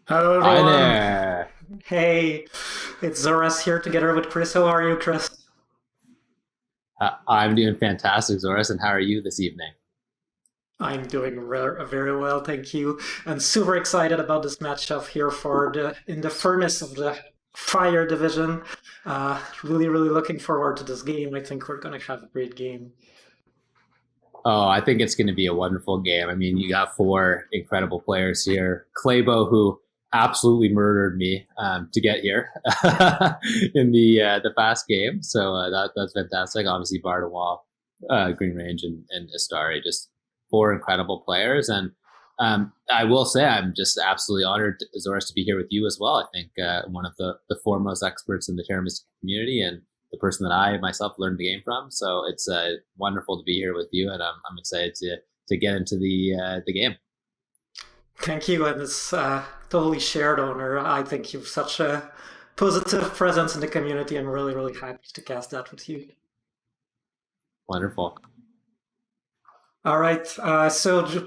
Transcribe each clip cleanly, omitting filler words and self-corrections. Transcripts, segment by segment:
Hello, Hi everyone. there. Hey, it's Zoras here together with Chris. How are you, Chris? I'm doing fantastic, Zoras, and how are you this evening? I'm doing very well, thank you. I'm super excited about this matchup here for the in the furnace of the Fire Division. Really looking forward to this game. I think we're gonna have a great game. Oh, I think it's going to be a wonderful game. I mean, you got four incredible players here. Claybo, who absolutely murdered me to get here in the fast game, so that's fantastic. Obviously, Bardawal, Green Range, and Astari, just four incredible players. And I will say, I'm just absolutely honored, Zoras, to be here with you as well. I think one of the foremost experts in the Terra Mystica community, and the person that I myself learned the game from. So it's wonderful to be here with you, and I'm excited to get into the game. Thank you, and it's totally shared honor. I think you've such a positive presence in the community. I'm really happy to cast that with you. Wonderful. All right.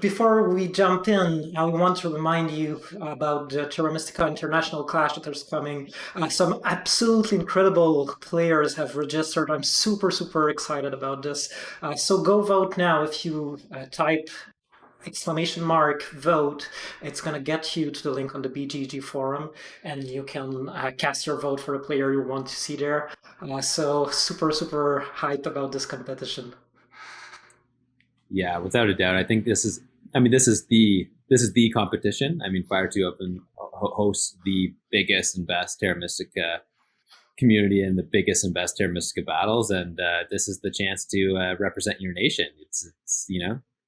Before we jump in, I want to remind you about the Terra Mystica International Clash that is coming. Some absolutely incredible players have registered. I'm super excited about this. So go vote now. If you type exclamation mark vote, it's going to get you to the link on the BGG forum, and you can cast your vote for the player you want to see there. So super hyped about this competition. Yeah, without a doubt. I think this is. I mean, this is the competition. I mean, Fire Two Open hosts the biggest and best Terra Mystica community and the biggest and best Terra Mystica battles, and this is the chance to represent your nation. It's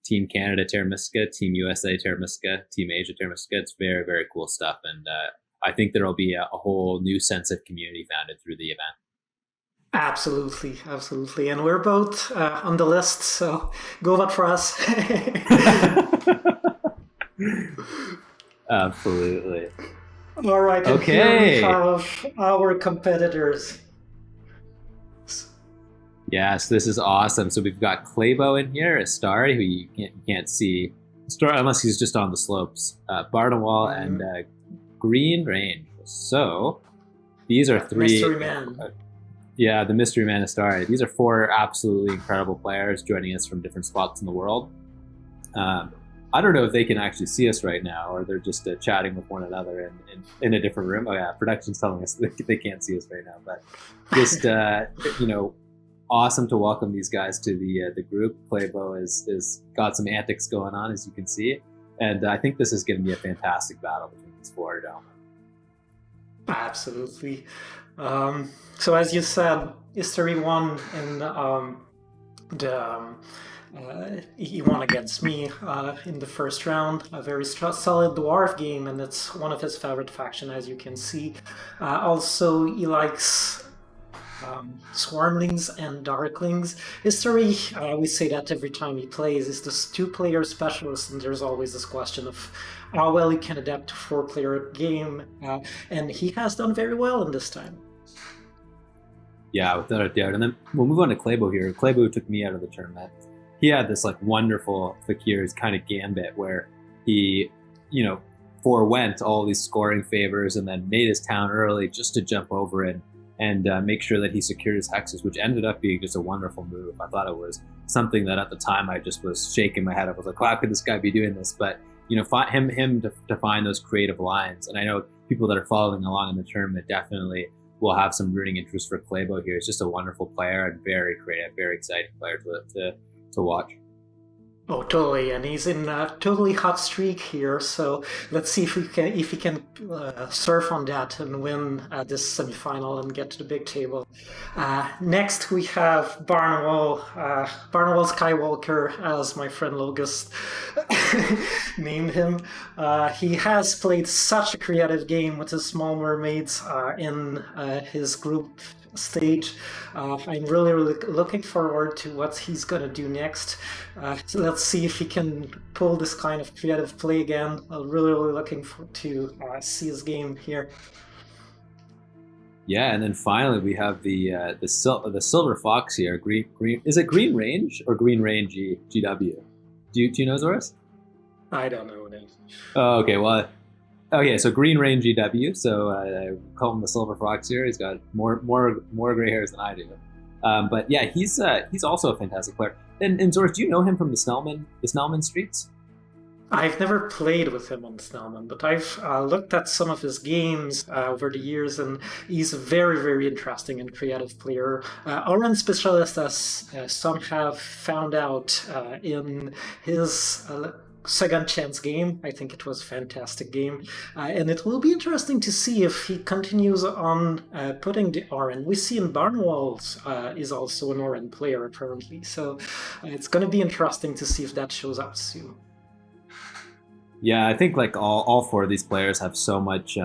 Team Canada Terra Mystica, Team USA Terra Mystica, Team Asia Terra Mystica. It's very cool stuff, and I think there will be a whole new sense of community founded through the event. Absolutely. And we're both on the list, so go vote for us. Absolutely. All right, and here we Okay. have our competitors. Yes, this is awesome. So we've got Claybo in here, Astari, who you can't see, Astari, unless he's just on the slopes, Barnawal, and Mhm. Green Range. So these are Mystery three. Man. Yeah, the Mystery Man Astari. These are four absolutely incredible players joining us from different spots in the world. Um, I don't know if they can actually see us right now, or they're just chatting with one another in a different room. Oh yeah, production's telling us they can't see us right now, but just you know, awesome to welcome these guys to the group. Playbo is got some antics going on, as you can see, and I think this is going to be a fantastic battle between these four gentlemen. Absolutely. So as you said, History won in the he won against me in the first round. A very solid dwarf game, and it's one of his favorite faction, as you can see. Also, he likes Swarmlings and Darklings. History, we say that every time he plays, is this two-player specialist, and there's always this question of how well he can adapt to four-player game, and he has done very well in this time. Yeah, without a doubt. And then we'll move on to Claybo here. Claybo took me out of the tournament. He had this like wonderful Fakir's kind of gambit where he, you know, forewent all these scoring favors and then made his town early just to jump over and make sure that he secured his hexes, which ended up being just a wonderful move. I thought it was something that at the time I just was shaking my head. I was like, how could this guy be doing this? But him to find those creative lines, and I know people that are following along in the tournament definitely will have some rooting interest for Claybo here. He's just a wonderful player and very creative, very exciting player to watch. Oh, totally, and he's in a totally hot streak here. So let's see if he can surf on that and win this semifinal and get to the big table. Next, we have Barnwell Skywalker, as my friend Logus named him. He has played such a creative game with his Small Mermaids in his group stage. I'm really looking forward to what he's gonna do next. So let's see if he can pull this kind of creative play again. I'm really looking to see his game here. Yeah, and then finally we have the silver fox here. Green is it Green Range or Green Range GW? Do you know Zoris? I don't know that. Oh, okay. Well, Okay, so Green Rain GW. So I call him the Silver Fox here. He's got more gray hairs than I do. But yeah, he's also a fantastic player. And Zoras, do you know him from the Snellman streets? I've never played with him on Snellman, but I've looked at some of his games over the years, and he's a very, very interesting and creative player. Oran Specialist, as some have found out in his second chance game. I think it was a fantastic game. And it will be interesting to see if he continues on putting the Oran. We see in Barnwalls is also an Oran player apparently. So it's going to be interesting to see if that shows up soon. Yeah, I think like all four of these players have so much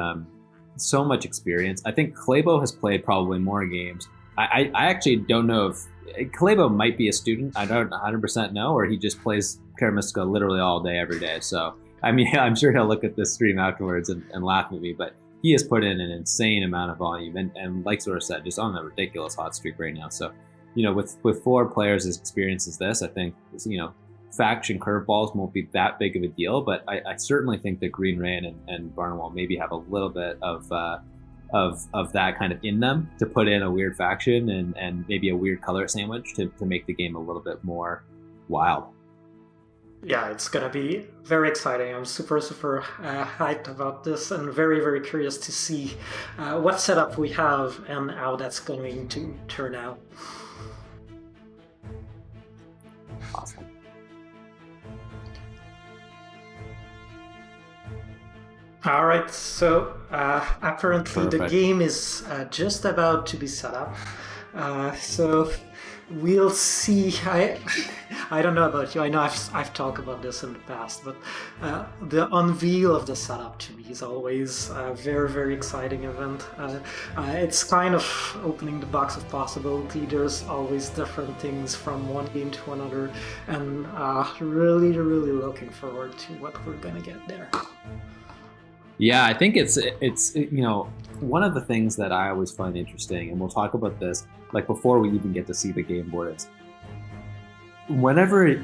experience. I think Claybo has played probably more games. I actually don't know if Claybo might be a student. I don't 100% know, or he just plays Terra Mystica literally all day, every day. So I mean, I'm sure he'll look at this stream afterwards and laugh at me. But he has put in an insane amount of volume, and like Zora said, just on a ridiculous hot streak right now. So, with four players as experienced as this, I think faction curveballs won't be that big of a deal, but I certainly think that Green Rain and Barnwell maybe have a little bit of that kind of in them to put in a weird faction and maybe a weird color sandwich to make the game a little bit more wild. Yeah, it's gonna be very exciting. I'm super hyped about this, and very, very curious to see what setup we have and how that's going to turn out. Awesome. All right, so apparently Perfect. the game is just about to be set up. So we'll see. I don't know about you. I know I've talked about this in the past, but the unveil of the setup to me is always a very, very exciting event. It's kind of opening the box of possibility. There's always different things from one game to another, and really, really looking forward to what we're gonna get there. Yeah, I think it's one of the things that I always find interesting, and we'll talk about this like before we even get to see the game board, is whenever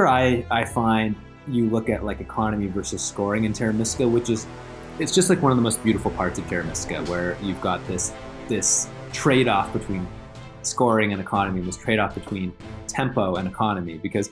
I find you look at like economy versus scoring in Terra Mystica, it's just like one of the most beautiful parts of Terra Mystica, where you've got this trade-off between scoring and economy, this trade-off between tempo and economy, because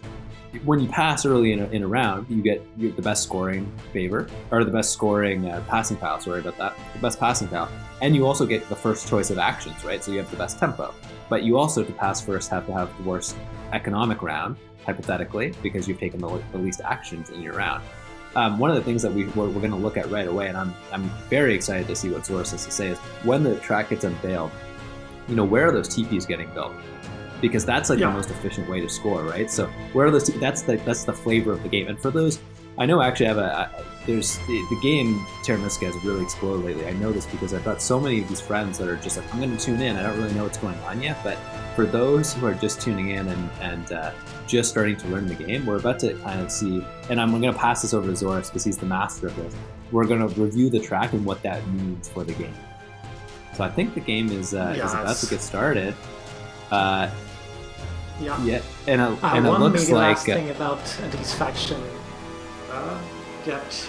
when you pass early in a round, you get the best scoring favor, or the best scoring passing pile, sorry about that, the best passing pile. And you also get the first choice of actions, right? So you have the best tempo. But you also, to pass first, have to have the worst economic round, hypothetically, because you've taken the least actions in your round. One of the things that we're going to look at right away, and I'm very excited to see what Zoras has to say, is when the track gets unveiled, where are those TPs getting built? Because that's like the most efficient way to score, right? So where are those? That's the flavor of the game. And for those, I know actually there's the game Terra Mystica has really exploded lately. I know this because I've got so many of these friends that are just like, I'm going to tune in. I don't really know what's going on yet, but for those who are just tuning in and just starting to learn the game, we're about to kind of see. And I'm going to pass this over to Zoras because he's the master of this. We're going to review the track and what that means for the game. So I think the game is about to get started. Yeah, and it looks maybe like last thing about these factions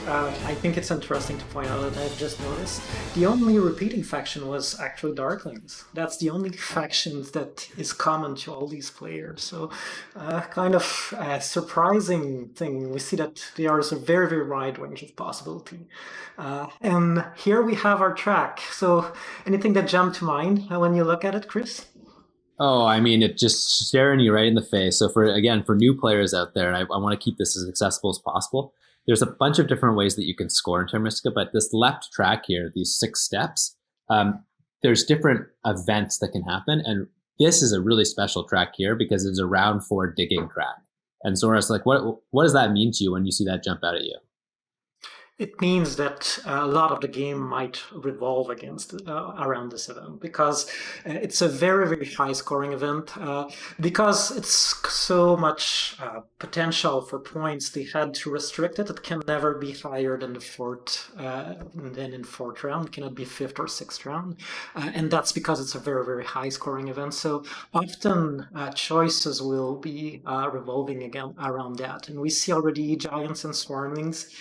I think it's interesting to point out that I've just noticed the only repeating faction was actually Darklings. That's the only faction that is common to all these players. So kind of a surprising thing. We see that there is a very, very wide range of possibility. And here we have our track. So anything that jumped to mind when you look at it, Chris? Oh, I mean, it just staring you right in the face. So for new players out there, and I want to keep this as accessible as possible, there's a bunch of different ways that you can score in Terra Mystica, but this left track here, these 6 steps, there's different events that can happen. And this is a really special track here because it's a round 4 digging track. And Zoras, like, what does that mean to you when you see that jump out at you? It means that a lot of the game might revolve around this event, because it's a very, very high scoring event. Because it's so much potential for points, they had to restrict it. It can never be higher than the fourth round. It cannot be 5th or 6th round. And that's because it's a very, very high scoring event. So often choices will be revolving again around that. And we see already Giants and Swarmlings,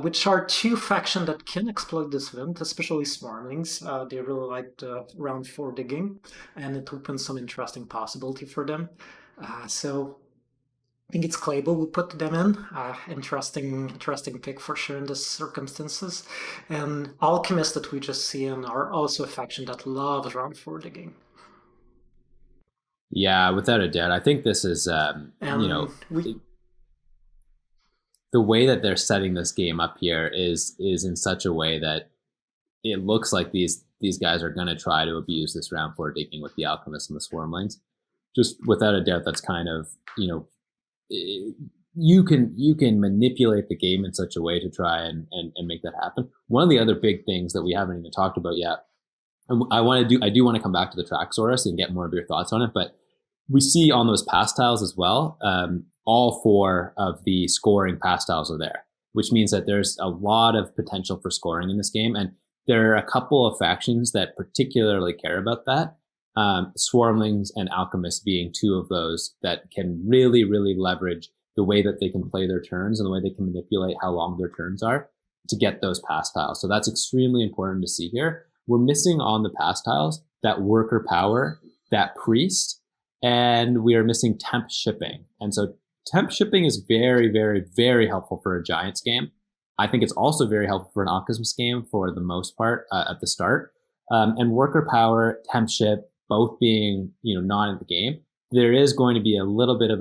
which are are two factions that can exploit this event, especially Swarmlings. They really like the round 4 digging, and it opens some interesting possibility for them. So I think it's Clabo who put them in. Interesting pick for sure in these circumstances. And Alchemists that we just see in are also a faction that loves round 4 digging. Yeah, without a doubt. I think this is, the way that they're setting this game up here is in such a way that it looks like these guys are going to try to abuse this round 4 digging with the Alchemists and the Swarmlings. Just without a doubt, that's kind of, you can manipulate the game in such a way to try and make that happen. One of the other big things that we haven't even talked about yet, and I do want to come back to the track, Zoras, and get more of your thoughts on it, but we see on those pass tiles as well, all 4 of the scoring pass tiles are there, which means that there's a lot of potential for scoring in this game. And there are a couple of factions that particularly care about that. Swarmlings and Alchemists being 2 of those that can really, really leverage the way that they can play their turns and the way they can manipulate how long their turns are to get those pass tiles. So that's extremely important to see here. We're missing on the pass tiles that worker power, that priest, and we are missing temp shipping. And so temp shipping is very, very, very helpful for a Giants game. I think it's also very helpful for an Alchemist game for the most part at the start. And worker power, temp ship, both being not in the game, there is going to be a little bit of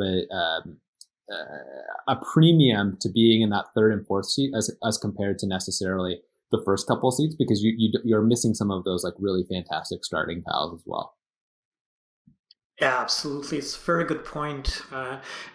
a premium to being in that 3rd and 4th seat as compared to necessarily the first couple of seats, because you're missing some of those like really fantastic starting tiles as well. Yeah, absolutely. It's a very good point.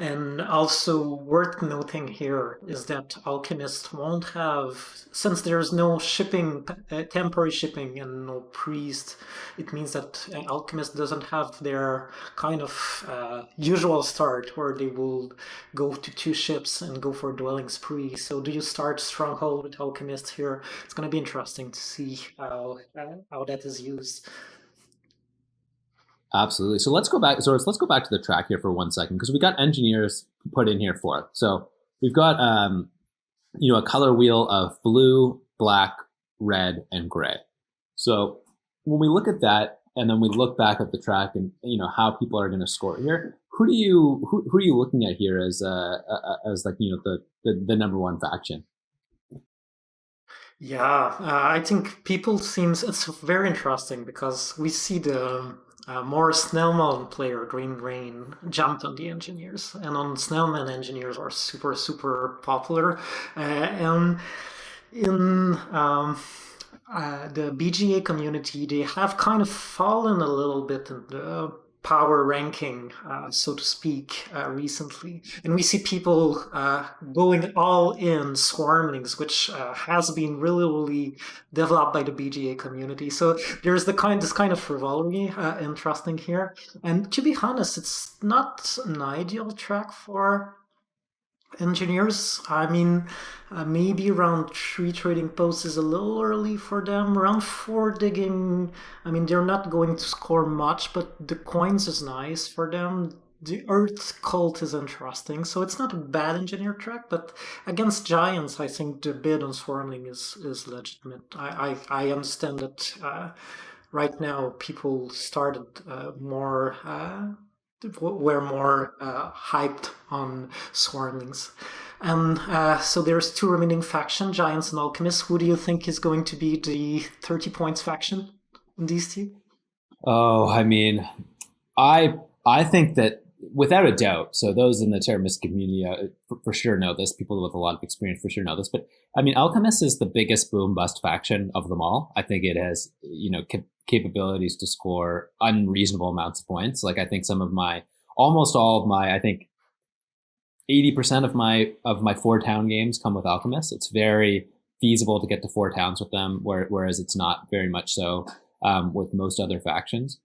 And also worth noting here is that Alchemist won't have, since there's no shipping, temporary shipping and no priest, it means that Alchemist doesn't have their kind of usual start where they will go to 2 ships and go for dwelling spree. So do you start Stronghold with Alchemist here? It's going to be interesting to see how that is used. Absolutely. So let's go back. Zoras, let's go back to the track here for 1 second, because we got engineers put in here for it. So we've got a color wheel of blue, black, red, and gray. So when we look at that, and then we look back at the track and how people are going to score here, who are you looking at here as like the number 1 faction? Yeah, I think people seems it's very interesting because we see the more Snellman player, Green Rain, jumped on the engineers, and on Snellman engineers are super, super popular. And in the BGA community, they have kind of fallen a little bit in the power ranking, so to speak, recently. And we see people going all in Swarmlings, which has been really, really developed by the BGA community. So there's this kind of rivalry interesting here. And to be honest, it's not an ideal track for engineers. I mean, maybe round 3 trading posts is a little early for them. Round 4 digging, I mean, they're not going to score much, but the coins is nice for them. The Earth Cult is interesting, so it's not a bad engineer track, but against Giants, I think the bid on Swarmling is legitimate. I understand that right now people started were more hyped on Swarmlings. And so there's 2 remaining factions, Giants and Alchemists. Who do you think is going to be the 30 points faction in these 2? Oh, I mean, I think that without a doubt, so those in the Terra Mystica community for sure know this. People with a lot of experience for sure know this. But I mean, Alchemist is the biggest boom bust faction of them all. I think it has, capabilities to score unreasonable amounts of points. Like I think almost all of my, I think 80% of my 4 town games come with Alchemist. It's very feasible to get to 4 towns with them, whereas it's not very much so with most other factions.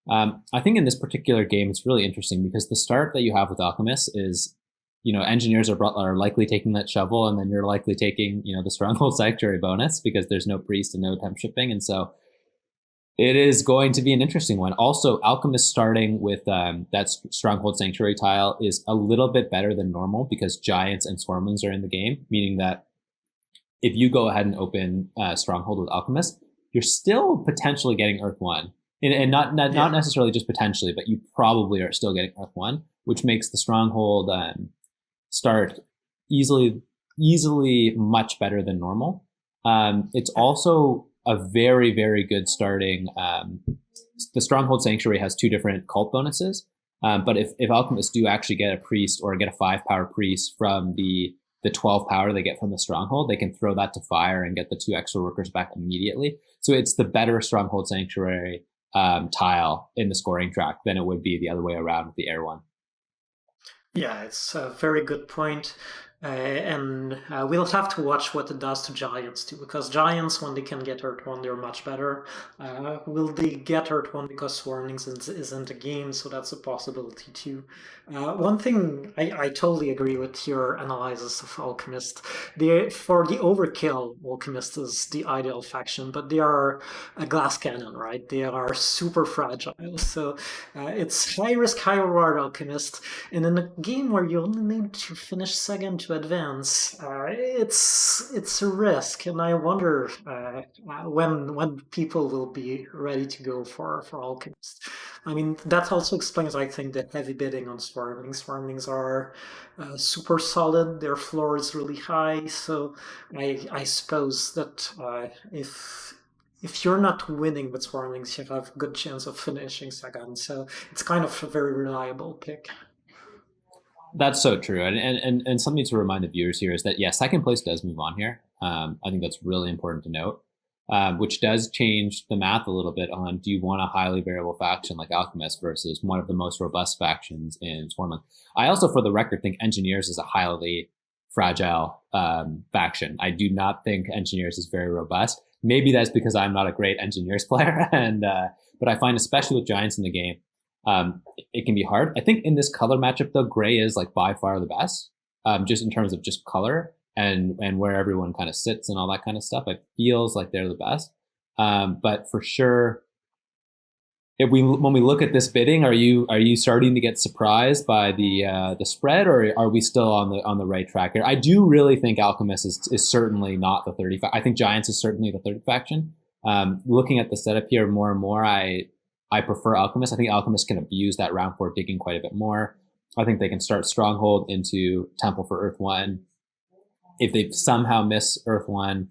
I think in this particular game, it's really interesting because the start that you have with Alchemist is, engineers are likely taking that shovel, and then you're likely taking, the Stronghold Sanctuary bonus because there's no priest and no temp shipping. And so it is going to be an interesting one. Also, Alchemist starting with that Stronghold Sanctuary tile is a little bit better than normal because Giants and Swarmlings are in the game, meaning that if you go ahead and open Stronghold with Alchemist, you're still potentially getting Earth 1. And not necessarily just potentially, but you probably are still getting Earth 1, which makes the Stronghold start easily much better than normal. It's also a very, very good starting. The Stronghold Sanctuary has 2 different cult bonuses. But if alchemists do actually get a priest or get a 5-power priest from the 12 power they get from the Stronghold, they can throw that to fire and get the 2 extra workers back immediately. So it's the better Stronghold Sanctuary tile in the scoring track than it would be the other way around with the air one. Yeah, it's a very good point. And we'll have to watch what it does to Giants too, because Giants, when they can get Earth 1, they're much better. Will they get Earth 1 because Swarmings isn't a game, so that's a possibility too. One thing, I totally agree with your analysis of Alchemist. For the overkill, Alchemist is the ideal faction, but they are a glass cannon, right? They are super fragile, so it's high risk, high reward Alchemist. And in a game where you only need to finish second to advance, it's a risk, and I wonder when people will be ready to go for Alchemist. I mean, that also explains, I think, the heavy bidding on Swarmlings. Swarmlings are super solid; their floor is really high, so I suppose that if you're not winning with Swarmlings, you have a good chance of finishing second. So it's kind of a very reliable pick. That's so true. And something to remind the viewers here is that, yeah, second place does move on here. I think that's really important to note, which does change the math a little bit on, do you want a highly variable faction like Alchemist versus one of the most robust factions in Swarmland? I also, for the record, think Engineers is a highly fragile faction. I do not think Engineers is very robust. Maybe that's because I'm not a great Engineers player, but I find, especially with Giants in the game, it can be hard. I think in this color matchup, though, gray is like by far the best, just in terms of just color and where everyone kind of sits and all that kind of stuff. It feels like they're the best. But for sure, when we look at this bidding, are you starting to get surprised by the spread, or are we still on the right track here? I do really think Alchemist is certainly not the 30. I think Giants is certainly the third faction. Looking at the setup here more and more, I prefer Alchemist. I think Alchemist can abuse that round 4 digging quite a bit more. I think they can start Stronghold into Temple for Earth 1. If they somehow miss Earth 1,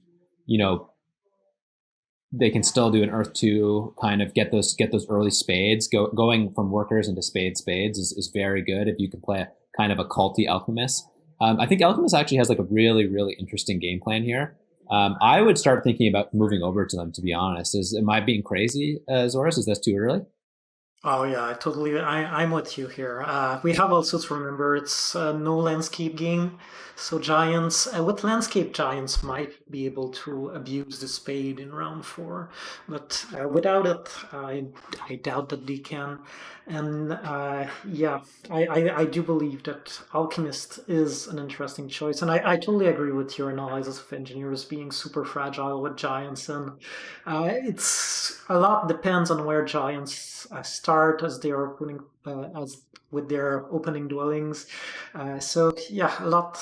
they can still do an Earth 2, kind of get those early spades. Going from workers into spades is very good if you can play kind of a culty Alchemist. I think Alchemist actually has like a really, really interesting game plan here. I would start thinking about moving over to them, to be honest. Am I being crazy, Zoras? Is that too early? Oh yeah, I'm with you here. We have also to remember it's a no landscape game, so giants with landscape giants might be able to abuse the spade in round 4, but without it, I doubt that they can. And yeah, I do believe that Alchemist is an interesting choice, and I totally agree with your analysis of Engineers being super fragile with giants, and it's a lot depends on where giants start as they are opening as with their opening dwellings. So yeah, a lot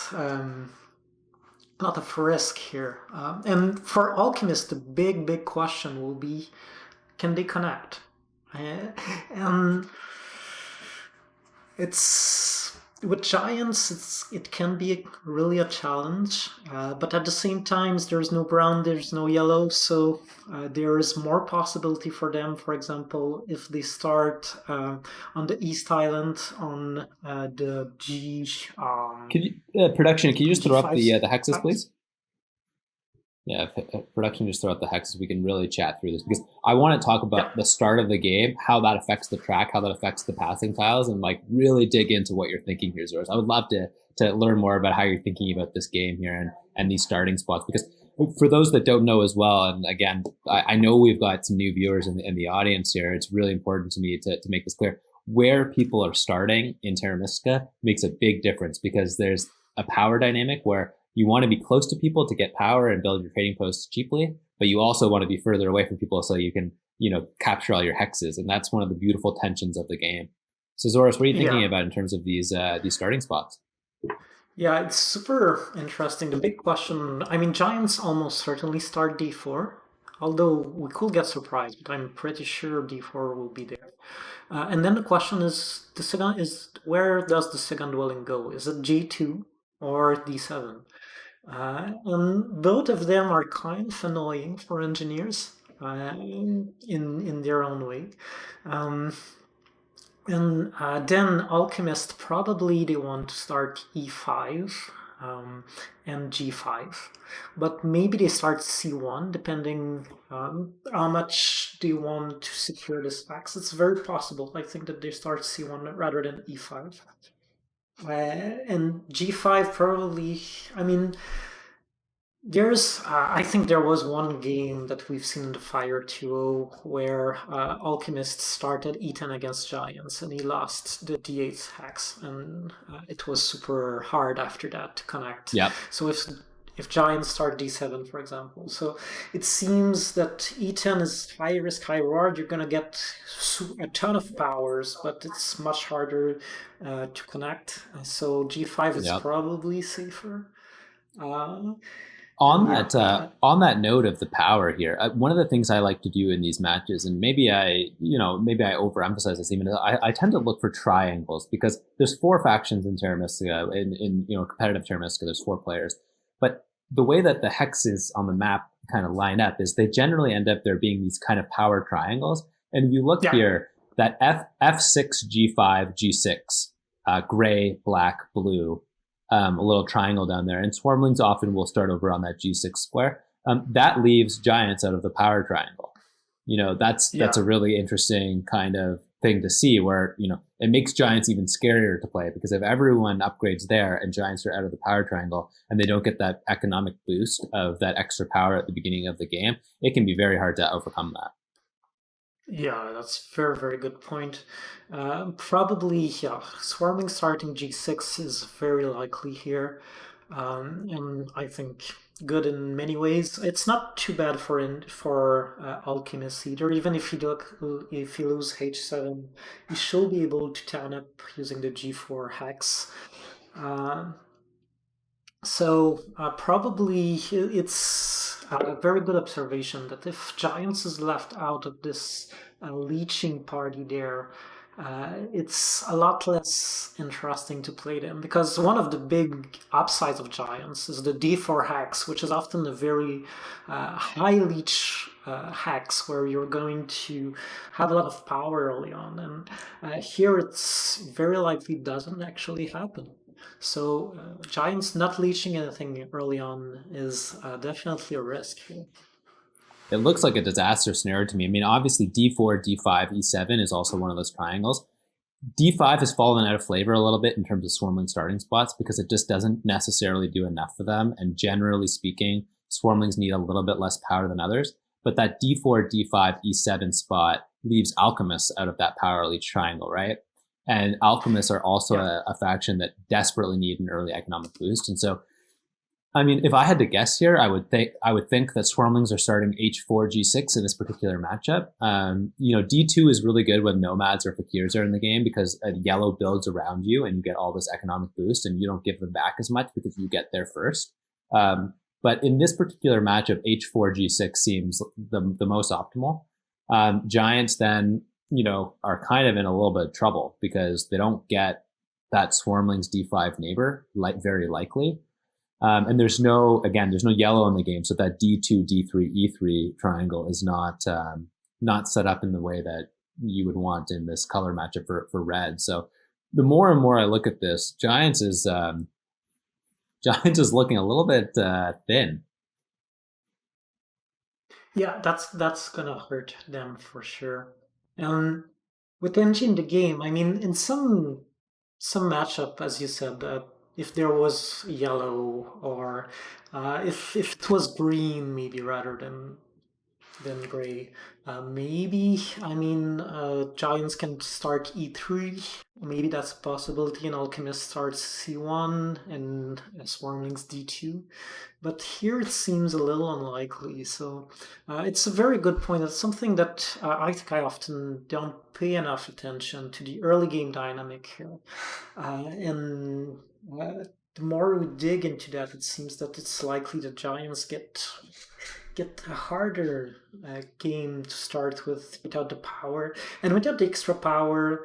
of risk here. And for Alchemist, the big question will be, can they connect? And it's with giants, it can be really a challenge, but at the same time, there's no brown, there's no yellow, so there is more possibility for them. For example, if they start on the East Island on the G. Production, can you just throw up the G5 hexes, please? Yeah, production, just throw out the hexes. We can really chat through this because I want to talk about the start of the game, how that affects the track, how that affects the passing tiles, and like really dig into what you're thinking here, Zoras. I would love to learn more about how you're thinking about this game here and these starting spots, because for those that don't know as well, and again, I know we've got some new viewers in the audience here. It's really important to me to make this clear. Where people are starting in Terra Mystica makes a big difference, because there's a power dynamic where you want to be close to people to get power and build your trading posts cheaply, but you also want to be further away from people so you can, capture all your hexes. And that's one of the beautiful tensions of the game. So Zoras, what are you thinking about in terms of these starting spots? Yeah, it's super interesting. The big question, I mean, Giants almost certainly start D4, although we could get surprised, but I'm pretty sure D4 will be there. And then the question is, the second is where does the second dwelling go? Is it G2 or D7? And both of them are kind of annoying for engineers in their own way. Um, and then Alchemist probably they want to start E5 and G5, but maybe they start C1 depending how much they want to secure this fax. It's very possible. I think that they start C1 rather than E5. And G5 probably. I mean, I think there was one game that we've seen in the Fire 2.0 where Alchemist started E10 against Giants and he lost the D8 hex, and it was super hard after that to connect. Yep. So if Giants start D7, for example, so it seems that E10 is high risk, high reward. You're gonna get a ton of powers, but it's much harder to connect. So G5 is Yep. probably safer. On that note of the power here, one of the things I like to do in these matches, and maybe I overemphasize this even, I tend to look for triangles because there's 4 factions in Terra Mystica. In competitive Terra Mystica, there's 4 players, but the way that the hexes on the map kind of line up is they generally end up there being these kind of power triangles. And if you look here, that F6, G5, G6, gray, black, blue. A little triangle down there, and Swarmlings often will start over on that G6 square. That leaves Giants out of the power triangle. That's a really interesting kind of thing to see, where it makes Giants even scarier to play, because if everyone upgrades there and Giants are out of the power triangle and they don't get that economic boost of that extra power at the beginning of the game, it can be very hard to overcome that. Yeah, that's very, very good point. Probably, yeah, swarming starting G6 is very likely here. And I think good in many ways. It's not too bad for Alchemist either. Even if you lose H7, you should be able to town up using the G4 hex. So probably it's a very good observation that if Giants is left out of this leeching party there, it's a lot less interesting to play them, because one of the big upsides of Giants is the D4 hacks, which is often a very high leech hacks where you're going to have a lot of power early on, and here it's very likely doesn't actually happen. So Giants not leeching anything early on is definitely a risk here. It looks like a disaster scenario to me. I mean, obviously D4, D5, E7 is also one of those triangles. D5 has fallen out of flavor a little bit in terms of Swarmling starting spots because it just doesn't necessarily do enough for them. And generally speaking, Swarmlings need a little bit less power than others. But that D4, D5, E7 spot leaves Alchemists out of that power leech triangle, right? And Alchemists are also a faction that desperately need an early economic boost. And so, I mean, if I had to guess here, I would think that Swarmlings are starting H4, G6 in this particular matchup. D2 is really good when Nomads or Fakirs are in the game because yellow builds around you and you get all this economic boost, and you don't give them back as much because you get there first. But in this particular matchup, H4, G6 seems the most optimal. Giants then, are kind of in a little bit of trouble because they don't get that Swarmlings D5 neighbor, very likely. And there's no yellow in the game, so that D2, D3, E3 triangle is not set up in the way that you would want in this color matchup for red. So the more and more I look at this, Giants is looking a little bit thin. Yeah, that's gonna hurt them for sure. With Engine the game, I mean, in some matchup, as you said, if there was yellow, or if it was green, maybe rather than gray, maybe I mean Giants can start E3. Maybe that's a possibility, and Alchemist starts C1 and Swarmlings D2. But here it seems a little unlikely. So it's a very good point. It's something that I think I often don't pay enough attention to the early game dynamic here. And the more we dig into that, it seems that it's likely the Giants get a harder game to start with without the power and without the extra power.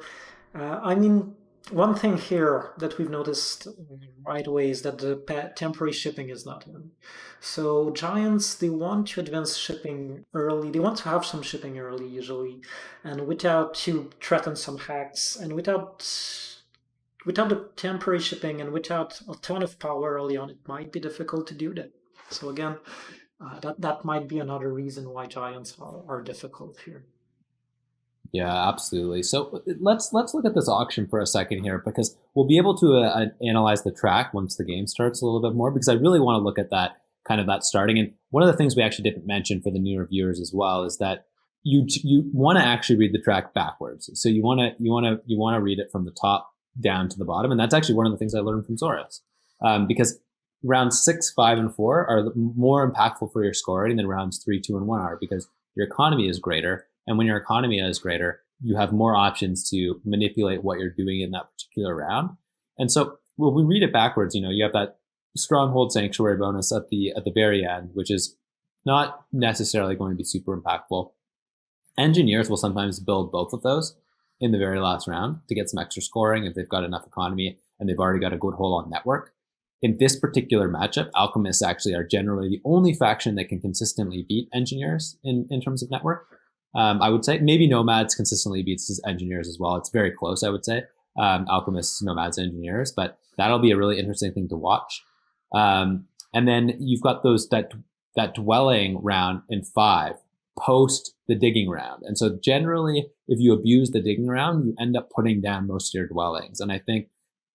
I mean, one thing here that we've noticed right away is that the temporary shipping is not in. So Giants, they want to advance shipping early. They want to have some shipping early usually, and without to threaten some hacks and without the temporary shipping and without a ton of power early on, it might be difficult to do that. So again, that might be another reason why Giants are difficult here. Yeah, absolutely. So let's look at this auction for a second here, because we'll be able to analyze the track once the game starts a little bit more, because I really want to look at that kind of that starting. And one of the things we actually didn't mention for the new reviewers as well is that you want to actually read the track backwards. So you want to read it from the top down to the bottom, and that's actually one of the things I learned from Zoras, because rounds 6, 5, and 4 are more impactful for your scoring than rounds 3, 2, and 1 are, because your economy is greater. And when your economy is greater, you have more options to manipulate what you're doing in that particular round. And so when we read it backwards, you have that stronghold sanctuary bonus at the very end, which is not necessarily going to be super impactful. Engineers will sometimes build both of those in the very last round to get some extra scoring if they've got enough economy and they've already got a good hold on network. In this particular matchup, alchemists actually are generally the only faction that can consistently beat engineers in terms of network. I would say maybe nomads consistently beats engineers as well. It's very close, I would say. Alchemists, nomads, engineers, but that'll be a really interesting thing to watch. And then you've got that dwelling round in 5 post the digging round. And so generally, if you abuse the digging round, you end up putting down most of your dwellings. And I think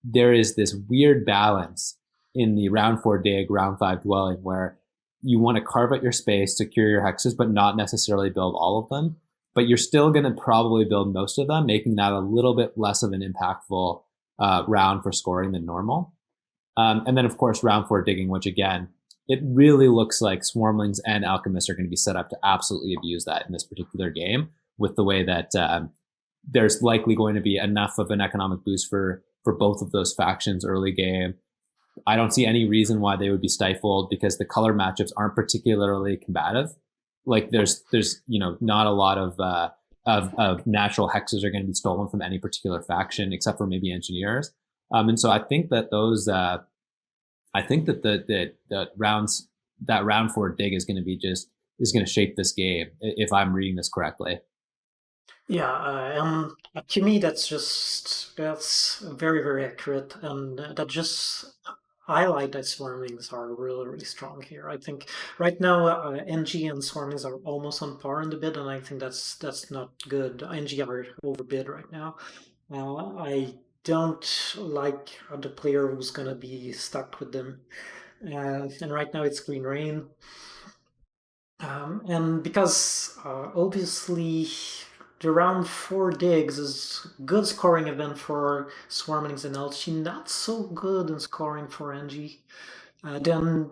there is this weird balance in the round 4 dig, round 5 dwelling, where you want to carve out your space, secure your hexes, but not necessarily build all of them. But you're still going to probably build most of them, making that a little bit less of an impactful round for scoring than normal. And then, of course, round 4 digging, which again, it really looks like Swarmlings and Alchemists are going to be set up to absolutely abuse that in this particular game, with the way that there's likely going to be enough of an economic boost for both of those factions early game. I don't see any reason why they would be stifled, because the color matchups aren't particularly combative. Like there's not a lot of natural hexes are going to be stolen from any particular faction except for maybe engineers. And so I think that that round 4 dig is going to shape this game, if I'm reading this correctly. Yeah, to me that's very very accurate, and that just highlight that Swarmlings are really really strong here. I think right now NG and Swarmlings are almost on par in the bid, and I think that's not good. NG are overbid right now. I don't like the player who's gonna be stuck with them, and right now it's Green Rain. And because obviously the round 4 digs is good scoring event for Swarmlings and LG, not so good in scoring for NG. Then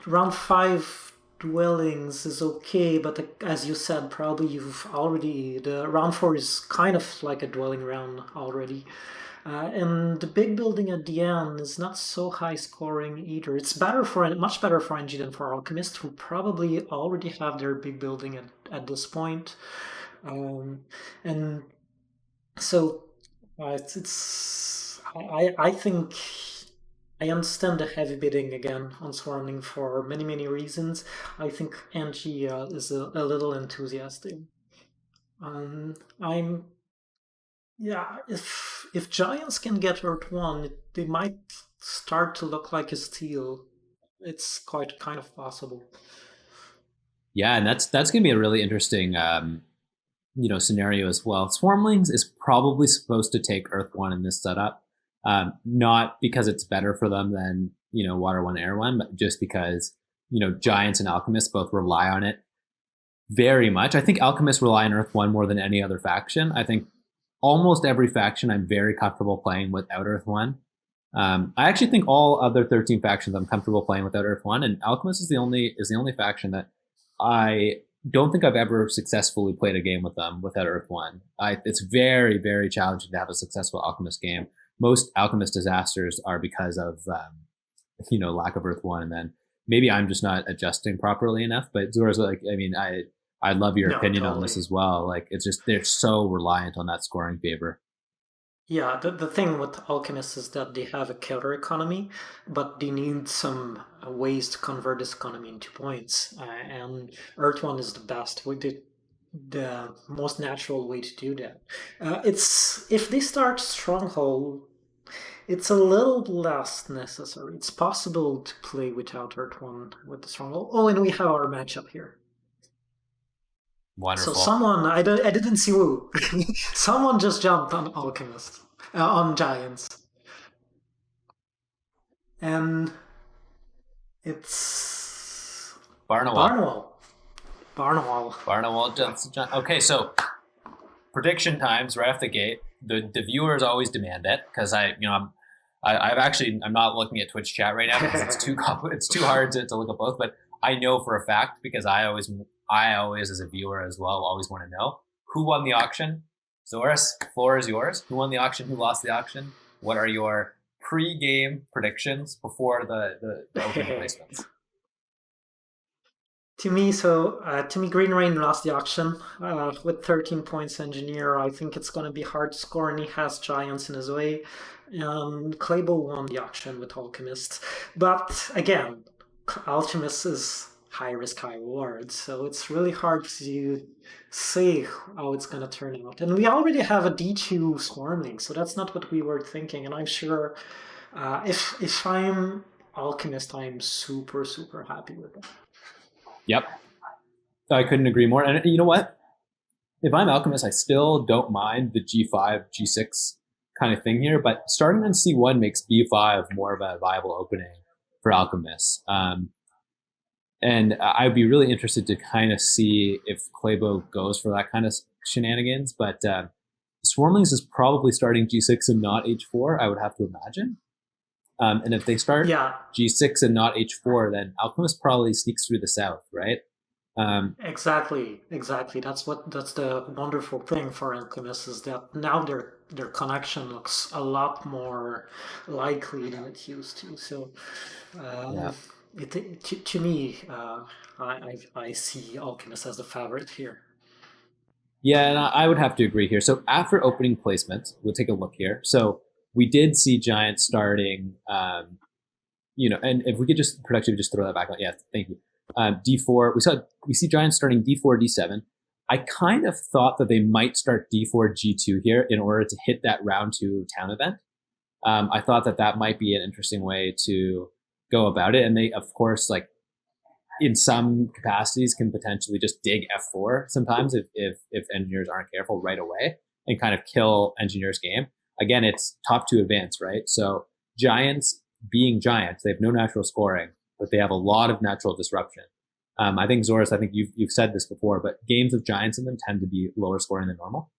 round 5 dwellings is okay, but as you said, probably the round 4 is kind of like a dwelling round already. And the big building at the end is not so high scoring either. It's much better for NG than for Alchemist, who probably already have their big building at this point. And so I think I understand the heavy bidding again on Swarming for many many reasons. I think NG is a little enthusiastic. I'm Yeah, if Giants can get Earth 1, they might start to look like a steal. It's quite kind of possible. Yeah, and that's going to be a really interesting scenario as well. Swarmlings is probably supposed to take Earth 1 in this setup, not because it's better for them than Water 1, Air 1, but just because Giants and Alchemists both rely on it very much. I think Alchemists rely on Earth 1 more than any other faction. I think almost every faction I'm very comfortable playing without Earth 1. I actually think all other 13 factions I'm comfortable playing without Earth 1, and Alchemist is the only faction that I don't think I've ever successfully played a game with them without Earth 1. It's very, very challenging to have a successful Alchemist game. Most Alchemist disasters are because of lack of Earth 1, and then maybe I'm just not adjusting properly enough. But Zora's like, I mean, I love your No, opinion on this totally. as well. Like, it's just they're so reliant on that scoring favor. Yeah, the thing with alchemists is that they have a killer economy, but they need some ways to convert this economy into points. And Earth One is the best way, the most natural way to do that. It's if they start Stronghold, it's a little less necessary. It's possible to play without Earth One with the Stronghold. Oh, and we have our matchup here. So Wonderful. someone I didn't see who. Someone just jumped on Alchemist, on Giants, and it's Barnawal. Barnwell. Barnwell. Barnawal Johnson. Okay, so prediction times right off the gate. The viewers always demand it because I'm not looking at Twitch chat right now because it's too hard to look at both. But I know for a fact because I always as a viewer as well always want to know who won the auction. Zoras, floor is yours. Who won the auction? Who lost the auction? What are your pre-game predictions before the opening placements? To me, Green Rain lost the auction with 13 points. Engineer, I think it's going to be hard to score, and he has Giants in his way. Claybo won the auction with Alchemist, but again, Alchemist is high risk, high reward, so it's really hard to say how it's going to turn out. And we already have a D2 swarming, so that's not what we were thinking. And I'm sure if I'm Alchemist, I'm super super happy with it. Yep, I couldn't agree more. And you know what? If I'm Alchemist, I still don't mind the G5, G6 kind of thing here, but starting on C1 makes B5 more of a viable opening for Alchemists. And I'd be really interested to kind of see if Claybo goes for that kind of shenanigans. But Swarmlings is probably starting G6 and not H4, I would have to imagine. And if they start G6 and not H4, then Alchemist probably sneaks through the south, right? Exactly. That's the wonderful thing for Alchemist is that now their connection looks a lot more likely than it used to. So, to me, I see Alchemist as the favorite here. Yeah, and I would have to agree here. So after opening placement, we'll take a look here. So we did see Giants starting, and if we could just productively just throw that back on. Yeah, thank you. D4. We see Giants starting D4, D7. I kind of thought that they might start D4, G2 here in order to hit that round 2 town event. I thought that might be an interesting way to go about it. And they, of course, like in some capacities, can potentially just dig F4 sometimes if engineers aren't careful right away and kind of kill engineers' game. Again, it's top 2 advance, right? So Giants being Giants, they have no natural scoring, but they have a lot of natural disruption. I think Zoras, I think you've said this before, but games with Giants in them tend to be lower scoring than normal.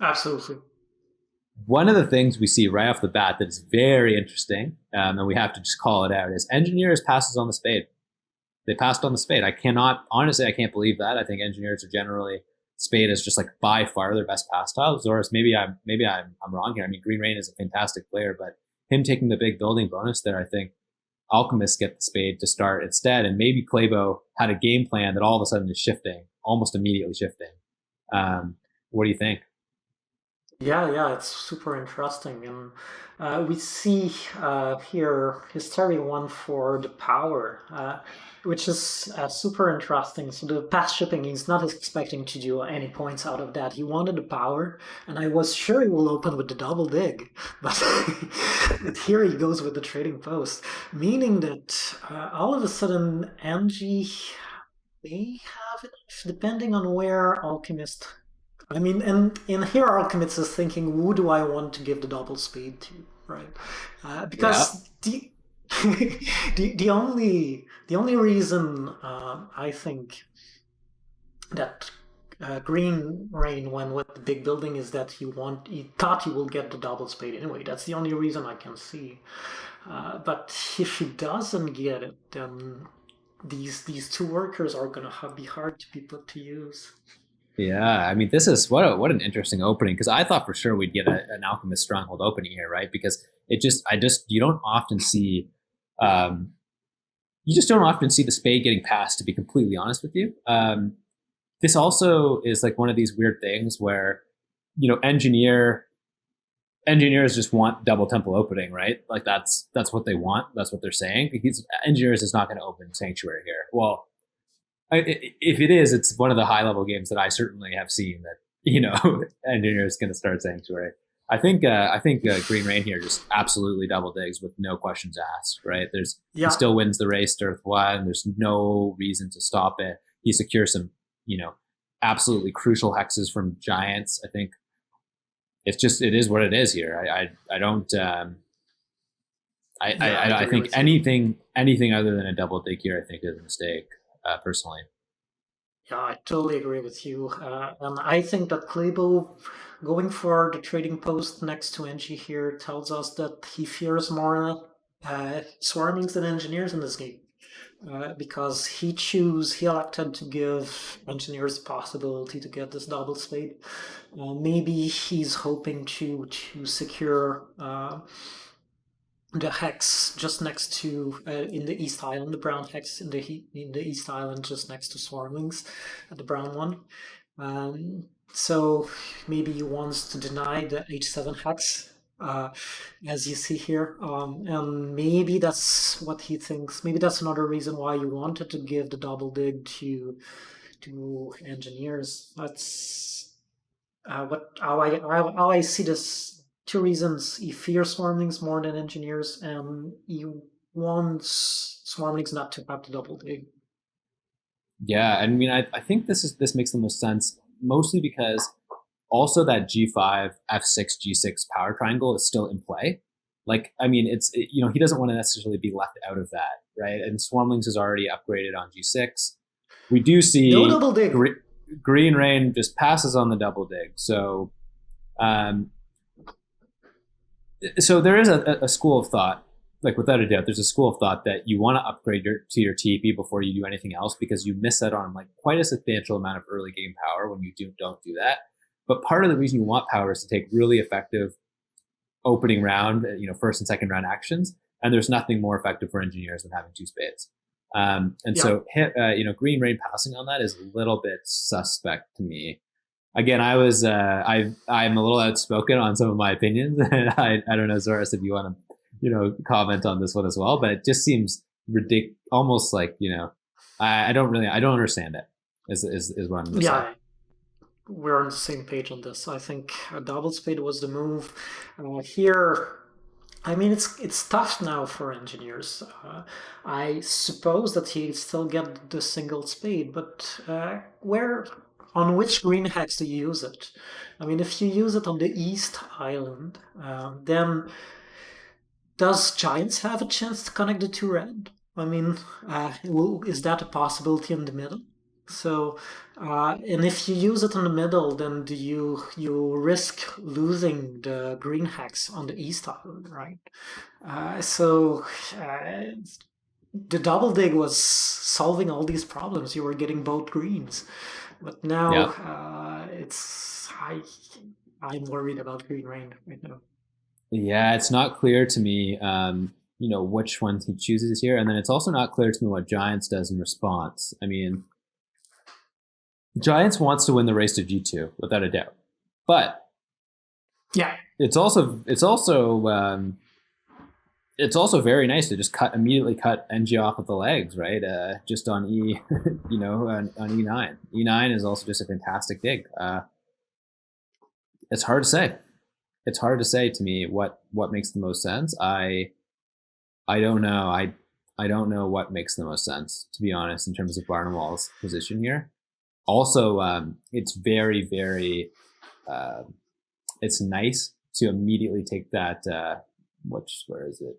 Absolutely. One of the things we see right off the bat that is very interesting, and we have to just call it out, is Engineers passes on the spade. They passed on the spade. I can't believe that. I think Engineers are generally, spade is just like by far their best pass style. Zoras, maybe I'm wrong here. I mean, Green Rain is a fantastic player, but him taking the big building bonus there, I think Alchemists get the spade to start instead, and maybe Claybo had a game plan that all of a sudden is shifting, almost immediately shifting. What do you think? Yeah, it's super interesting, and we see here History 1 for the power, which is super interesting. So the pass shipping, he's not expecting to do any points out of that. He wanted the power, and I was sure he will open with the double dig, but here he goes with the trading post, meaning that all of a sudden NG may have enough, depending on where Alchemist. I mean, and in here, Alchemist is thinking, who do I want to give the double speed to, right? Because the only reason I think that Green Rain went with the big building is that he thought he will get the double spade anyway. That's the only reason I can see. But if he doesn't get it, then these 2 workers are gonna be hard to be put to use. Yeah, I mean, this is what an interesting opening, because I thought for sure we'd get an Alchemist Stronghold opening here, right? Because you don't often see You just don't often see the spade getting passed, to be completely honest with you. This also is like one of these weird things where, engineers just want double temple opening, right? Like that's what they want. That's what they're saying. Because engineers is not going to open sanctuary here. Well, if it is, it's one of the high level games that I certainly have seen that engineer is going to start sanctuary. I think Green Rain here just absolutely double digs with no questions asked. Right? He Yeah, still wins the race to Earth 1. There's no reason to stop it. He secures some absolutely crucial hexes from giants. I think it is what it is here. I don't. I think anything other than a double dig here, I think is a mistake. Personally. yeah, I totally agree with you. And I think that Klebo going for the trading post next to Engie here tells us that he fears more swarmings than engineers in this game. Because he elected to give engineers the possibility to get this double spade. Maybe he's hoping to secure the hex just next to in the East Island, the brown hex in the East Island just next to Swarmlings, the brown one. So maybe he wants to deny the H7 hex, as you see here, and maybe that's what he thinks. Maybe that's another reason why you wanted to give the double dig to engineers. That's how I see this. Two reasons: he fears swarmlings more than engineers, and he wants swarmlings not to have the double dig. Yeah, I mean, I think this makes the most sense, mostly because also that G5 F6 G6 power triangle is still in play. Like, I mean, he doesn't want to necessarily be left out of that, right? And Swarmlings is already upgraded on G6. We do see no double dig. Green Rain just passes on the double dig. So there is a school of thought, like without a doubt, there's a school of thought that you want to upgrade to your TP before you do anything else, because you miss out on like quite a substantial amount of early game power when you don't do that. But part of the reason you want power is to take really effective opening round, first and second round actions. And there's nothing more effective for engineers than having two spades. So Green Rain passing on that is a little bit suspect to me. Again, I'm a little outspoken on some of my opinions, and I don't know, Zoras, if you want to comment on this one as well, but it just seems ridiculous, almost like I don't understand it. Is what I'm Yeah, saying. we're on the same page on this. I think a double spade was the move. Here, I mean, it's tough now for engineers. I suppose that he still get the single spade, but on which green hex do you use it? I mean, if you use it on the East Island, then does Giants have a chance to connect the two red? I mean, is that a possibility in the middle? So, and if you use it in the middle, then do you risk losing the green hex on the East Island, right? So the double dig was solving all these problems. You were getting both greens, but now I'm worried about green rain right now. Yeah, it's not clear to me, which ones he chooses here, and then it's also not clear to me what Giants does in response. I mean, Giants wants to win the race to G2 without a doubt, but yeah, it's also very nice to just immediately cut NG off with the legs, right? Just on E, on E9. E9 is also just a fantastic dig. It's hard to say. It's hard to say to me what makes the most sense. I don't know. I don't know what makes the most sense, to be honest, in terms of Barnwell's position here. Also, it's very, very, it's nice to immediately take that, where is it?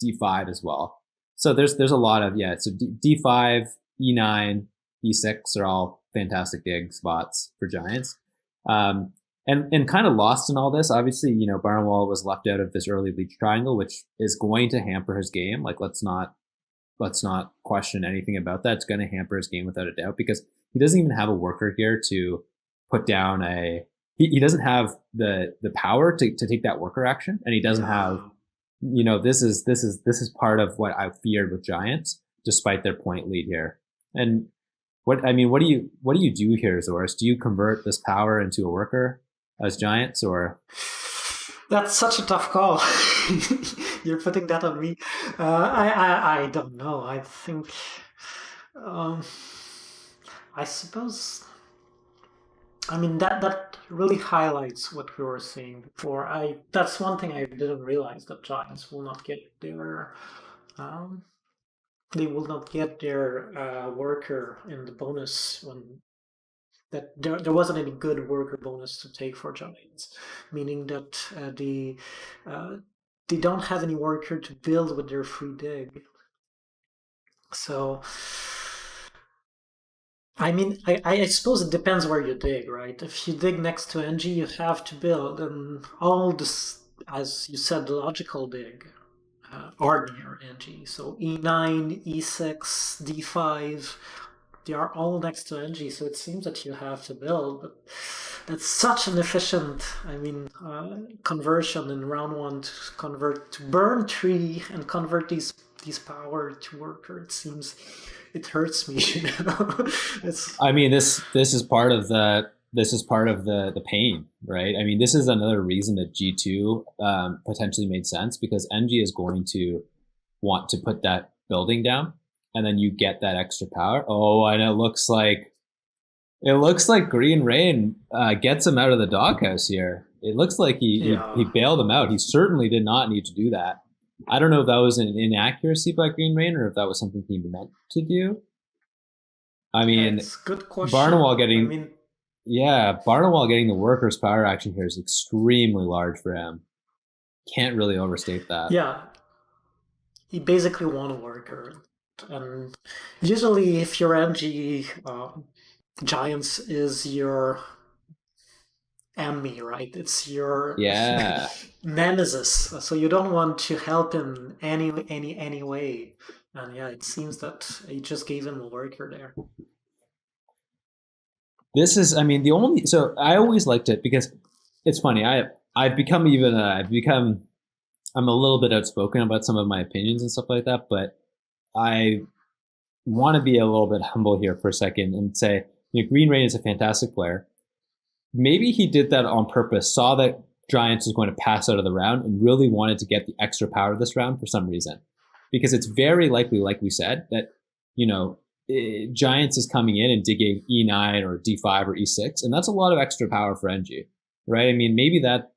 D5 as well. So there's a lot of, so D5, E9, E6 are all fantastic dig spots for Giants. And kind of lost in all this, obviously, Barnwell was left out of this early leech triangle, which is going to hamper his game. Like, let's not question anything about that. It's going to hamper his game without a doubt, because he doesn't even have a worker here to put down he doesn't have the power to take that worker action, and he doesn't have this is part of what I feared with Giants, despite their point lead here. And what do you do here, Zoras? Do you convert this power into a worker as Giants, or That's such a tough call. You're putting that on me. I don't know. I think, um, I suppose. I mean that really highlights what we were saying before. I That's one thing I didn't realize, that giants will not get their um, they will not get their worker in the bonus, when that there wasn't any good worker bonus to take for giants, meaning that uh, they don't have any worker to build with their free dig. So I mean, I suppose it depends where you dig, right? If you dig next to NG, you have to build, and all this, as you said, logical dig are near NG. So E9, E6, D5, they are all next to NG, so it seems that you have to build. But that's such an efficient, I mean, conversion in round one, to convert to burn three and convert these power to worker. It seems it hurts me, you know. It's I mean, this is part of the pain, right? I mean, this is another reason that G2 potentially made sense, because NG is going to want to put that building down, and then you get that extra power. Oh, and it looks like Green Rain gets him out of the doghouse here. It looks like yeah. he bailed him out. He certainly did not need to do that. I don't know if that was an inaccuracy by Green Rain or if that was something he meant to do. I mean, It's a good question. Barnawall I getting mean, yeah, Barnawall getting the workers' power action here is extremely large for him. Can't really overstate that. yeah, he basically won a worker. And usually, if your NG Giants is your enemy, right? It's your Yeah. nemesis. So you don't want to help him any way. And yeah, it seems that he just gave him a worker there. This is, I mean, the only, so I always liked it because it's funny. I've become even, I'm a little bit outspoken about some of my opinions and stuff like that, but I want to be a little bit humble here for a second and say, Green Rain is a fantastic player. Maybe he did that on purpose, saw that Giants was going to pass out of the round and really wanted to get the extra power this round for some reason. Because it's very likely, like we said, that, Giants is coming in and digging E9 or D5 or E6, and that's a lot of extra power for NG, right? I mean, maybe that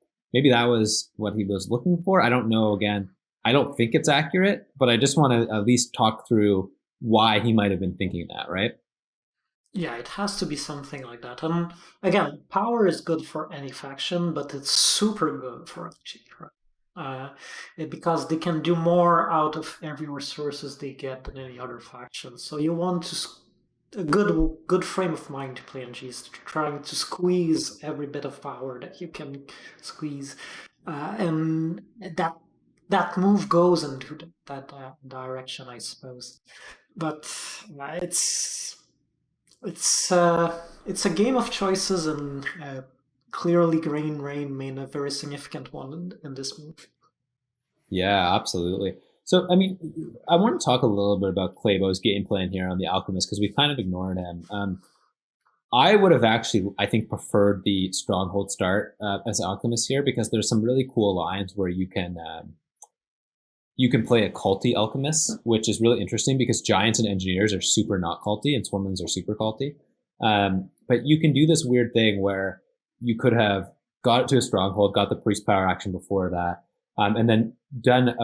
was what he was looking for. I don't know. Again, I don't think it's accurate, but I just want to at least talk through why he might have been thinking that, right? Yeah, it has to be something like that. And again, power is good for any faction, but it's super good for NG, right? Because they can do more out of every resources they get than any other faction. So you want a good frame of mind to play NG, is trying to squeeze every bit of power that you can squeeze, and that move goes into that direction, I suppose. But it's a game of choices, and clearly Green Rain made a very significant one in this move. Yeah, absolutely. So, I mean, I want to talk a little bit about Claybo's game plan here on the Alchemist because we kind of ignored him. I would have actually, I think, preferred the Stronghold start as Alchemist here because there's some really cool lines where you can play a culty Alchemist, which is really interesting because Giants and Engineers are super not culty and Swarmlings are super culty. But you can do this weird thing where you could have got it to a Stronghold, got the Priest power action before that, and then done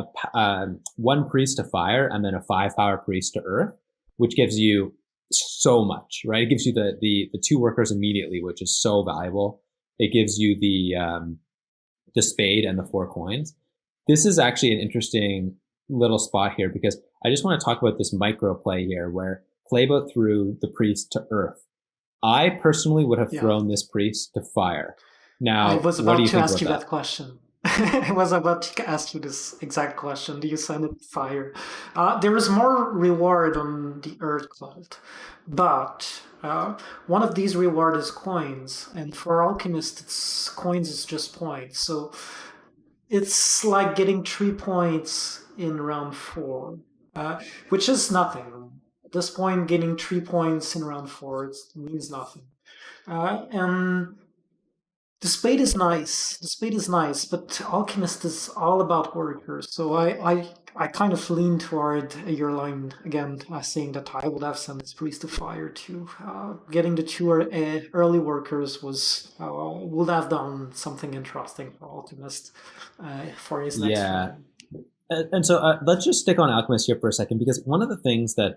one Priest to Fire and then a 5 power Priest to Earth, which gives you so much, right? It gives you the 2 workers immediately, which is so valuable. It gives you the Spade and the 4 coins. This is actually an interesting little spot here because I just want to talk about this micro play here where Claybo threw the Priest to Earth. I personally would have thrown this Priest to Fire. Now, I was about to ask you that? that question. I was about to ask you this exact question. Do you send it to Fire? There is more reward on the Earth Cult, but one of these reward is coins, and for Alchemist, coins is just points. So it's like getting 3 points in round four, which is nothing. At this point, getting 3 points in round four means nothing. And the spade is nice. The spade is nice, but Alchemist is all about workers. So I kind of lean toward your line again, saying that I would have sent this priest to fire too. Getting the two early workers would have done something interesting for Alchemist for his next Yeah. round. And so let's just stick on Alchemist here for a second, because one of the things that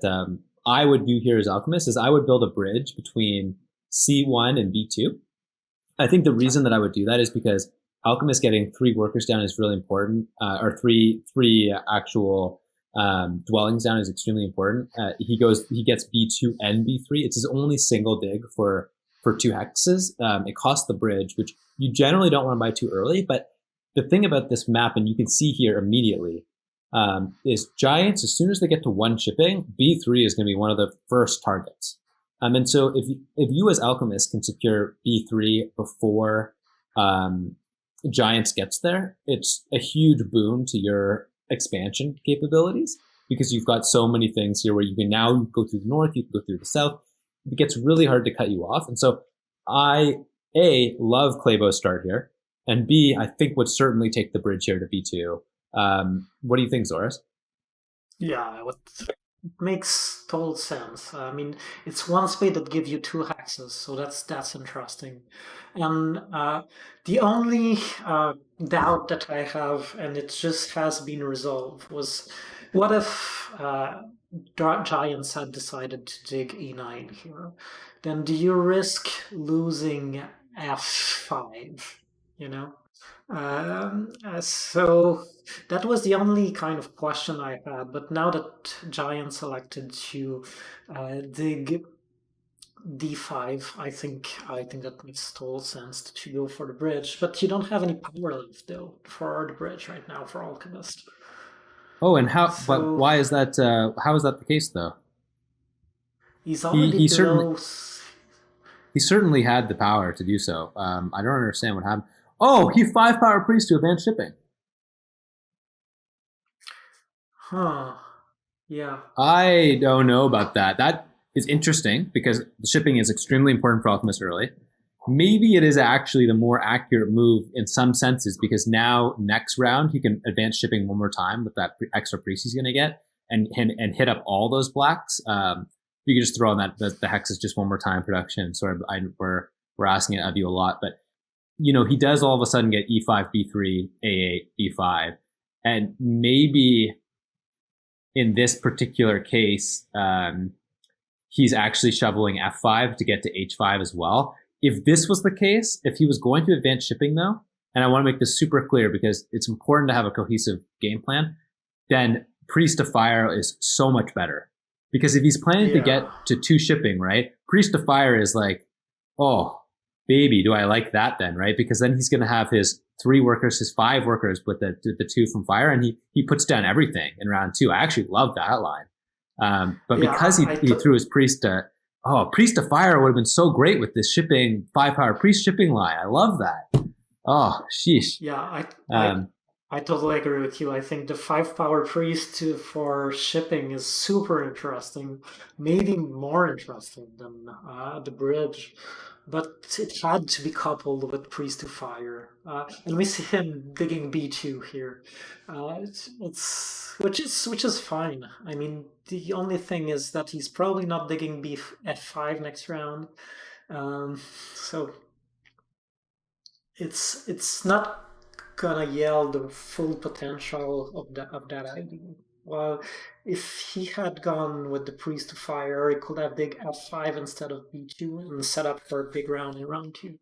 I would do here as Alchemist is I would build a bridge between C1 and B2. I think the reason that I would do that is because Alchemist getting 3 workers down is really important, or three actual dwellings down is extremely important. He gets B2 and B3. It's his only single dig for 2 hexes. It costs the bridge, which you generally don't want to buy too early. But the thing about this map, and you can see here immediately, is giants. As soon as they get to 1 shipping, B3 is going to be one of the first targets. And so if you as Alchemist can secure B3 before Giants gets there, it's a huge boon to your expansion capabilities, because you've got so many things here where you can now go through the north, you can go through the south. It gets really hard to cut you off. And so I, A, love Claybo's start here, and B, I think would certainly take the bridge here to B2. What do you think, Zoras? Yeah, what makes total sense. I mean, it's one spade that gives you 2 hexes, so that's interesting. And the only doubt that I have, and it just has been resolved, was what if Giants had decided to dig E9 here? Then do you risk losing F5? You know? So that was the only kind of question I had. But now that Giant selected to dig D5, I think that makes total sense to go for the bridge. But you don't have any power left though for the bridge right now for Alchemist. Oh, and how? But So why is that? How is that the case, though? he's He already he certainly below. he certainly had the power to do so. I don't understand what happened. Oh, he 5 power priest to advanced shipping. Huh. Yeah. I don't know about that. That is interesting because the shipping is extremely important for Alchemist early. Maybe it is actually the more accurate move in some senses, because now next round he can advance shipping one more time with that extra priest he's going to get, and hit up all those blacks. You can just throw on that the hex is just one more time production. So we're asking it of you a lot, but he does all of a sudden get E5, B3, A8, B5, and maybe in this particular case, he's actually shoveling F5 to get to H5 as well. If this was the case, if he was going to advance shipping though, and I want to make this super clear because it's important to have a cohesive game plan, then Priest of Fire is so much better. Because if he's planning to Yeah. get to 2 shipping, right, Priest of Fire is like, oh, baby, do I like that then, right? Because then he's going to have his 3 workers, his 5 workers with the 2 from Fire, and he puts down everything in round 2. I actually love that line. But Yeah. because he threw his Priest to, Priest of Fire would have been so great with this shipping 5-power Priest shipping line. I love that. Oh, sheesh. Yeah, Um, I totally agree with you. I think the 5 power priest for shipping is super interesting, maybe more interesting than the bridge. But it had to be coupled with priest to fire, and we see him digging B2 here. It's which is fine. I mean, the only thing is that he's probably not digging B F5 next round. So it's not gonna yell the full potential of that idea. Well, if he had gone with the priest to fire, he could have dig F5 instead of B2 and set up for a big round in round two.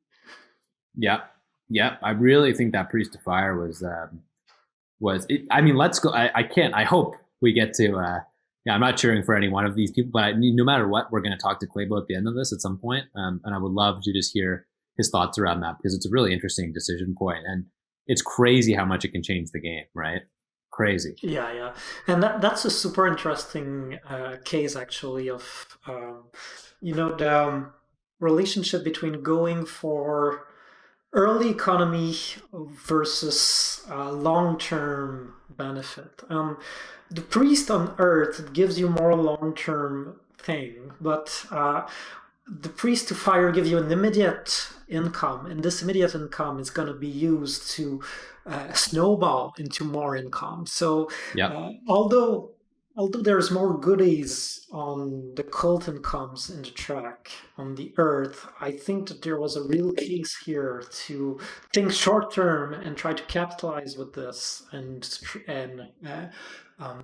yeah, yeah. I really think that Priest of Fire was. I mean, let's go. I can't. I hope we get to. Yeah, I'm not cheering for any one of these people, but no matter what, we're going to talk to Claybo at the end of this at some point, and I would love to just hear his thoughts around that, because it's a really interesting decision point, and it's crazy how much it can change the game, right? Crazy. Yeah, yeah, and that's a super interesting case actually of the relationship between going for early economy versus long-term benefit. The priest on Earth gives you more long-term thing, but the priest to fire give you an immediate income, and this immediate income is going to be used to snowball into more income. So, Yep. although there's more goodies on the cult incomes in the track on the Earth, I think that there was a real case here to think short term and try to capitalize with this and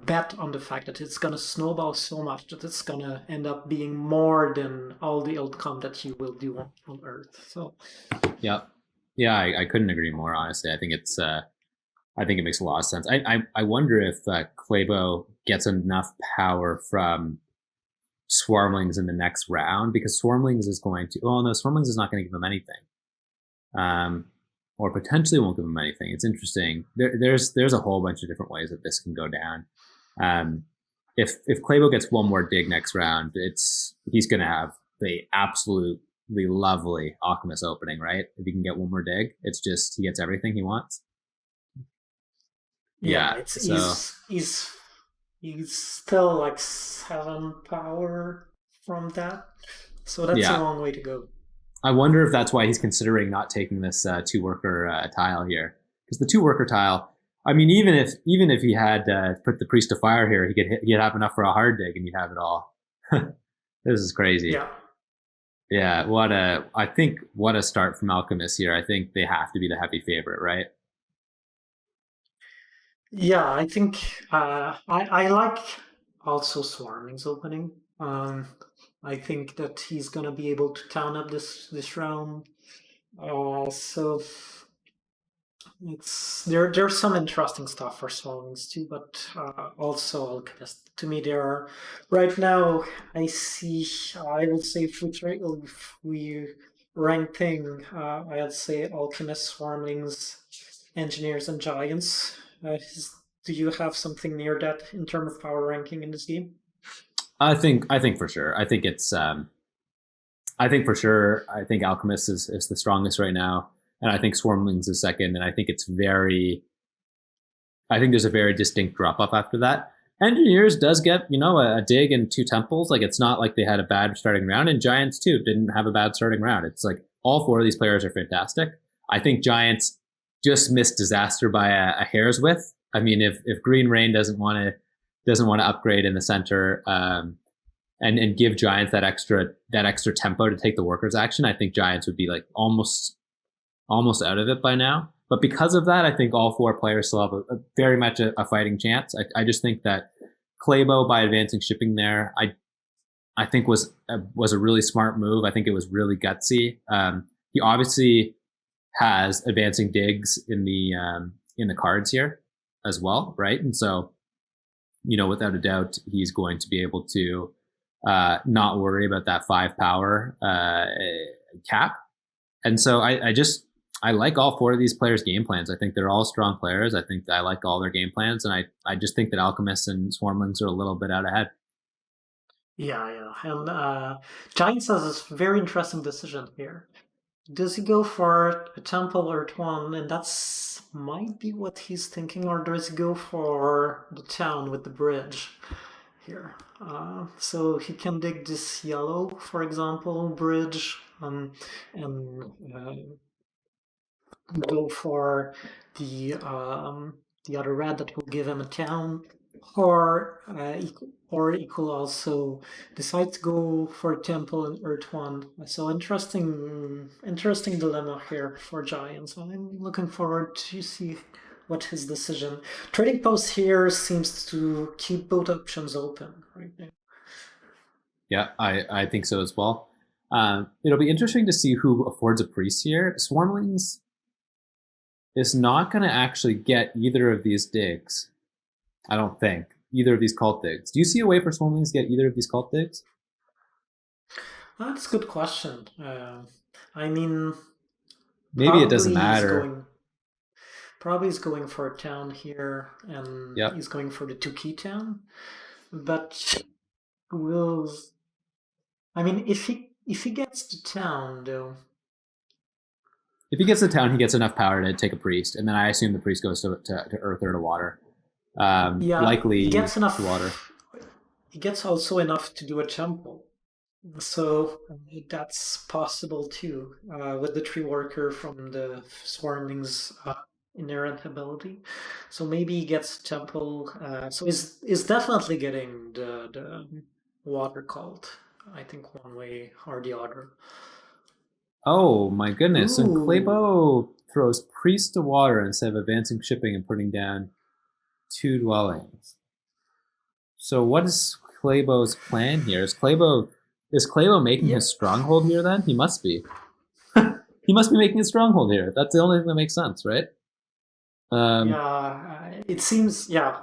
bet on the fact that it's going to snowball so much that it's going to end up being more than all the outcome that you will do on Earth. So, Yep. Yeah, I couldn't agree more. Honestly, I think it makes a lot of sense. I wonder if Clabo gets enough power from Swarmlings in the next round, because Swarmlings is going to. Oh no, Swarmlings is not going to give him anything. Or potentially won't give him anything. It's interesting. There's a whole bunch of different ways that this can go down. If Clabo gets one more dig next round, he's going to have the absolutely lovely Alchemist opening, right? If he can get one more dig, it's just he gets everything he wants. yeah, Yeah. it's So he's still like 7 power from that. So that's a yeah, long way to go. I wonder if that's why he's considering not taking this 2 worker tile here, because the 2 worker tile. I mean, even if he had put the priest of fire here, he'd have enough for a hard dig, and he'd have it all. This is crazy. Yeah. Yeah, I think what a start from Alchemist here. I think they have to be the heavy favorite, right? Yeah, I think I like also Swarming's opening. I think that he's gonna be able to town up this round. So there's some interesting stuff for Swarmings too, but also Alchemist. To me, there are right now. I would say if we rank thing, I'd say Alchemist, Swarmlings, Engineers, and Giants. Do you have something near that in terms of power ranking in this game? I think for sure. I think for sure. I think Alchemist is the strongest right now, and I think Swarmlings is second. And I think I think there's a very distinct drop off after that. Engineers does get a dig and 2 temples. Like, it's not like they had a bad starting round, and Giants too didn't have a bad starting round. It's like all 4 of these players are fantastic. I think Giants just missed disaster by a hair's width. I mean, if Green Rain doesn't want to upgrade in the center, and give Giants that extra tempo to take the workers action, I think Giants would be like almost out of it by now. But because of that, I think all 4 players still have very much a fighting chance. I just think that Clabo, by advancing shipping there, I think was a really smart move. I think it was really gutsy. He obviously has advancing digs in the cards here as well, right? And so, without a doubt, he's going to be able to not worry about that 5 power cap. And so I like all 4 of these players' game plans. I think they're all strong players. I think I like all their game plans, and I just think that Alchemists and Swarmlings are a little bit out ahead. Yeah. And Giants has a very interesting decision here. Does he go for a temple or one, and that's might be what he's thinking, or does he go for the town with the bridge here? So he can dig this yellow, for example, bridge, and go for the other red that will give him a town, or he could also decide to go for a temple in Earth One. So interesting dilemma here for Giants. I'm looking forward to see what his decision. Trading post here seems to keep both options open right now. Yeah, I think so as well. It'll be interesting to see who affords a priest here. Swarmlings is not going to actually get either of these digs. I don't think either of these cult digs. Do you see a way for Swarmlings to get either of these cult digs? That's a good question. I mean, Maybe it doesn't probably he's matter. going. Probably he's going for a town here, and Yep. he's going for the 2 key town. But will I mean if he gets the town though, If he gets to town, he gets enough power to take a priest, and then I assume the priest goes to earth or to water. Yeah, he Likely gets to water. enough. He gets also enough to do a temple. So that's possible too, with the tree worker from the Swarmling's inherent ability. So maybe he gets temple. So is definitely getting the water cult. I think one way or the other. Oh my goodness! And Ooh, Claybo throws priest to water instead of advancing shipping and putting down 2 dwellings. So what is Claybo's plan here? Is Claybo making yeah, his stronghold here? Then he must be. He must be making a stronghold here. That's the only thing that makes sense, right? yeah. Um, It seems, yeah.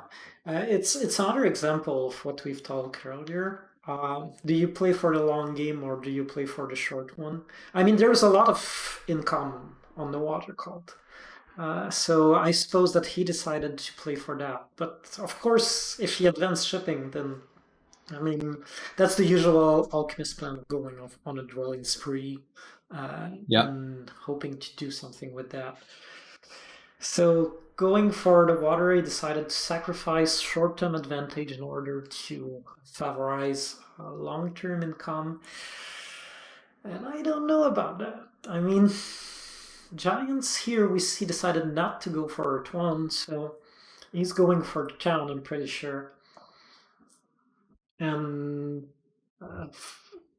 It's another example of what we've talked earlier. Do you play for the long game or do you play for the short one? I mean, there's a lot of income on the water cult. So I suppose that he decided to play for that. But of course, if he advanced shipping, then I mean that's the usual alchemist plan of going off on a dwelling spree yeah. and hoping to do something with that. So going for the water, he decided to sacrifice short-term advantage in order to favorize long-term income. And I don't know about that. I mean, Giants here we see decided not to go for it one, so he's going for the town, I'm pretty sure. And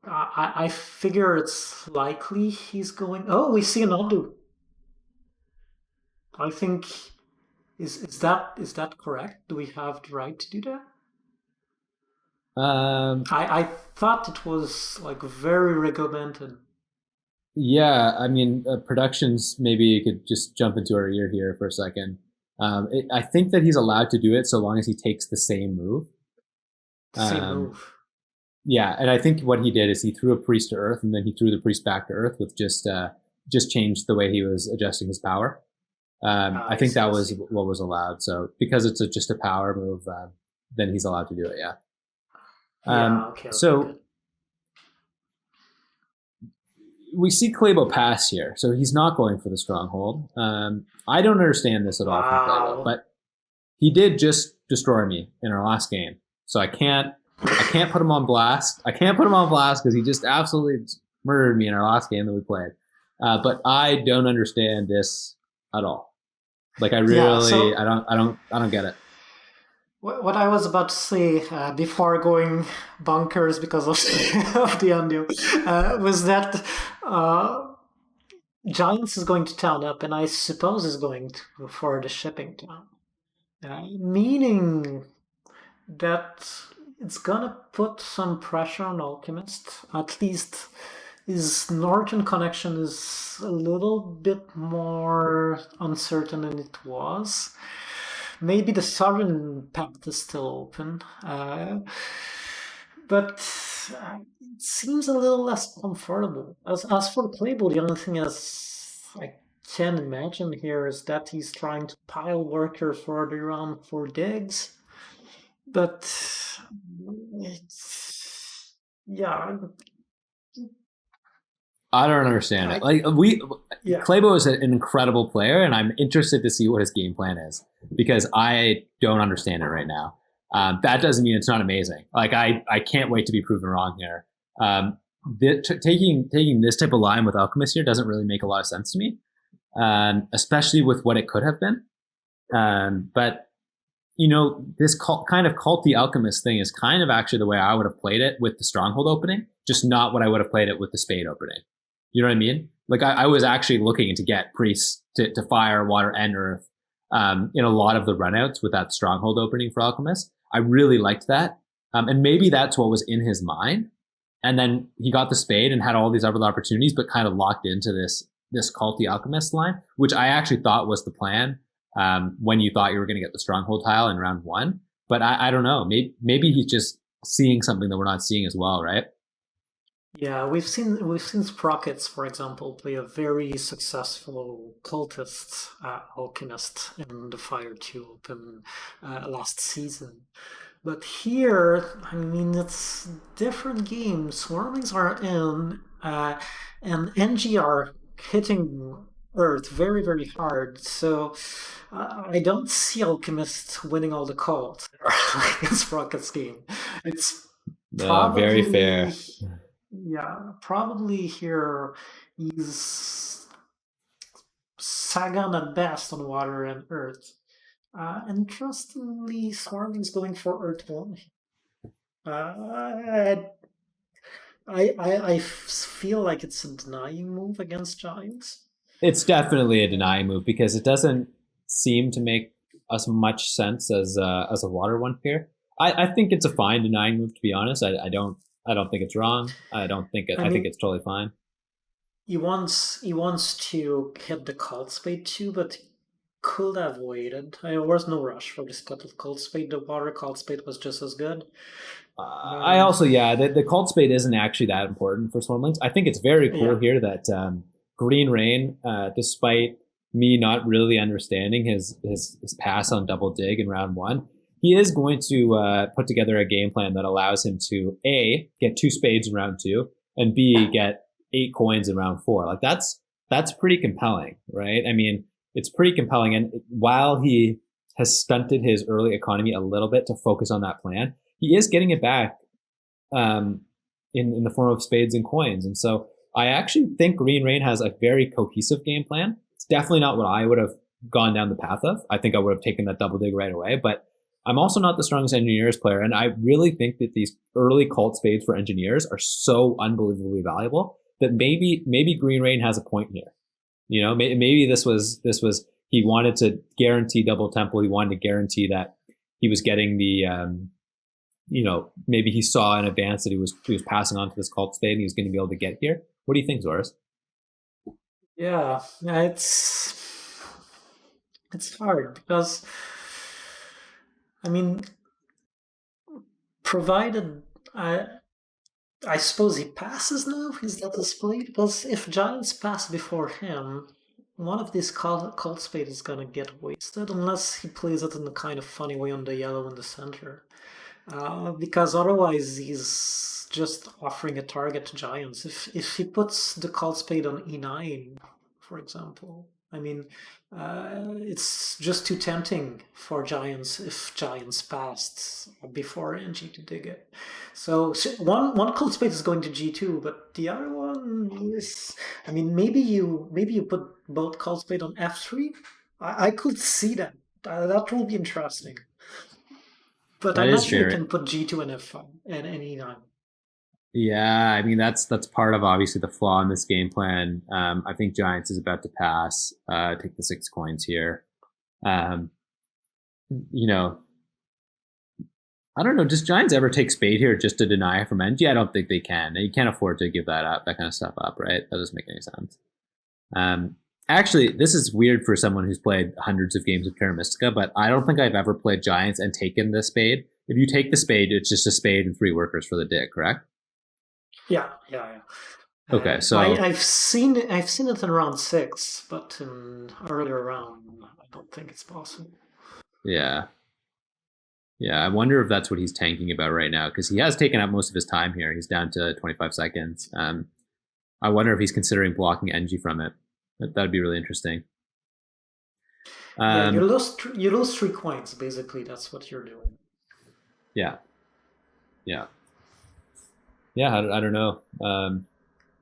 I figure it's likely he's going. Oh, we see an undo. I think is that correct? Do we have the right to do that? Um, I thought it was like very regulated. yeah. I mean, productions. Maybe you could just jump into our ear here for a second. I think that he's allowed to do it so long as he takes the same move. Same Um, move. yeah, and I think what he did is he threw a priest to earth, and then he threw the priest back to earth with just changed the way he was adjusting his power. I I think see. that I was see. what was allowed. So because it's just a power move, then he's allowed to do it. Yeah. Yeah. Okay. Okay. So Good. we see Claybo pass here, so he's not going for the stronghold. I don't understand this at all from Claybo, Wow. but he did just destroy me in our last game, so I can't put him on blast. I can't put him on blast because he just absolutely murdered me in our last game that we played. But I don't understand this at all. Like I Yeah. really, So I don't get it. what I was about to say before going bunkers because of of the undo was that Giants is going to town up, and I suppose is going to for the shipping town, meaning that it's gonna put some pressure on Alchemist. At least his northern connection is a little bit more uncertain than it was. Maybe the southern path is still open, but it seems a little less comfortable. As for the playbook, the only thing is I can imagine here is that he's trying to pile workers further around for digs, but it's, yeah, I don't understand it. I Like yeah. Claybo is an incredible player, and I'm interested to see what his game plan is because I don't understand it right now. That doesn't mean it's not amazing. Like I can't wait to be proven wrong here. Um, taking this type of line with Alchemist here doesn't really make a lot of sense to me, especially with what it could have been. But this kind of culty alchemist thing is kind of actually the way I would have played it with the stronghold opening, just not what I would have played it with the spade opening. You know what I mean? Like I was actually looking to get priests to fire, water, and earth in a lot of the runouts with that stronghold opening for alchemist. I really liked that, and maybe that's what was in his mind. And then he got the spade and had all these other opportunities, but kind of locked into this culty alchemist line, which I actually thought was the plan when you thought you were going to get the stronghold tile in round one. But I don't know. Maybe he's just seeing something that we're not seeing as well, right? Yeah, we've seen Sprockets, for example, play a very successful cultist alchemist in the Fire Tube in last season. But here, I mean, it's different games. Swarmings are in, and NG are hitting. Earth very, very hard. So I don't see Alchemist winning all the calls in Sprocket's game. It's No, very probably, fair. yeah, probably here he's Sagan at best on water and Earth. Interestingly, Swarming's going for Earth 1. Uh, I feel like it's a denying move against Giants. It's definitely a denying move because it doesn't seem to make us much sense as a water one here. I think it's a fine denying move to be honest. I don't think it's wrong. I I think mean, it's totally fine. he wants to hit the Cold Spade too, but could have waited. There was no rush for this cut of Cold Spade. The water Cold Spade was just as good. I Um, also, yeah, the cult spade isn't actually that important for Swarmlings. I think it's very cool yeah, here that Green Rain, despite me not really understanding his pass on double dig in round one, he is going to put together a game plan that allows him to A, get two spades in round two, and B, get 8 coins in round four. Like that's pretty compelling, right? I mean, it's pretty compelling. And while he has stunted his early economy a little bit to focus on that plan, he is getting it back um, in the form of spades and coins. And so I actually think Green Rain has a very cohesive game plan. It's definitely not what I would have gone down the path of. I think I would have taken that double dig right away, but I'm also not the strongest engineers player. And I really think that these early cult spades for engineers are so unbelievably valuable that maybe Green Rain has a point here. You know, maybe this was he wanted to guarantee double temple. He wanted to guarantee that he was getting the maybe he saw in advance that he was passing on to this cult state and he was going to be able to get here. What do you think, Zoras? yeah, it's hard because I mean, provided I suppose he passes now. Is that his play? Because if Giants pass before him, one of these cold spade is gonna get wasted unless he plays it in a kind of funny way on the yellow in the center. Because otherwise he's just offering a target to Giants. If he puts the cold spade on e9, for example, I mean, it's just too tempting for Giants if Giants passed before NG to dig it. So one cold spade is going to G2, but the other one is, I mean, maybe you put both cold spade on F3. I could see that. That will be interesting. But That I'm not is sure you fair. can put G2 and F5 and E9. Yeah, I mean that's part of obviously the flaw in this game plan. I think Giants is about to pass, take the 6 coins here. Um, you know, I don't know. Does Giants ever take spade here just to deny from NG? I don't think they can. You can't afford to give that up, that kind of stuff up, right? That doesn't make any sense. Um, Actually, this is weird for someone who's played hundreds of games of Terra Mystica, but I don't think I've ever played Giants and taken the spade. If you take the spade, it's just a spade and 3 workers for the dig, correct? Yeah. Okay, I, so I've seen it in round six, but in earlier round, I don't think it's possible. yeah, yeah. I wonder if that's what he's tanking about right now because he has taken up most of his time here. He's down to 25 seconds. I wonder if he's considering blocking NG from it. That'd be really interesting. Yeah, you Um, lose you lose 3 coins. Basically, that's what you're doing. yeah, yeah, yeah. I don't know.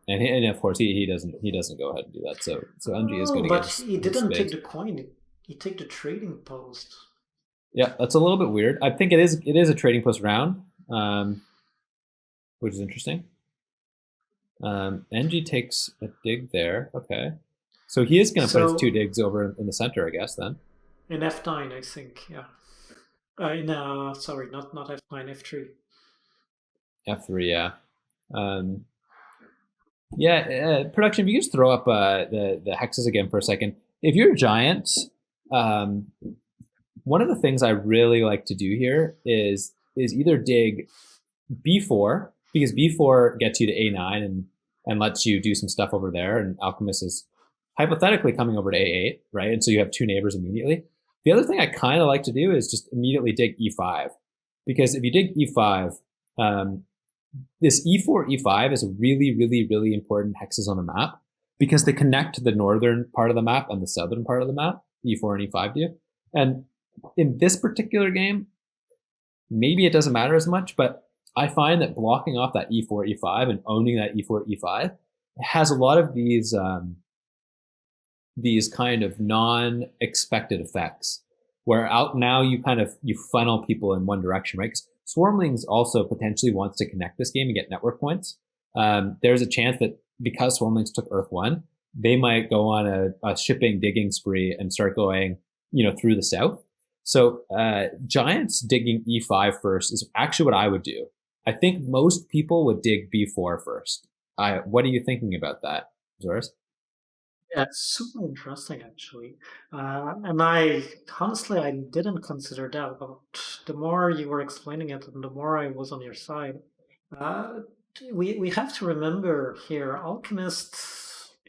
And of course he doesn't go ahead and do that. So NG is Oh, going to get but his, he his didn't take spades. the coin. He took the trading post. Yeah, that's a little bit weird. I think it is a trading post round, which is interesting. NG takes a dig there. Okay, so he is going to put his 2 digs So over in the center, I guess. Then in F9, I think. Yeah. Sorry, not F9, F3. F3, yeah, um, yeah. Production. If you just throw up the hexes again for a second. If you're a giant, um, one of the things I really like to do here is either dig B4 because B4 gets you to A9 and lets you do some stuff over there, and Alchemist is hypothetically coming over to A8, right? And so you have 2 neighbors immediately. The other thing I kind of like to do is just immediately dig E5 because if you dig E5, um, this E4 E5 is a really really really important hexes on the map because they connect to the northern part of the map and the southern part of the map. E4 and E5 do. And in this particular game, maybe it doesn't matter as much, but I find that blocking off that E4, E5 and owning that E4, E5 has a lot of these kind of non-expected effects where out now you funnel people in one direction, right? Because Swarmlings also potentially wants to connect this game and get network points. There's a chance that because Swarmlings took Earth 1, they might go on a shipping digging spree and start going, through the south. So Giants digging E5 first is actually what I would do. I think most people would dig B4 first. What are you thinking about that, Zoras? Yeah, it's super interesting actually. And I didn't consider that, but the more you were explaining it and the more I was on your side. Uh, we have to remember here, Alchemist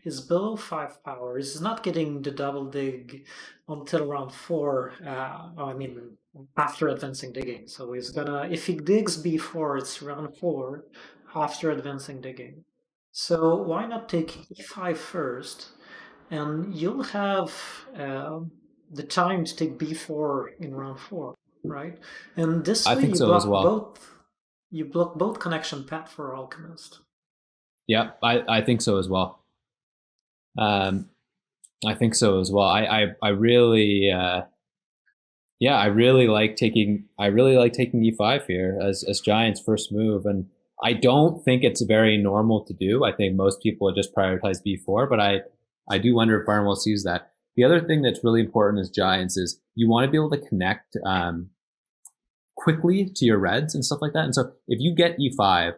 is below 5 power. He's not getting the double dig until round 4. I mean, after advancing digging. So he's gonna, if he digs before, it's round 4 after advancing digging. So why not take e5 first, and you'll have the time to take b4 in round 4, right? And this I way think so as well. you block both connection path for Alchemist. Yeah, I think so as well. Um, I think so as well. I really I really like taking e5 here as Giants' first move, and I don't think it's very normal to do. I think most people would just prioritize b4, but I do wonder if Barnwell sees that. The other thing that's really important as Giants is you want to be able to connect quickly to your reds and stuff like that. And so if you get e5,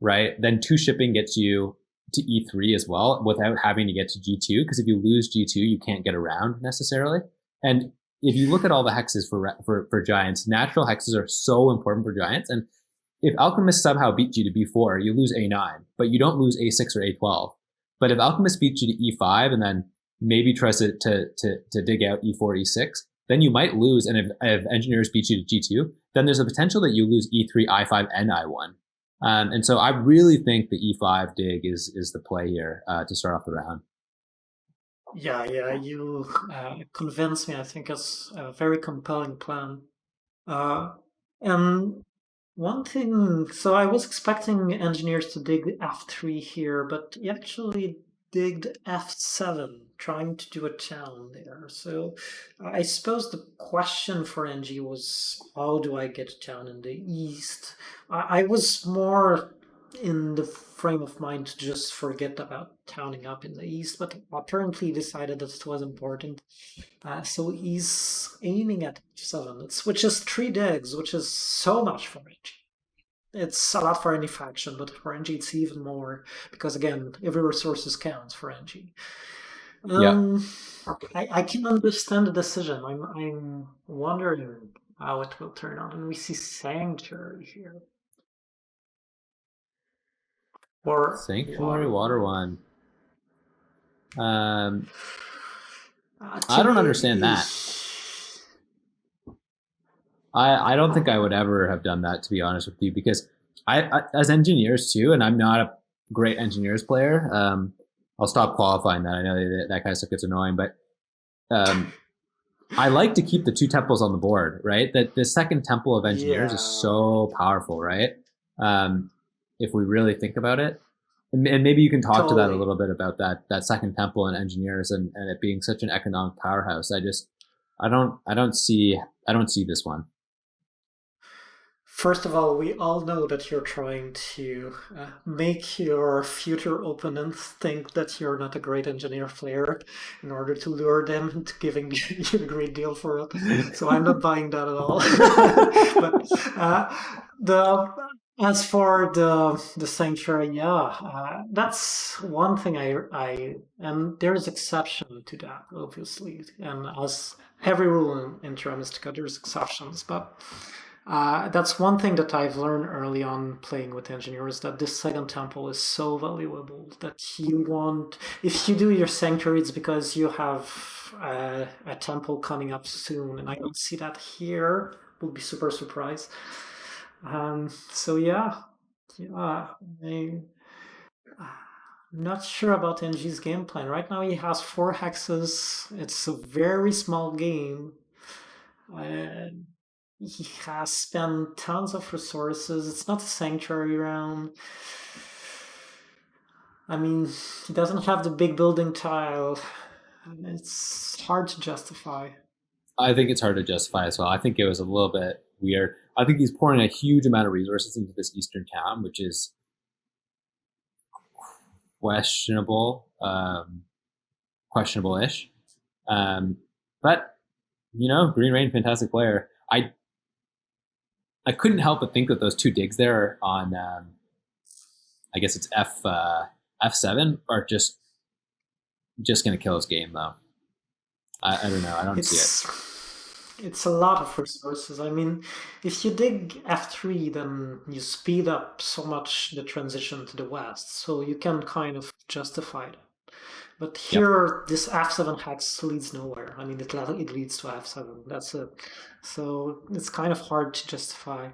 right, then 2 shipping gets you to e3 as well without having to get to g2, because if you lose g2, you can't get around necessarily. And if you look at all the hexes for Giants, natural hexes are so important for Giants. And if Alchemist somehow beats you to b4, you lose a9, but you don't lose a6 or a12. But if Alchemist beats you to e5 and then maybe tries to dig out e4, e6, then you might lose. And if Engineers beat you to g2, then there's a potential that you lose e3, i5, and i1. And so I really think the e5 dig is the play here to start off the round. Yeah, you convinced me. I think it's a very compelling plan. And one thing, so I was expecting Engineers to dig f3 here, but he actually digged f7, trying to do a town there. So I suppose the question for NG was, how do I get a town in the east? I was more in the frame of mind to just forget about towning up in the east, but apparently decided that it was important. So he's aiming at f7, which is 3 digs, which is so much for NG. It's a lot for any faction, but for NG it's even more, because again, every resource counts for NG. Yeah. I can understand the decision. I'm wondering how it will turn out. And we see Sanctuary here. Or Sanctuary Water One. I don't me, understand that. I don't think I would ever have done that, to be honest with you, because I as engineers too, and I'm not a great engineers player. I'll stop qualifying that. I know that kind of stuff gets annoying, but I like to keep the 2 temples on the board, right? That the second temple of engineers is so powerful, right? If we really think about it, and maybe you can talk to that a little bit about that second temple in engineers and it being such an economic powerhouse. I don't see this one. First of all, we all know that you're trying to make your future opponents think that you're not a great engineer player in order to lure them into giving you a great deal for it. So I'm not buying that at all. But as for the sanctuary, that's one thing and there's exception to that, obviously, and as every rule in Terra Mystica, there's exceptions, but. That's one thing that I've learned early on playing with engineers, that this second temple is so valuable that if you do your sanctuary, it's because you have a temple coming up soon, and I don't see that here. Will be super surprised. So yeah, not sure about NG's game plan. Right now he has 4 hexes. It's a very small game. Uh, he has spent tons of resources. It's not a sanctuary round. I mean, he doesn't have the big building tile. It's hard to justify. I think it's hard to justify as well. I think it was a little bit weird. I think he's pouring a huge amount of resources into this eastern town, which is questionable, questionable-ish. But Green Rain, fantastic player. I couldn't help but think that those 2 digs there on, I guess it's F7, are just going to kill his game though. I don't know. I don't see it. It's a lot of resources. I mean, if you dig F3, then you speed up so much the transition to the west, so you can kind of justify it. But Yep. here, this F7 hex leads nowhere. I mean, it leads to F7. That's it. So it's kind of hard to justify.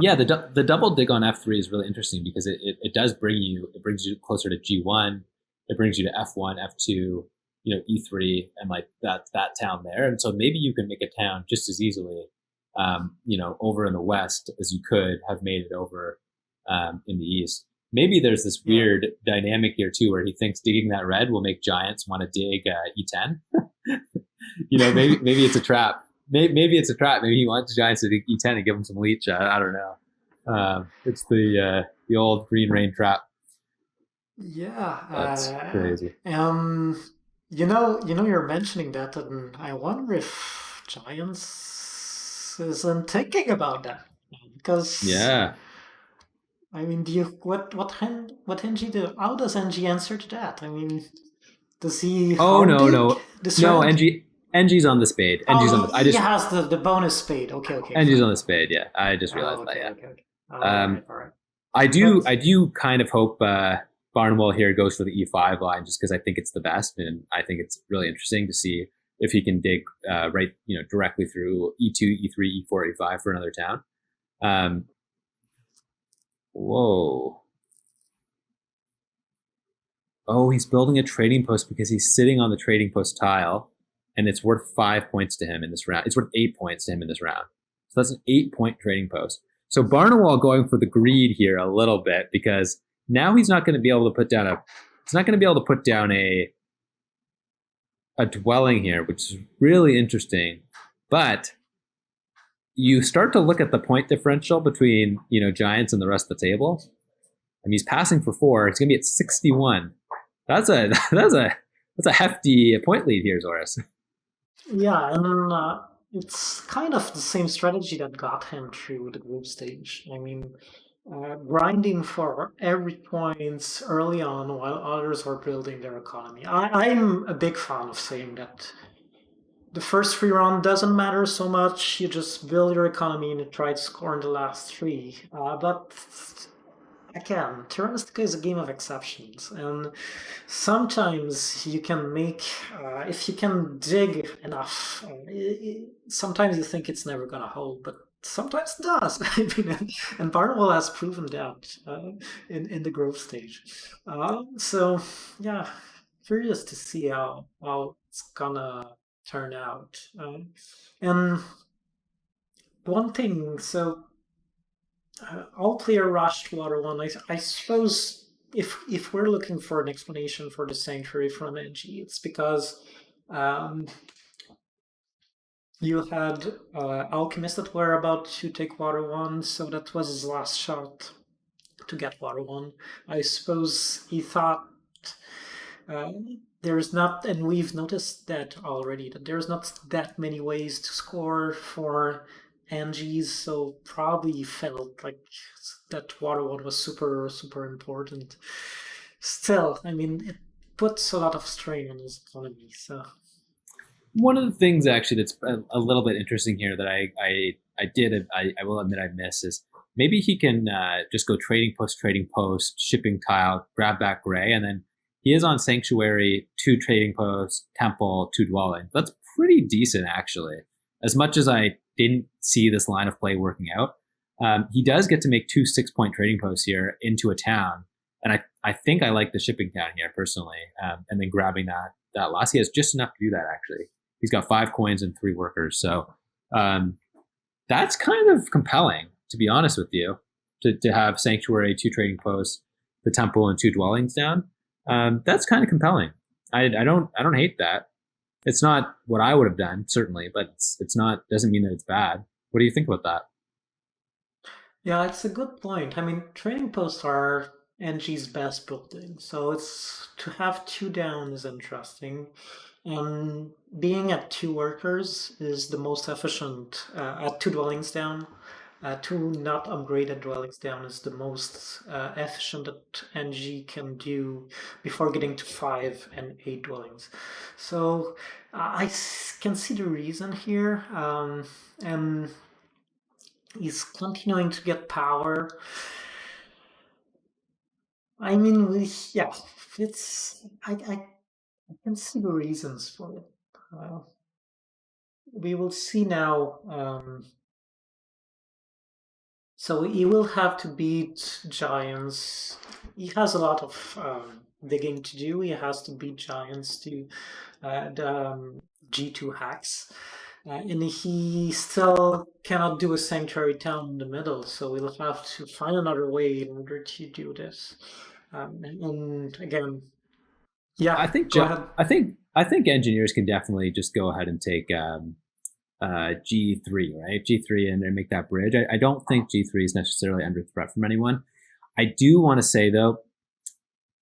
Yeah, the double dig on F3 is really interesting because it does brings you closer to G1. It brings you to F1, F2, E3, and like that town there. And so maybe you can make a town just as easily, over in the west as you could have made it over in the east. Maybe there's this Yeah. weird dynamic here too, where he thinks digging that red will make giants want to dig E10. Maybe it's a trap. Maybe it's a trap. Maybe he wants Giants to dig E10 and give him some leech. I don't know. It's the old Green Rain trap. Yeah. That's crazy. You're mentioning that, and I wonder if Giants isn't thinking about that because Yeah. I mean, do you what NG do? How does NG answer to that? I mean, does he Oh hard no dig no this no. round? NG's on the spade. Oh, NG's on the. I he just has the bonus spade. Okay, NG's fine. on the spade. Yeah, I just Oh, realized that. okay, Yeah. okay, okay. Um, All right. I do But I do kind of hope Barnwell here goes for the E5 line just because I think it's the best and I think it's really interesting to see if he can dig directly through E2, E3, E4, E5 for another town. Um, whoa. Oh, he's building a trading post because he's sitting on the trading post tile and it's worth 5 points to him in this round. It's worth 8 points to him in this round. So that's an 8-point trading post. So Barnwell going for the greed here a little bit because now he's not going to be able to put down a dwelling here, which is really interesting. But you start to look at the point differential between Giants and the rest of the table. I mean, he's passing for 4. It's going to be at 61. That's a hefty point lead here, Zoras. yeah, and it's kind of the same strategy that got him through the group stage. I mean, grinding for every point early on while others are building their economy. I'm a big fan of saying that the first 3 round doesn't matter so much. You just build your economy and you try to score in the last 3. But again, Terra Mystica is a game of exceptions, and sometimes you can make, if you can dig enough, sometimes you think it's never going to hold, but sometimes it does. I mean, and Barnwell has proven that in the growth stage. So, yeah, curious to see how it's gonna turn out. And one thing, so all player rushed water one. I suppose if we're looking for an explanation for the sanctuary from NG, it's because um, you had alchemists that were about to take water one, so that was his last shot to get water one. I suppose he thought uh, there's not, and we've noticed that already, that there's not that many ways to score for Angie's, so probably felt like that water one was super, super important. Still, I mean, it puts a lot of strain on his economy, so. One of the things actually that's a little bit interesting here that I will admit I miss is maybe he can just go trading post, shipping tile, grab back gray, and then he is on sanctuary, 2 trading posts, temple, 2 dwelling. That's pretty decent actually. As much as I didn't see this line of play working out, he does get to make 2 6-point trading posts here into a town. And I think I like the shipping town here personally, and then grabbing that loss. He has just enough to do that actually. He's got 5 coins and 3 workers, so that's kind of compelling, to be honest with you, to have Sanctuary, 2 trading posts, the temple, and 2 dwellings down. That's kind of compelling. I don't hate that. It's not what I would have done, certainly, but it's not, doesn't mean that it's bad. What do you think about that? Yeah, it's a good point. I mean, trading posts are NG's best building, so it's to have 2 down is interesting. And being at 2 workers is the most efficient. At 2 dwellings down, 2 not upgraded dwellings down is the most efficient that NG can do before getting to 5 and 8 dwellings. So can see the reason here, and he's continuing to get power. I mean, yeah, it's I can see the reasons for it. We will see now. So he will have to beat giants. He has a lot of digging to do. He has to beat giants to the G2 hacks. And he still cannot do a sanctuary town in the middle, so we'll have to find another way in order to do this. And again, yeah, I think go ahead. I think engineers can definitely just go ahead and take G3, right? G3 and make that bridge. I don't think G3 is necessarily under threat from anyone. I do want to say though,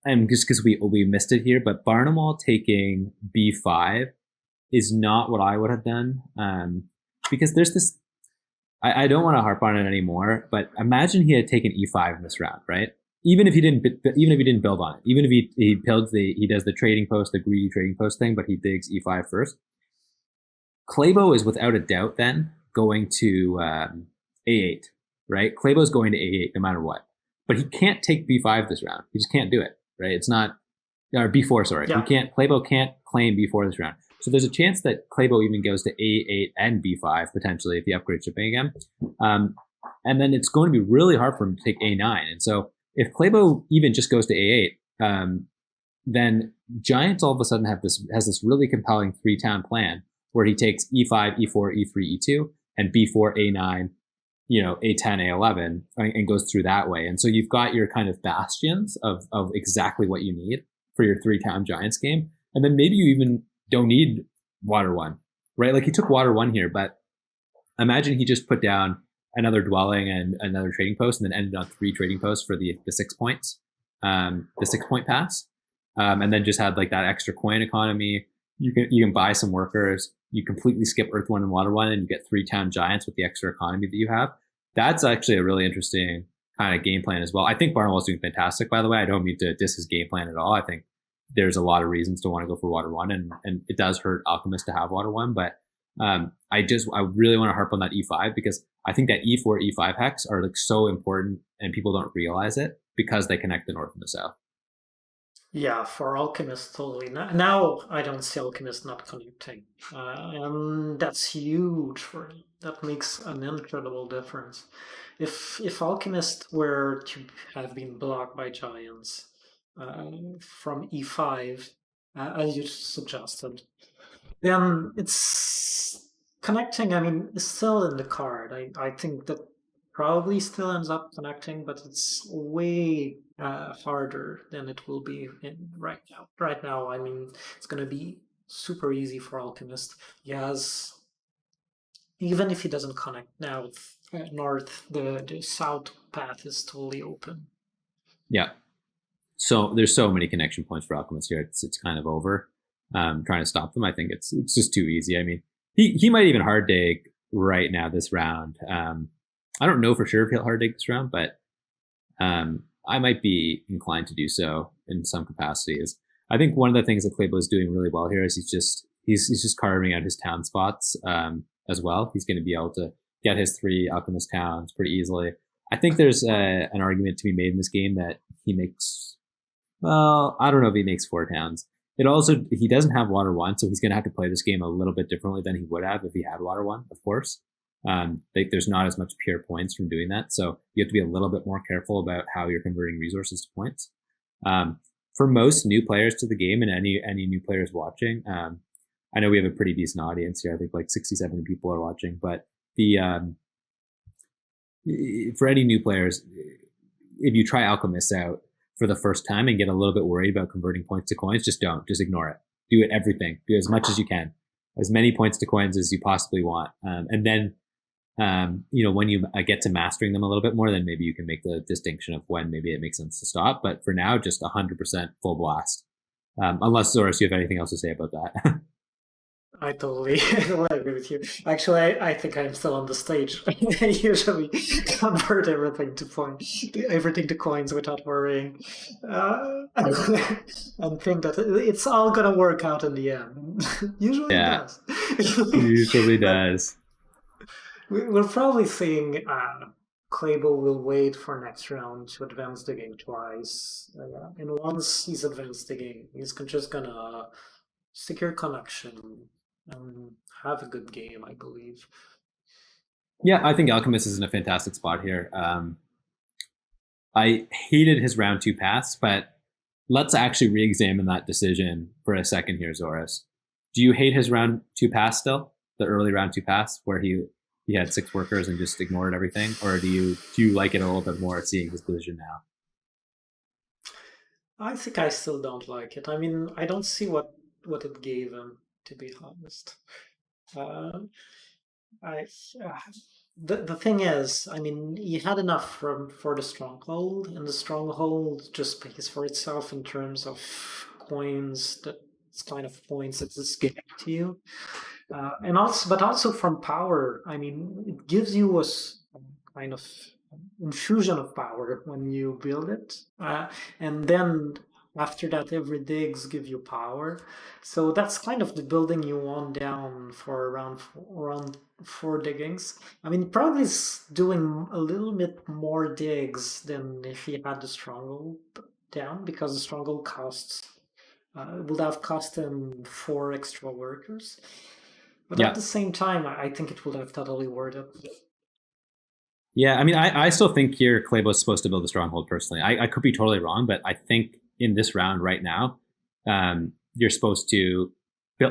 and just because we missed it here, but Barnamall taking B5 is not what I would have done, because there's this. I don't want to harp on it anymore, but imagine he had taken E5 in this round, right? Even if he didn't build on it, even if he does the trading post, the greedy trading post thing, but he digs E5 first. Clabo is without a doubt then going to A8, right? Clabo's going to A8 no matter what, but he can't take B5 this round. He just can't do it, right? It's not, or B4, sorry. Yeah. Clabo can't claim B4 this round. So there's a chance that Clabo even goes to A8 and B5 potentially if he upgrades shipping again. And then it's going to be really hard for him to take A9. And so if Clabo even just goes to A8, then Giants all of a sudden has this really compelling 3-town plan where he takes E5, E4, E3, E2, and B4, A9, A10, A11, and goes through that way. And so you've got your kind of bastions of exactly what you need for your 3-town Giants game. And then maybe you even don't need Water 1, right? Like he took Water 1 here, but imagine he just put down another dwelling and another trading post and then ended on 3 trading posts for the 6 points, the 6-point pass. And then just had like that extra coin economy. You can buy some workers. You completely skip Earth 1 and Water 1 and you get 3-town Giants with the extra economy that you have. That's actually a really interesting kind of game plan as well. I think Barnwell's doing fantastic, by the way. I don't mean to diss his game plan at all. I think there's a lot of reasons to want to go for Water 1, and it does hurt Alchemist to have Water 1, but I really want to harp on that E5 because I think that E4, E5 hex are like so important and people don't realize it because they connect the north and the south. Yeah, for Alchemist, totally. Now I don't see Alchemist not connecting. And that's huge for him. That makes an incredible difference. If Alchemist were to have been blocked by Giants from E5, as you suggested, then it's connecting. I mean, it's still in the card. I think that probably still ends up connecting, but it's way harder than it will be right now. Right now, I mean, it's going to be super easy for Alchemist. He has, even if he doesn't connect now, north, the south path is totally open. Yeah. So there's so many connection points for Alchemist here. It's kind of over. Trying to stop them. I think it's just too easy. I mean, he might even hard dig right now this round. I don't know for sure if he'll hard dig this round, but I might be inclined to do so in some capacities. I think one of the things that Clabo is doing really well here is he's just carving out his town spots as well. He's going to be able to get his 3 Alchemist towns pretty easily. I think there's an argument to be made in this game that he makes, well, I don't know if he makes 4 towns. He doesn't have Water 1, so he's going to have to play this game a little bit differently than he would have if he had Water 1, of course. There's not as much pure points from doing that, so you have to be a little bit more careful about how you're converting resources to points. For most new players to the game and any new players watching, I know we have a pretty decent audience here. I think like 60, 70 people are watching, but the for any new players, if you try Alchemist out for the first time and get a little bit worried about converting points to coins, just ignore it. Do everything. Do as much as you can, as many points to coins as you possibly want, and then when you get to mastering them a little bit more, then maybe you can make the distinction of when maybe it makes sense to stop. But for now, just 100% full blast. Unless Zoras, you have anything else to say about that? I totally agree with you. Actually, I think I'm still on the stage. I usually convert everything to coins without worrying, and think that it's all gonna work out in the end. Usually it Yeah, does. usually But does. we're probably seeing Clabo will wait for next round to advance the game twice. And once he's advanced the game, he's just gonna secure connection and have a good game, I believe. Yeah, I think Alchemist is in a fantastic spot here. I hated his round 2 pass, but let's actually re-examine that decision for a second here, Zoras. Do you hate his round 2 pass still? The early round 2 pass where he had 6 workers and just ignored everything? Or do you like it a little bit more seeing his position now? I think I still don't like it. I mean, I don't see what it gave him, to be honest. Uh, I the thing is, I mean, you had enough for the stronghold, and the stronghold just pays for itself in terms of coins. That's kind of points that it's giving to you, and also from power. I mean, it gives you kind of infusion of power when you build it, and then after that, every digs give you power. So that's kind of the building you want down for around 4 diggings. I mean, probably is doing a little bit more digs than if he had the stronghold down, because the stronghold would have cost him 4 extra workers. But at Yeah. the same time, I think it would have totally worth it. Yeah, I mean, I still think here Clabo's supposed to build a stronghold personally. I could be totally wrong, but I think in this round right now, you're supposed to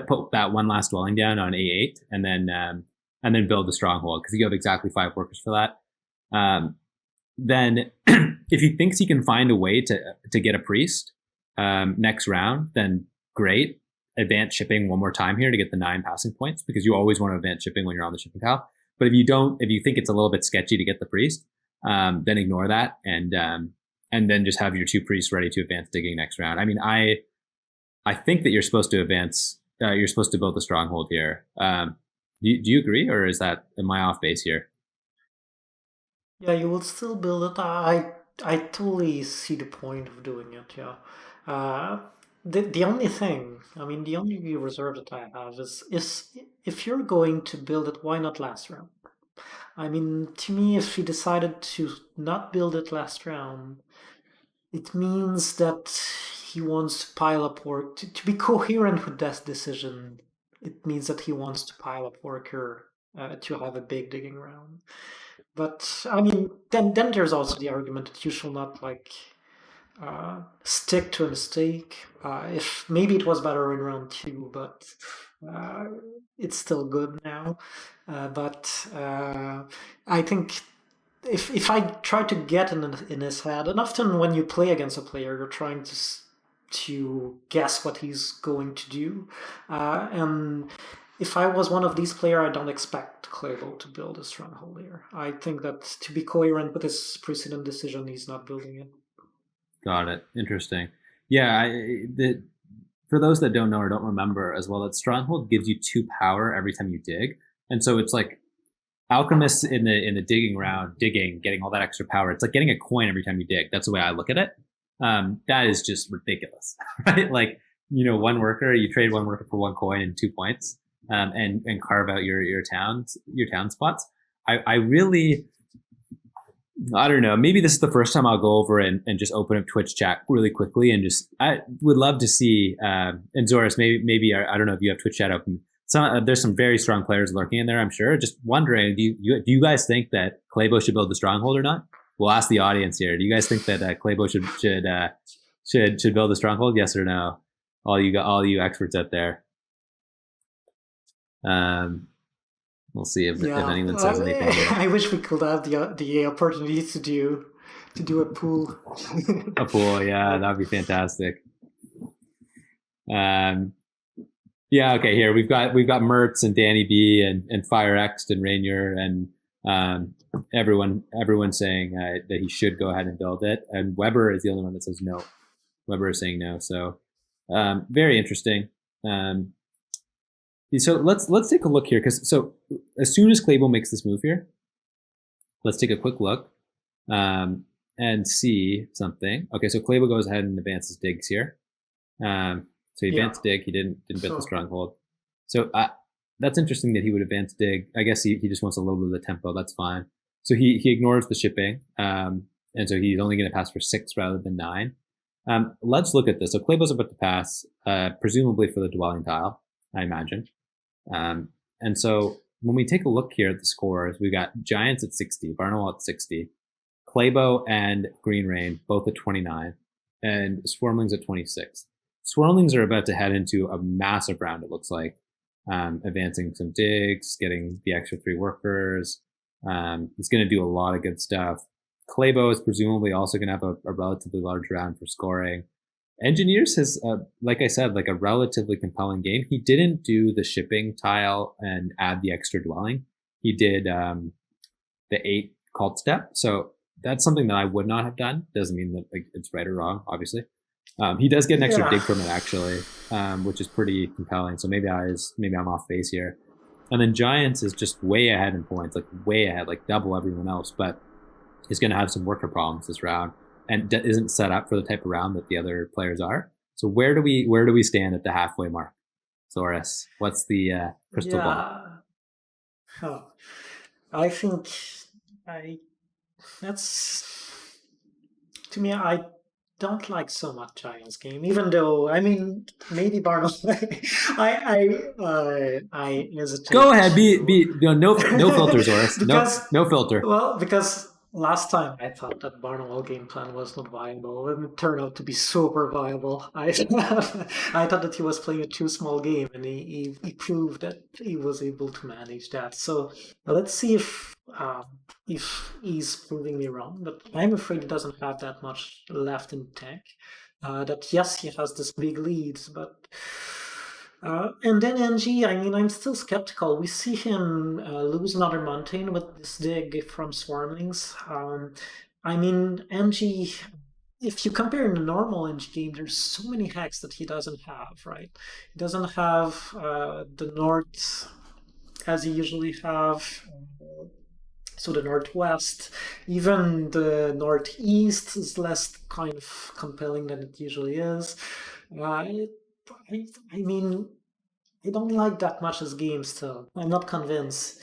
put that one last dwelling down on A8 and then build the stronghold because you have exactly 5 workers for that. Then if he thinks he can find a way to get a priest next round, then great. Advance shipping one more time here to get the 9 passing points because you always want to advance shipping when you're on the shipping tile. But if you think it's a little bit sketchy to get the priest, then ignore that and then just have your 2 priests ready to advance digging next round. I mean, I think that you're supposed to advance. You're supposed to build the stronghold here. Do you agree, or am I off base here? Yeah, you will still build it. I totally see the point of doing it. Yeah. The only thing, I mean, the only reserve that I have is if you're going to build it, why not last round? I mean, to me, if he decided to not build it last round, it means that he wants to pile up work to be coherent with that decision. It means that he wants to pile up worker to have a big digging round. But I mean, then there's also the argument that you should not stick to a mistake. If maybe it was better in round 2, but uh, it's still good now. But I think if I try to get in his head, and often when you play against a player, you're trying to guess what he's going to do, and if I was one of these players, I don't expect Clavo to build a stronghold here. I think that to be coherent with his precedent decision, he's not building it. Got it. Interesting. Yeah, for those that don't know or don't remember as well, that stronghold gives you 2 power every time you dig, and so it's like alchemists in the digging round, getting all that extra power. It's like getting a coin every time you dig. That's the way I look at it. That is just ridiculous, right? Like 1 worker, you trade 1 worker for 1 coin and 2 points, and carve out your town spots. I really. I don't know. Maybe this is the first time I'll go over and just open up Twitch chat really quickly and I would love to see, and Zoras, maybe I don't know if you have Twitch chat open. There's some very strong players lurking in there, I'm sure. Just wondering, do you guys think that Clabo should build the stronghold or not? We'll ask the audience here. Do you guys think that Clabo should should build a stronghold? Yes or no? All you experts out there. We'll see if anyone says anything here. I wish we could have the opportunity to do a pool. A pool, yeah, that'd be fantastic. Yeah, okay. Here we've got Mertz and Danny B and Fire X and Rainier and everyone saying that he should go ahead and build it, and Weber is the only one that says no. Weber is saying no. So very interesting. So let's take a look here, because so as soon as Claybo makes this move here, let's take a quick look and see something. Okay, so Claybo goes ahead and advances digs here. So he advanced dig. He didn't build the stronghold. So that's interesting that he would advance dig. I guess he just wants a little bit of the tempo. That's fine. So he ignores the shipping, and so he's only going to pass for 6 rather than 9. Let's look at this. So Claybo's about to pass, presumably for the dwelling tile, I imagine. And so when we take a look here at the scores, we've got Giants at 60, Barnwell at 60, Claybo and Green Rain both at 29, and Swarmlings at 26. Swarmlings are about to head into a massive round, it looks like, advancing some digs, getting the extra 3 workers. It's going to do a lot of good stuff. Claybo is presumably also going to have a relatively large round for scoring. Engineers has, like I said, like a relatively compelling game. He didn't do the shipping tile and add the extra dwelling. He did the 8 cult step. So that's something that I would not have done. Doesn't mean that it's right or wrong, obviously. He does get an extra dig from it, actually, which is pretty compelling. So maybe I'm off base here. And then Giants is just way ahead in points, like way ahead, like double everyone else. But he's going to have some worker problems this round, and isn't set up for the type of round that the other players are. So where do we stand at the halfway mark? Zoras, what's the crystal ball? Oh, I think that's, to me, I don't like so much Giants game, even though, I mean, maybe Barnum. I hesitate. Go ahead, no filter, Zoras. No filter. Well, because last time I thought that Barnwell game plan was not viable, and it turned out to be super viable. I thought that he was playing a too small game, and he proved that he was able to manage that. So let's see if he's proving me wrong. But I'm afraid he doesn't have that much left in the tank. That yes, he has this big lead, but. And then NG, I mean, I'm still skeptical. We see him lose another mountain with this dig from Swarmlings. I mean, NG, if you compare in a normal NG game, there's so many hacks that he doesn't have, right? He doesn't have the north as he usually have. So the northwest, even the northeast is less kind of compelling than it usually is. I mean, I don't like that much as game still. I'm not convinced.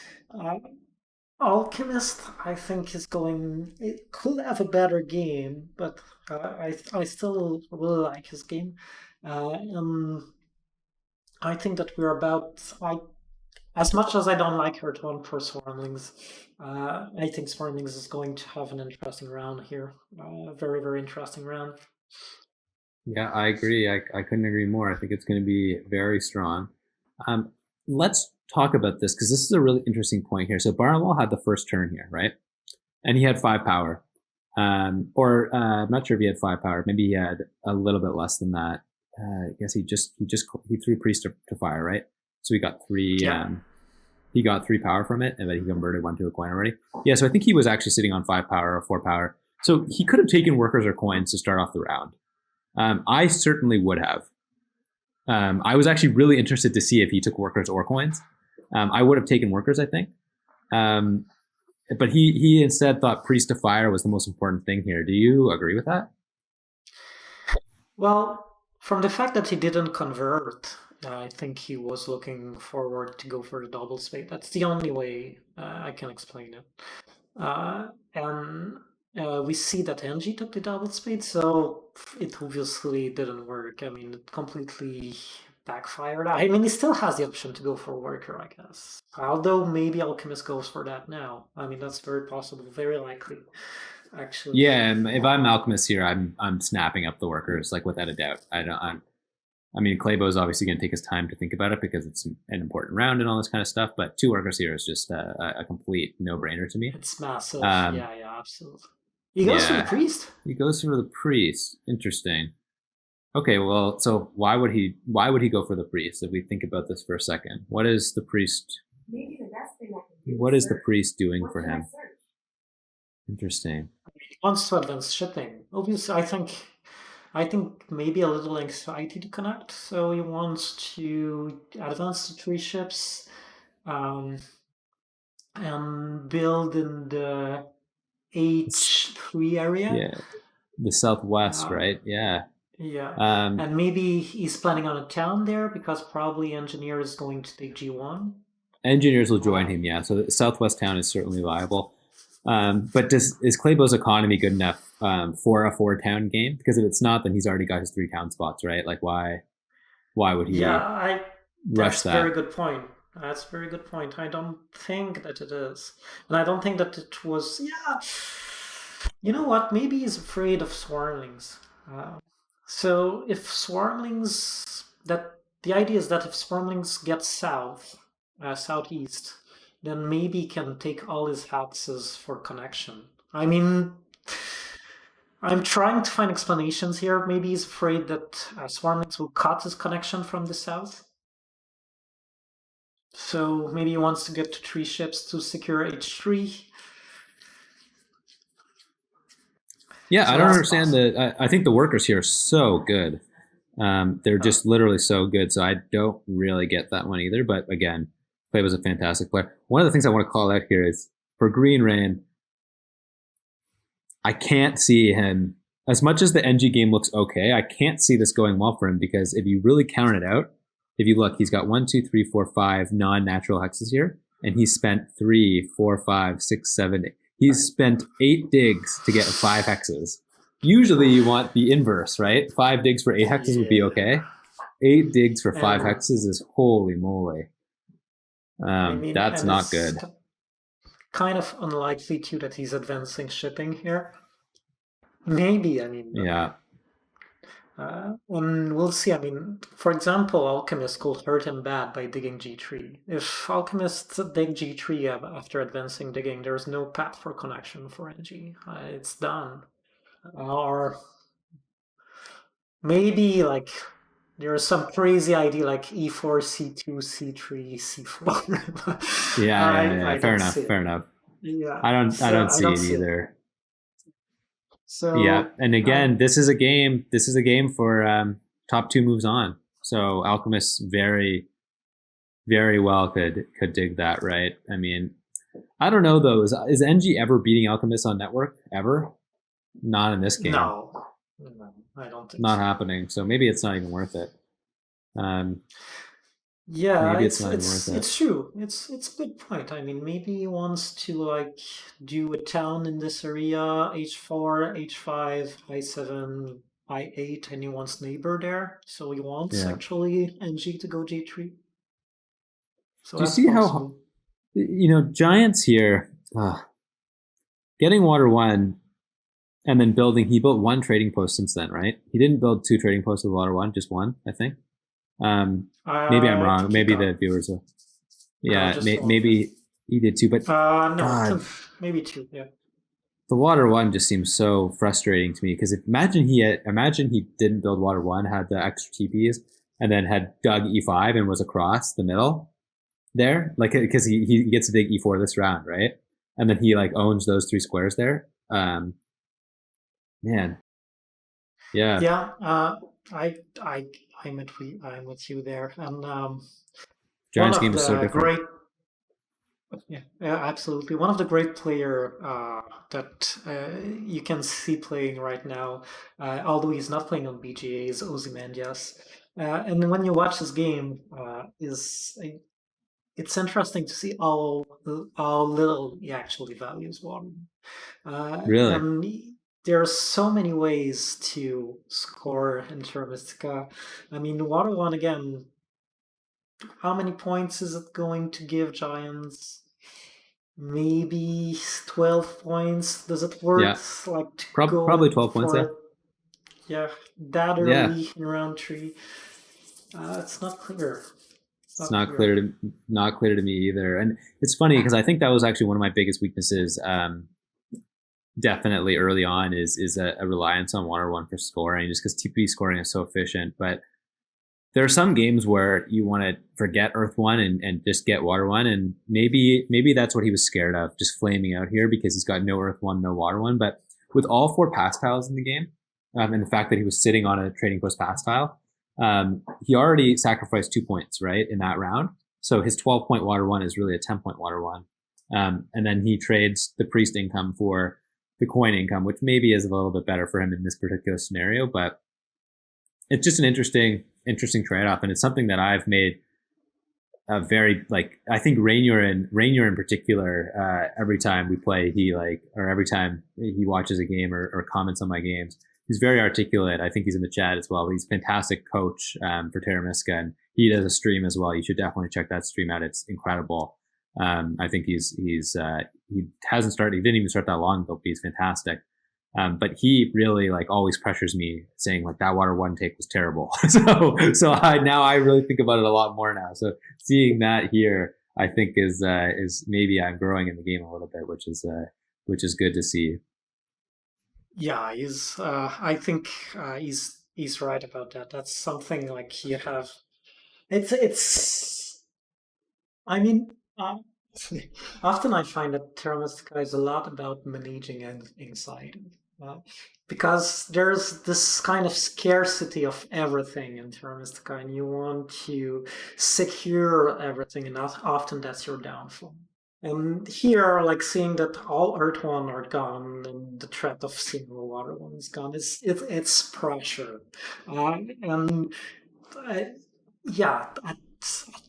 Alchemist, I think, it could have a better game, but I still really like his game. I think that we're as much as I don't like her tone for Swarmlings, I think Swarmlings is going to have an interesting round here. Very, very interesting round. Yeah, I agree. I couldn't agree more. I think it's going to be very strong. Let's talk about this, because this is a really interesting point here. So Barnwell had the first turn here, right? And he had 5 power. I'm not sure if he had 5 power. Maybe he had a little bit less than that. I guess he threw priest to fire, right? So he got 3. Yeah. He got 3 power from it, and then he converted 1 to a coin already. Yeah, so I think he was actually sitting on 5 power or 4 power. So he could have taken workers or coins to start off the round. I certainly would have. I was actually really interested to see if he took workers or coins. I would have taken workers, I think. But he instead thought priest to fire was the most important thing here. Do you agree with that? Well, from the fact that he didn't convert, I think he was looking forward to go for the double spade. That's the only way I can explain it. And we see that NG took the double spade, so it obviously didn't work. I mean, it completely backfired. I mean, he still has the option to go for worker, I guess. Although maybe Alchemist goes for that now. I mean, that's very possible, very likely. actually. Yeah, and if I'm Alchemist here, I'm snapping up the workers like without a doubt. I don't. I mean, Claybo's obviously going to take his time to think about it because it's an important round and all this kind of stuff. But 2 workers here is just a complete no-brainer to me. It's massive. Um, Yeah, absolutely. He goes for the yeah, priest. he goes for the priest. Interesting. Okay, well, so why would he go for the priest? If we think about this for a second, what is the priest? Maybe the best thing I can do What is is the search. priest doing What for should I him? search? Interesting. He wants to advance shipping. Obviously, I think maybe a little anxiety to connect. So he wants to advance the 3 ships, um, and build in the H3 area. Yeah, the southwest, Uh, right? Yeah. yeah, Um, and maybe he's planning on a town there because probably engineer is going to take G1. engineers will join Uh, him, yeah. So the southwest town is certainly viable. But is Claybo's economy good enough for a 4 town game? Because if it's not, then he's already got his 3 town spots, right? Like why would yeah, he I. rush That's a very that? good point. That's a very good point. I don't think that it is, and I don't think that it was. Yeah, you know what? Maybe he's afraid of swarmlings. Uh, so if swarmlings, that the idea is that if swarmlings get southeast, then maybe he can take all his axes for connection. I mean, I'm trying to find explanations here. Maybe he's afraid that swarmlings will cut his connection from the south. So maybe he wants to get to 3 ships to secure H3. Yeah, I So don't that's understand possible. I think the workers here are so good. They're Uh, just literally so good. So I don't really get that one either. But again, Clay was a fantastic player. One of the things I want to call out here is for Green Rain, I can't see him as much as the NG game looks okay. I can't see this going well for him because if you really count it out, if you look, he's got 1, 2, 3, 4, 5 non-natural hexes here, and he's spent 3, 4, 5, 6, 7. He's spent 8 digs to get 5 hexes. Usually, you want the inverse, right? 5 digs for 8 hexes would be yeah. okay. 8 digs for five And hexes is holy moly. I mean, That's and not it's good. kind of unlikely too that he's advancing shipping here. Maybe, I mean, Yeah, and we'll see. I mean, for example, Alchemist could hurt him bad by digging G3. If Alchemist dig G3 after advancing digging, there's no path for connection for NG. It's done. Or maybe like there's some crazy idea like E4, C2, C3, C4. yeah, yeah, I yeah. Fair don't enough. see it. Fair enough. Yeah, I so don't I see don't it see it. either. Yeah, So and I again, this is a game. This is a game for top 2 moves on. So Alchemist very, very well could dig that, right? I mean, I don't know though. Is NG ever beating Alchemist on network ever? Not in this game. no, I don't think Not so. happening. So maybe it's not even worth it. Um, Yeah, maybe it's it's not even worth it's it. it's true. It's a good point. I mean, maybe he wants to like do a town in this area, H4, H5, I7, I8, and he wants neighbor there. So he wants Yeah. actually NG to go G3. So Do you that's see how possible. Giants here getting water 1 and then building? He built 1 trading post since then, right? He didn't build 2 trading posts with water 1, just 1, I think. Maybe I'm I wrong. think he Maybe the got viewers will. got Yeah, just one. Yeah. maybe he did too. But No, God, maybe 2. Yeah. the water 1 just seems so frustrating to me because imagine he didn't build water 1, had the extra TPs, and then had dug E5 and was across the middle there, like because he gets to dig E4 this round, right? And then he like owns those 3 squares there. Man, yeah, Yeah. I I I'm with you there, and one Giants of game is so the different. great. Yeah, absolutely. One of the great player that you can see playing right now, although he's not playing on BGA, is Ozymandias. And when you watch this game, it's interesting to see how little he actually values water. Really, And there are so many ways to score in Terra Mystica. I mean, water one again. How many points is it going to give Giants? maybe 12 points. Does it Yeah, worth like to probably go 12 points. Yeah, for yeah that yeah. early in round three? It's not clear. It's It's not clear. not clear to me either. And it's funny because I think that was actually one of my biggest weaknesses. Definitely early on is a reliance on water one for scoring, just because TPD scoring is so efficient. But there are some games where you want to forget Earth One and just get Water One, and maybe that's what he was scared of, just flaming out here because he's got no Earth One, no Water One. But with all four pass tiles in the game, and the fact that he was sitting on a trading post pass tile, he already sacrificed 2 points right in that round. So his 12-point Water One is really a 10-point Water One, and then he trades the priest income for the coin income, which maybe is a little bit better for him in this particular scenario, but it's just an interesting trade-off, and it's something that I've made a very like I think Rainier in particular. Every time we play, or every time he watches a game or comments on my games, he's very articulate. I think he's in the chat as well. He's a fantastic coach for Terra Mystica, and he does a stream as well. You should definitely check that stream out. It's incredible. I think he hasn't started. He didn't even start that long ago, but he's fantastic. But he really like always pressures me, saying like that water one take was terrible. so I really think about it a lot more now. So seeing that here, I think is maybe I'm growing in the game a little bit, which is good to see. Yeah, he's. I think he's right about that. That's something like you have. It's. I mean, often I find that Terra Mystica is a lot about managing anxiety. Uh, because there's this kind of scarcity of everything in Terra Mystica, and you want to secure everything, and often that's your downfall. And here, like seeing that all Earth One are gone and the threat of single Water One is gone, it's pressure. And yeah, at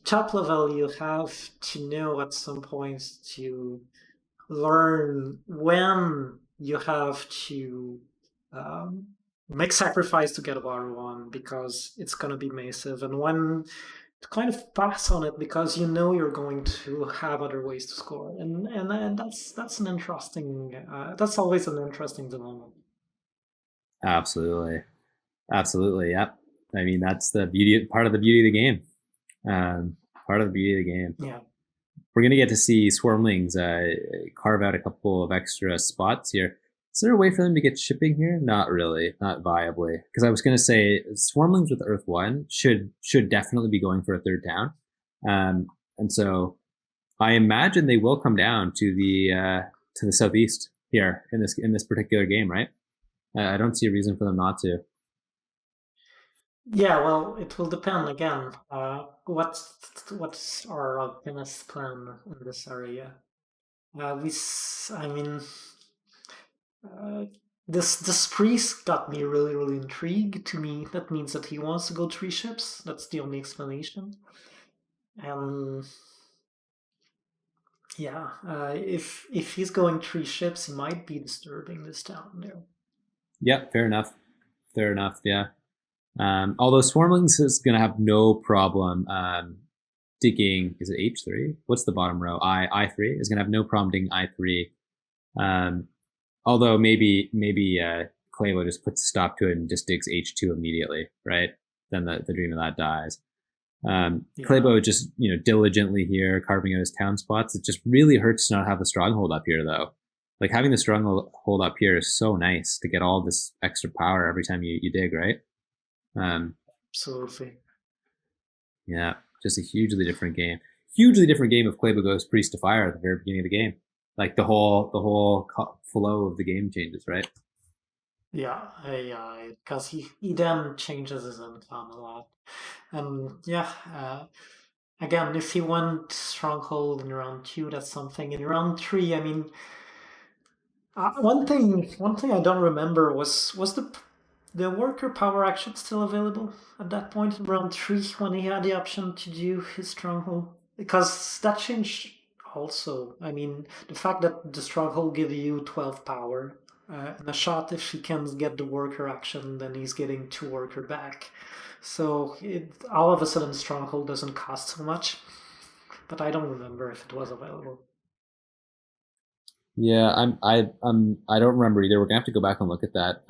top level, you have to know at some points to learn when you have to um, make sacrifice to get a water one because it's going to be massive, and when to kind of pass on it because you know you're going to have other ways to score, and that's an interesting. That's always an interesting dilemma. Absolutely, absolutely, yep. I mean that's the part of the beauty of the game. Part of the beauty of the game. Yeah. We're going to get to see Swarmlings carve out a couple of extra spots here. Is there a way for them to get shipping here? Not really, not viably. Because I was going to say Swarmlings with Earth One should definitely be going for a third town, and so I imagine they will come down to the southeast here in this particular game, right? I don't see a reason for them not to. Yeah, well, it will depend again. What's our alchemist plan in this area? I mean, uh, this priest got me really intrigued. To me, that means that he wants to go three ships. That's the only explanation. And yeah, if he's going three ships, he might be disturbing this town there. Yeah, fair enough. Fair enough. Yeah. Although Swarmlings is going to have no problem digging. Is it H3? What's the bottom row? I3 is going to have no problem digging I3. Although maybe Clavo just puts a stop to it and just digs H2 immediately, right? Then the dream of that dies. Clavo just diligently here carving out his town spots. It just really hurts to not have the stronghold up here though. Like having the stronghold up here is so nice to get all this extra power every time you dig, right? Absolutely. Yeah, just a hugely different game. Hugely different game if Clavo goes Priest to Fire at the very beginning of the game. Like the whole flow of the game changes, right? Yeah, because he then changes his income a lot, and yeah, again, if he went stronghold in round two, that's something. In round three, I mean, one thing I don't remember was the worker power action still available at that point in round three when he had the option to do his stronghold? Because that changed also. I mean, the fact that the stronghold gives you 12 power and a shot if he can get the worker action, then he's getting 2 worker back. So all of a sudden, stronghold doesn't cost so much. But I don't remember if it was available. Yeah, I don't remember either. We're gonna have to go back and look at that.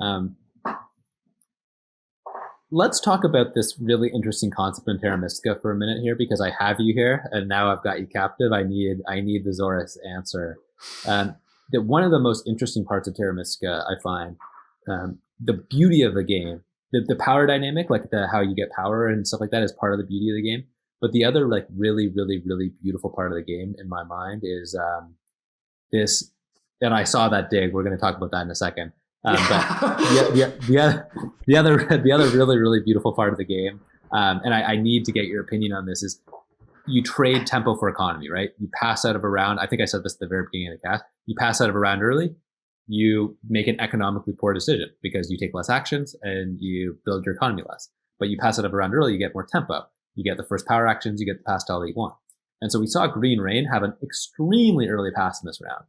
Let's talk about this really interesting concept in Terra Mystica for a minute here, because I have you here and now I've got you captive. I need the Zoras answer. Um, that one of the most interesting parts of Terra Mystica, I find, the beauty of the game, the power dynamic, like the how you get power and stuff like that, is part of the beauty of the game. But the other like really, really, really beautiful part of the game in my mind is this, and I saw that dig. We're going to talk about that in a second. But Yeah. the other really really beautiful part of the game, and I need to get your opinion on this, is you trade tempo for economy, right? You pass out of a round. I think I said this at the very beginning of the cast. You pass out of a round early, you make an economically poor decision because you take less actions and you build your economy less. But you pass out of a round early, you get more tempo. You get the first power actions, you get the pass tile that you want. And so we saw Green Rain have an extremely early pass in this round.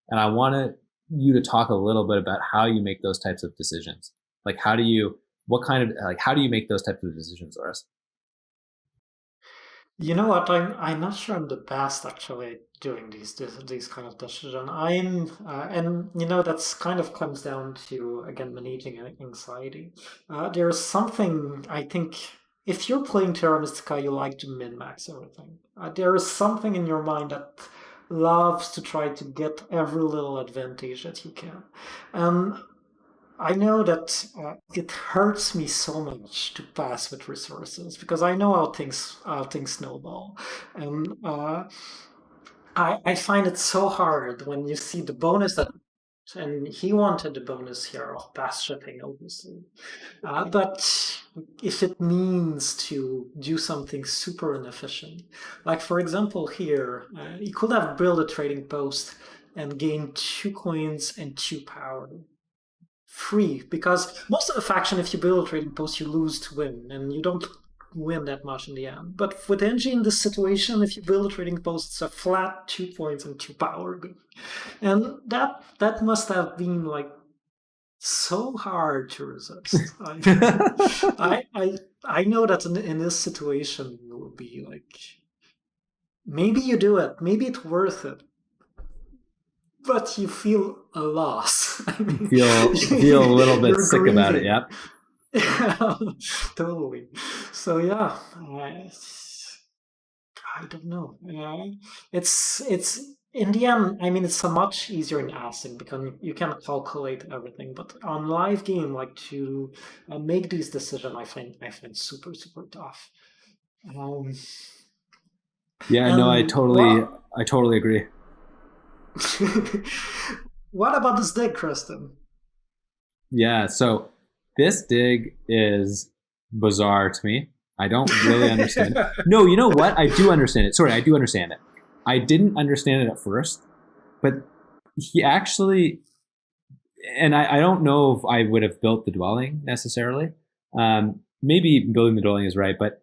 And I wanted you to talk a little bit about how you make those types of decisions. Like how do you make those types of decisions, Oris? You know what? I'm not sure I'm the best actually doing these kind of decisions. And you know that's kind of comes down to again managing anxiety. There's something I think if you're playing Terra Mystica, you like to min max everything. There is something in your mind that loves to try to get every little advantage that you can, and I know that it hurts me so much to pass with resources because I know how things snowball, and I find it so hard when you see the bonus that. And he wanted the bonus here of pass shipping, obviously. But if it means to do something super inefficient, like for example here, you could have built a trading post and gained 2 coins and 2 power free because most of the faction, if you build a trading post, you lose to win, and you don't win that much in the end. But with NG in this situation, if you build a trading post, it's a flat 2 points and 2 power, and that must have been like so hard to resist. I know that in this situation you would be like, maybe you do it, maybe it's worth it, but you feel a loss. I You mean, feel a little bit you're sick about it. grieving. Yep. Totally. So yeah, I don't know. It's in the end. I mean, it's a much easier in Asing because you can calculate everything. But on live game, like to make these decisions, I find super super tough. Um, Yeah, no, and what I totally agree. what about this deck, Kristen? Yeah, so this dig is bizarre to me. I don't really understand it. No, you know what? I do understand it. Sorry, I do understand it. I didn't understand it at first, but he actually, and I don't know if I would have built the dwelling necessarily. Maybe building the dwelling is right, but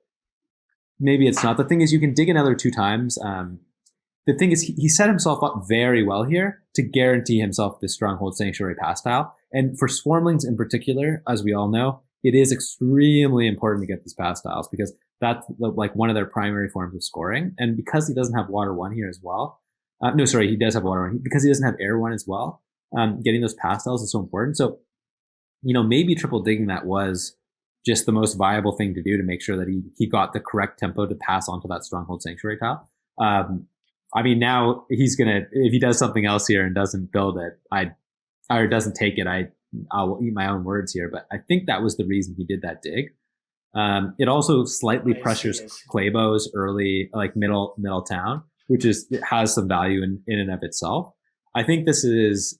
maybe it's not. The thing is, you can dig another 2 times. The thing is, he set himself up very well here to guarantee himself this Stronghold Sanctuary pass tile. And for Swarmlings in particular, as we all know, it is extremely important to get these pass tiles because that's like one of their primary forms of scoring. And because he doesn't have Water 1 here as well, no, sorry, he does have Water 1. Because he doesn't have Air 1 as well, getting those pass tiles is so important. So, maybe triple digging that was just the most viable thing to do to make sure that he got the correct tempo to pass onto that Stronghold Sanctuary tile. I mean, now he's gonna, if he does something else here and doesn't build it, or doesn't take it, I'll eat my own words here. But I think that was the reason he did that dig. It also slightly I see. pressures I see. Clabo's early, like middle town, which it has some value in and of itself. I think this is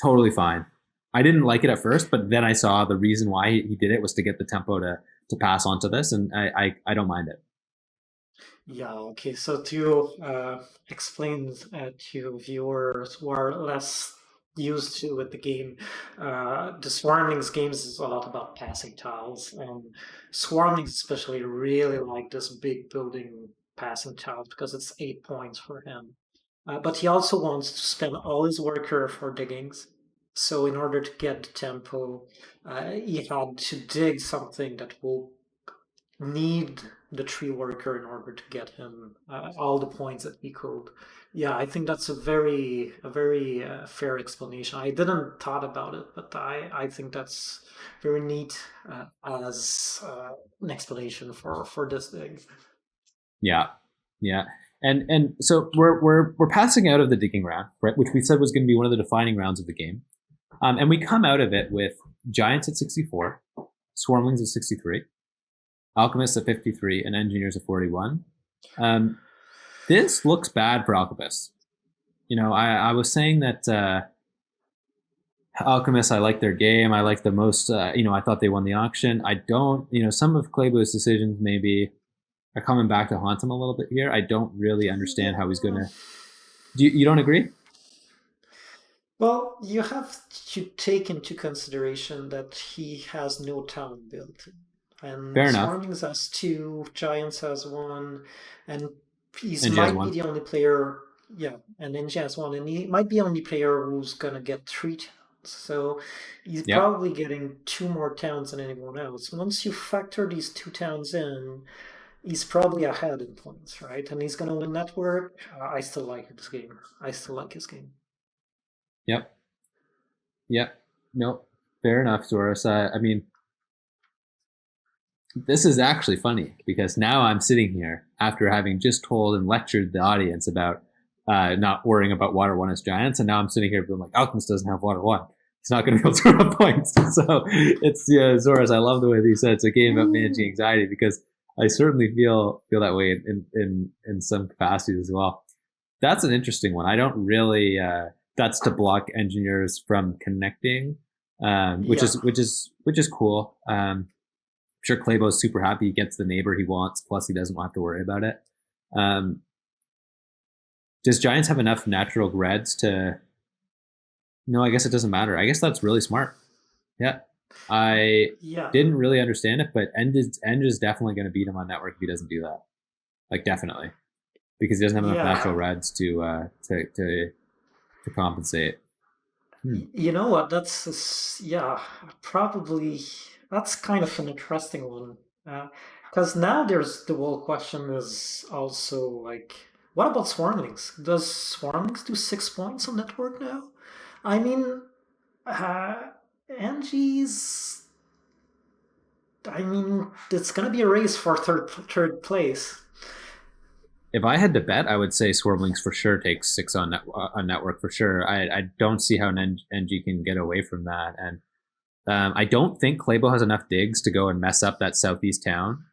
totally fine. I didn't like it at first, but then I saw the reason why he did it was to get the tempo to pass on to this, and I don't mind it. Yeah, okay. So to explain to viewers who are less used to with the game, the Swarmlings games is a lot about passing tiles, and Swarmlings especially really like this big building passing tiles because it's 8 points for him. But he also wants to spend all his worker for diggings. So in order to get the tempo, he had to dig something that will need the tree worker in order to get him all the points that he could. Yeah, I think that's a very fair explanation. I didn't thought about it, but I think that's very neat as an explanation for this thing. Yeah, yeah, and so we're passing out of the digging round, right? Which we said was going to be one of the defining rounds of the game, and we come out of it with giants at 64, swarmlings at 63, alchemists at 53, and engineers at 41. This looks bad for alchemists. I was saying that alchemists, I like their game. I like the most. I thought they won the auction. I don't. Some of Claybo's decisions maybe are coming back to haunt him a little bit here. I don't really understand how he's gonna. You don't agree? Well, you have to take into consideration that he has no town built. And Fair enough. Swarmings has 2, Giants has 1, and he's And might one. be the only player. Yeah, and Ninja has 1, and he might be the only player who's gonna get 3 towns. So he's Yep. probably getting 2 more towns than anyone else. Once you factor these 2 towns in, he's probably ahead in points, right? And he's gonna win network. I still like his game. I still like his game. Yep. No, fair enough, Zoras. I mean, this is actually funny because now I'm sitting here after having just told and lectured the audience about not worrying about water one as giants, and now I'm sitting here being like, Alchemist doesn't have water one. He's not going to be able to score points. So it's Zoras. I love the way that you said it's a game about managing anxiety because I certainly feel that way in some capacities as well. That's an interesting one. I don't really. That's to block engineers from connecting, which is cool. I'm sure Claybo's super happy he gets the neighbor he wants. Plus, he doesn't have to worry about it. Does Giants have enough natural reds to? No, I guess it doesn't matter. I guess that's really smart. Yeah, I didn't really understand it, but End is definitely going to beat him on network if he doesn't do that. Like definitely, because he doesn't have enough natural reds to compensate. You know what? Probably that's kind of an interesting one. Because now there's the whole question is also like, what about Swarmlings? Does Swarmlings do 6 points on network now? I mean, Angie's. I mean, it's gonna be a race for third place. If I had to bet, I would say Swarmlings for sure takes 6 on network for sure. I don't see how an NG can get away from that, and I don't think Claybo has enough digs to go and mess up that southeast town.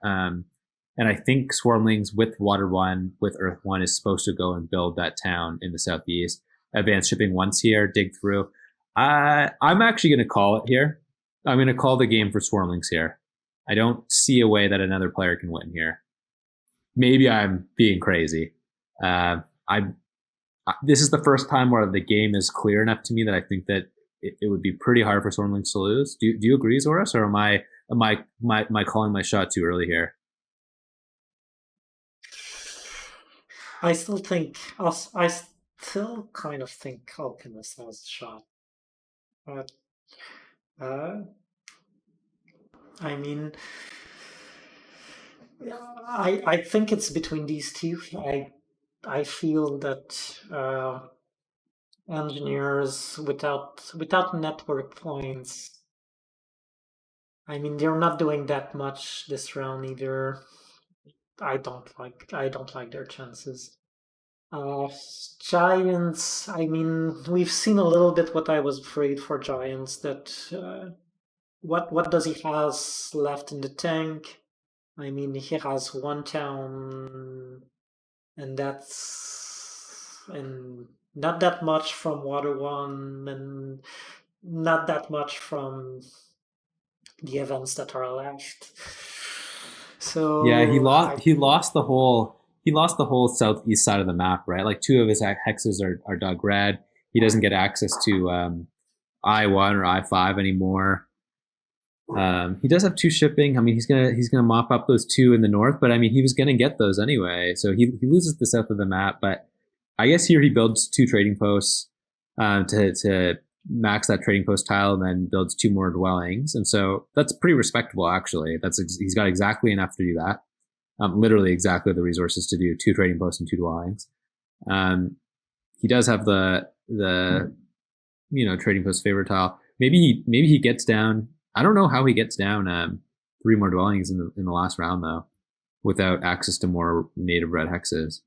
And I think Swarmlings with Water 1, with Earth 1 is supposed to go and build that town in the southeast. Advanced shipping once here, dig through. I'm actually going to call it here. I'm going to call the game for Swarmlings here. I don't see a way that another player can win here. Maybe I'm being crazy. This is the first time where the game is clear enough to me that I think that it would be pretty hard for Swarmlings to lose. Do you agree, Zoras, or am I calling my shot too early here? I still kind of think Alchemist has a shot. But I mean, I think it's between these two. I feel that engineers without network points, I mean, they're not doing that much this round either. I don't like their chances. Giants, I mean, we've seen a little bit what I was afraid for Giants, that what does he has left in the tank? I mean, he has 1 town, and not that much from Water 1, and not that much from the events that are left. So yeah, he lost the whole southeast side of the map, right? Like 2 of his hexes are dug red. He doesn't get access to I1 or I5 anymore. He does have 2 shipping. I mean, he's gonna mop up those 2 in the north, but I mean, he was gonna get those anyway. So he loses the south of the map, but I guess here he builds 2 trading posts to max that trading post tile, and then builds 2 more dwellings, and so that's pretty respectable actually. He's got exactly enough to do that. literally exactly the resources to do 2 trading posts and 2 dwellings. He does have the trading post favor tile. Maybe he gets down. I don't know how he gets down 3 more dwellings in the last round though, without access to more native red hexes.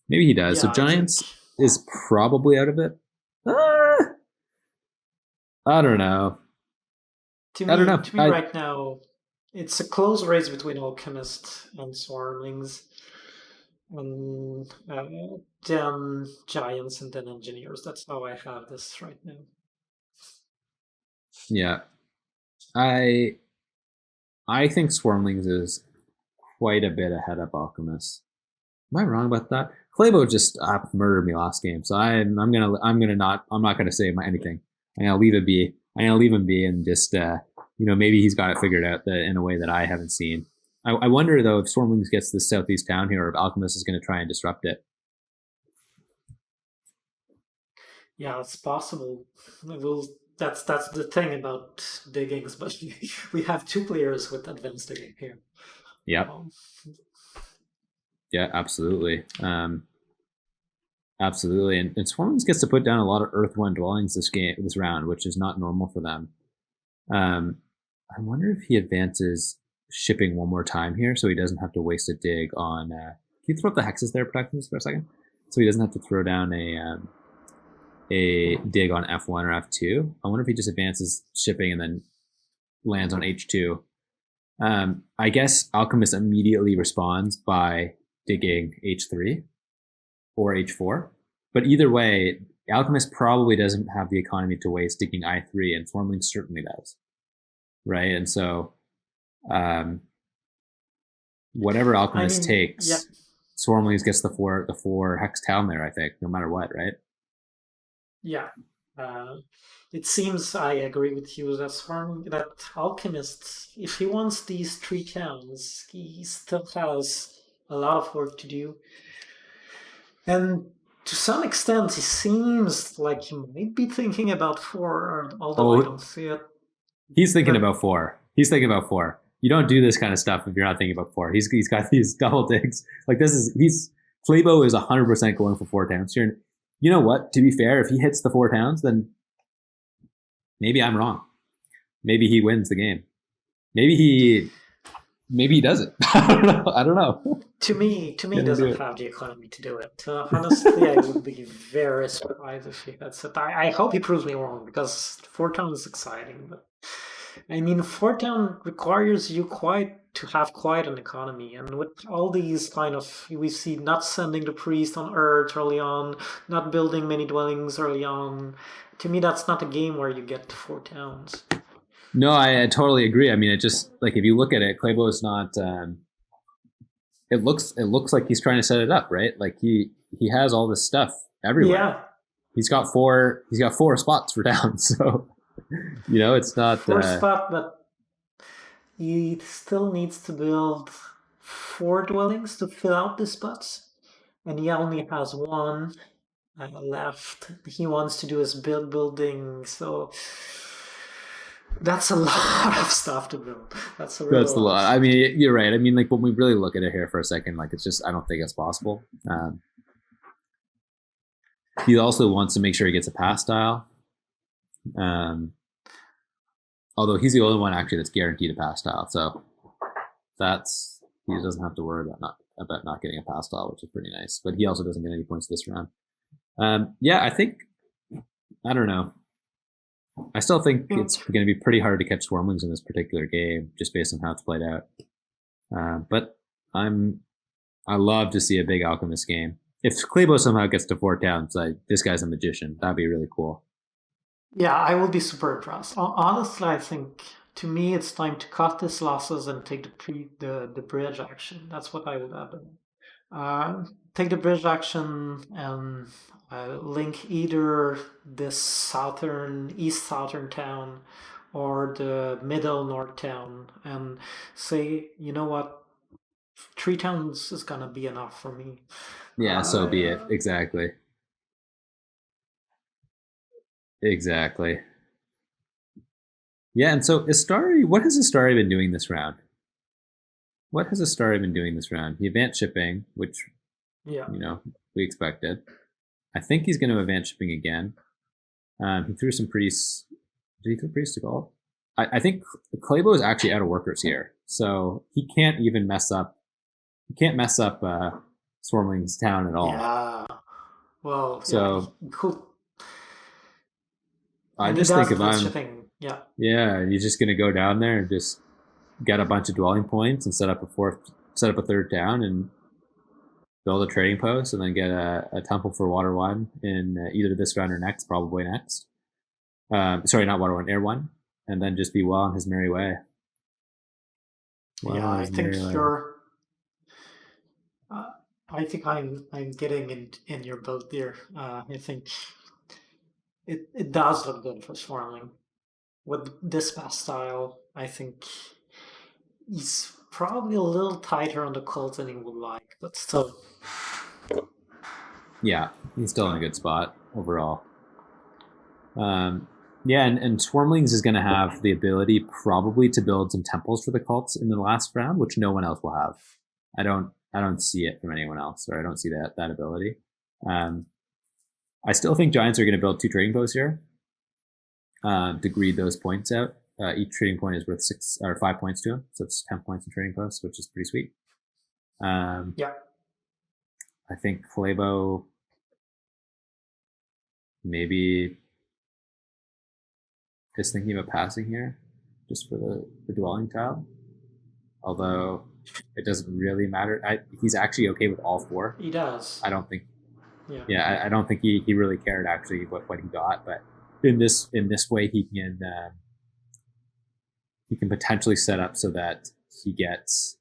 Maybe he does. So Giants is probably out of it. I don't know. To me, right now, it's a close race between Alchemist and Swarmlings, and then Giants and then Engineers. That's how I have this right now. Yeah, I think Swarmlings is quite a bit ahead of Alchemist. Am I wrong about that? Claybo just murdered me last game, so I'm not gonna say anything. I'm gonna leave it be. I'm gonna leave him be and just maybe he's got it figured out in a way that I haven't seen. I wonder though if Swarmlings gets this southeast town here, or if Alchemist is going to try and disrupt it. Yeah, it's possible. That's the thing about diggings, but we have 2 players with advanced digging here. Yeah. Yeah, absolutely. Absolutely. And Swarmlings gets to put down a lot of Earth 1 dwellings this round, which is not normal for them. I wonder if he advances shipping one more time here so he doesn't have to waste a dig on... can you throw up the hexes there, Protections, for a second? So he doesn't have to throw down a dig on F1 or F2. I wonder if he just advances shipping and then lands on H2. I guess Alchemist immediately responds by digging H3 or H4. But either way, Alchemist probably doesn't have the economy to waste digging I3, and Swarmling certainly does. Right? And so whatever Alchemist takes, Swarmlings gets the four hex town there, I think, no matter what, right? Yeah. It seems I agree with you that Alchemist, if he wants these 3 towns, he still has a lot of work to do. And to some extent, he seems like he might be thinking about 4, although I don't see it. He's thinking about 4. He's thinking about 4. You don't do this kind of stuff if you're not thinking about 4. He's got these double digs. Like Playbo is 100% going for 4 towns here. You know what? To be fair, if he hits the 4 towns, then maybe I'm wrong. Maybe he wins the game. Maybe he doesn't. I don't know. To me, he doesn't have the economy to do it. Honestly, I would be very surprised if he gets it. I hope he proves me wrong, because 4 town is exciting. But I mean, 4 town requires you to have quite an economy, and with all these we see not sending the priest on Earth early on, not building many dwellings early on. To me, that's not a game where you get to 4 towns. No, I totally agree. I mean, it just, like, if you look at it, Claybo is not. It looks like he's trying to set it up, right? Like he has all this stuff everywhere. Yeah. He's got 4 spots for down, so it's not 4 spot, but he still needs to build 4 dwellings to fill out the spots, and he only has 1 left. He wants to do his building, so that's a lot of stuff to build. That's a lot. I mean, you're right. I mean, like, when we really look at it here for a second, like, it's just, I don't think it's possible. He also wants to make sure he gets a pass style. Although he's the only one actually that's guaranteed a pass style, so he doesn't have to worry about not getting a pass style, which is pretty nice. But he also doesn't get any points this round. I think, I don't know. I still think it's going to be pretty hard to catch Swarmlings in this particular game, just based on how it's played out. But I love to see a big Alchemist game. If Claybo somehow gets to 4 towns, this guy's a magician. That'd be really cool. Yeah, I will be super impressed. Honestly, I think, to me, it's time to cut his losses and take the bridge action. That's what I would have done. Take the bridge action and link either this east southern town or the middle north town, and say, you know what, 3 towns is gonna be enough for me. Yeah, so be it. Exactly. Yeah, and so Astari, what has Astari been doing this round? What has Astari been doing this round? He advanced shipping, which Yeah. we expected. I think he's going to advance shipping again. He threw some priests. Did he throw priests to gold? I think Claybo is actually out of workers here, so he can't even mess up. He can't mess up Swarmling's town at all. Yeah. Well, so cool. I just think if I'm shipping, you're just going to go down there and just get a bunch of dwelling points and set up a third town and build a trading post and then get a temple for Water 1 in either this round or next, probably next. Sorry, not Water 1, Air 1. And then just be well on his merry way. I think you're... I think I'm getting in your boat there. I think it does look good for Swarmling. With this pass style, I think he's probably a little tighter on the cult than he would like, but still. Yeah, he's still in a good spot overall. And Swarmlings is going to have the ability probably to build some temples for the cults in the last round, which no one else will have. I don't see it from anyone else, or I don't see that ability. I still think Giants are going to build 2 trading posts here to greed those points out. Each trading point is worth 6 or 5 points to him, so it's 10 points in trading posts, which is pretty sweet. I think Claybo maybe is thinking about passing here just for the dwelling tile. Although it doesn't really matter. He's actually okay with all 4. He does. I don't think. Yeah, I don't think he really cared actually what he got, but in this way he can potentially set up so that he gets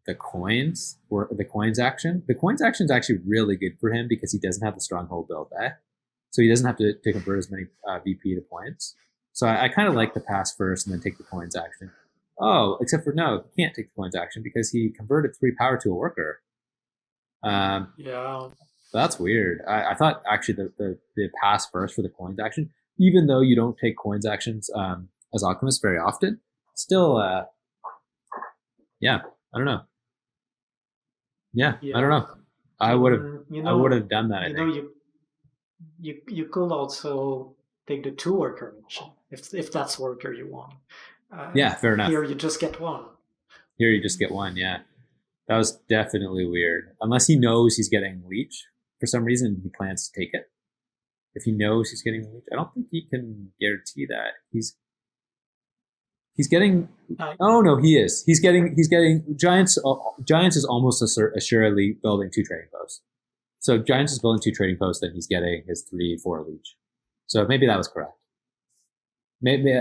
the coins or the coins action. The coins action is actually really good for him because he doesn't have the stronghold build, so he doesn't have to convert as many VP to points. So I kind of like the pass first and then take the coins action. Oh, except for no, he can't take the coins action because he converted 3 power to a worker. That's weird. I thought actually the pass first for the coins action, even though you don't take coins actions as alchemist very often, still, I don't know. I don't know. I would have done that. I think you could also take the 2 worker option if that's worker you want. Fair enough. Here you just get 1. Yeah. That was definitely weird. Unless he knows he's getting leech for some reason, he plans to take it. If he knows he's getting leech, I don't think he can guarantee that. He's getting. Oh no, he is. He's getting Giants. Giants is almost assuredly building 2 trading posts. So Giants is building 2 trading posts, then he's getting his 3-4 leech. So maybe that was correct. Maybe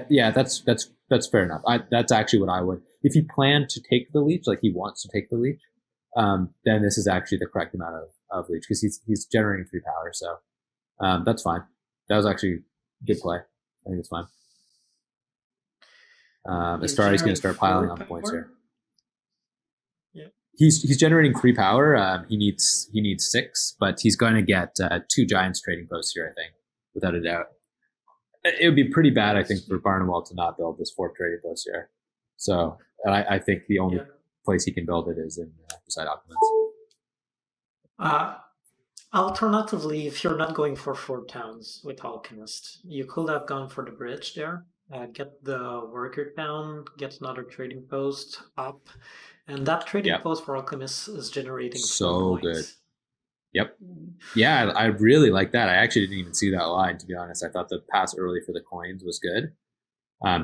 that's fair enough. That's actually what I would. If he planned to take the leech, like he wants to take the leech, then this is actually the correct amount of leech because he's generating 3 power. So that's fine. That was actually a good play. I think it's fine. Astari's going to start piling on points here. Yeah. He's generating 3 power. He needs 6, but he's going to get 2 Giants trading posts here, I think, without a doubt. It would be pretty bad, I think, for Barnwell to not build this 4th trading post here. So I think the only place he can build it is in beside Alchemist. Alternatively, if you're not going for 4 towns with Alchemist, you could have gone for the bridge there. Get the worker town, get another trading post up, and that trading post for Alchemist is generating so 4 points. Good. Yep. Yeah, I really like that. I actually didn't even see that line, to be honest. I thought the pass early for the coins was good,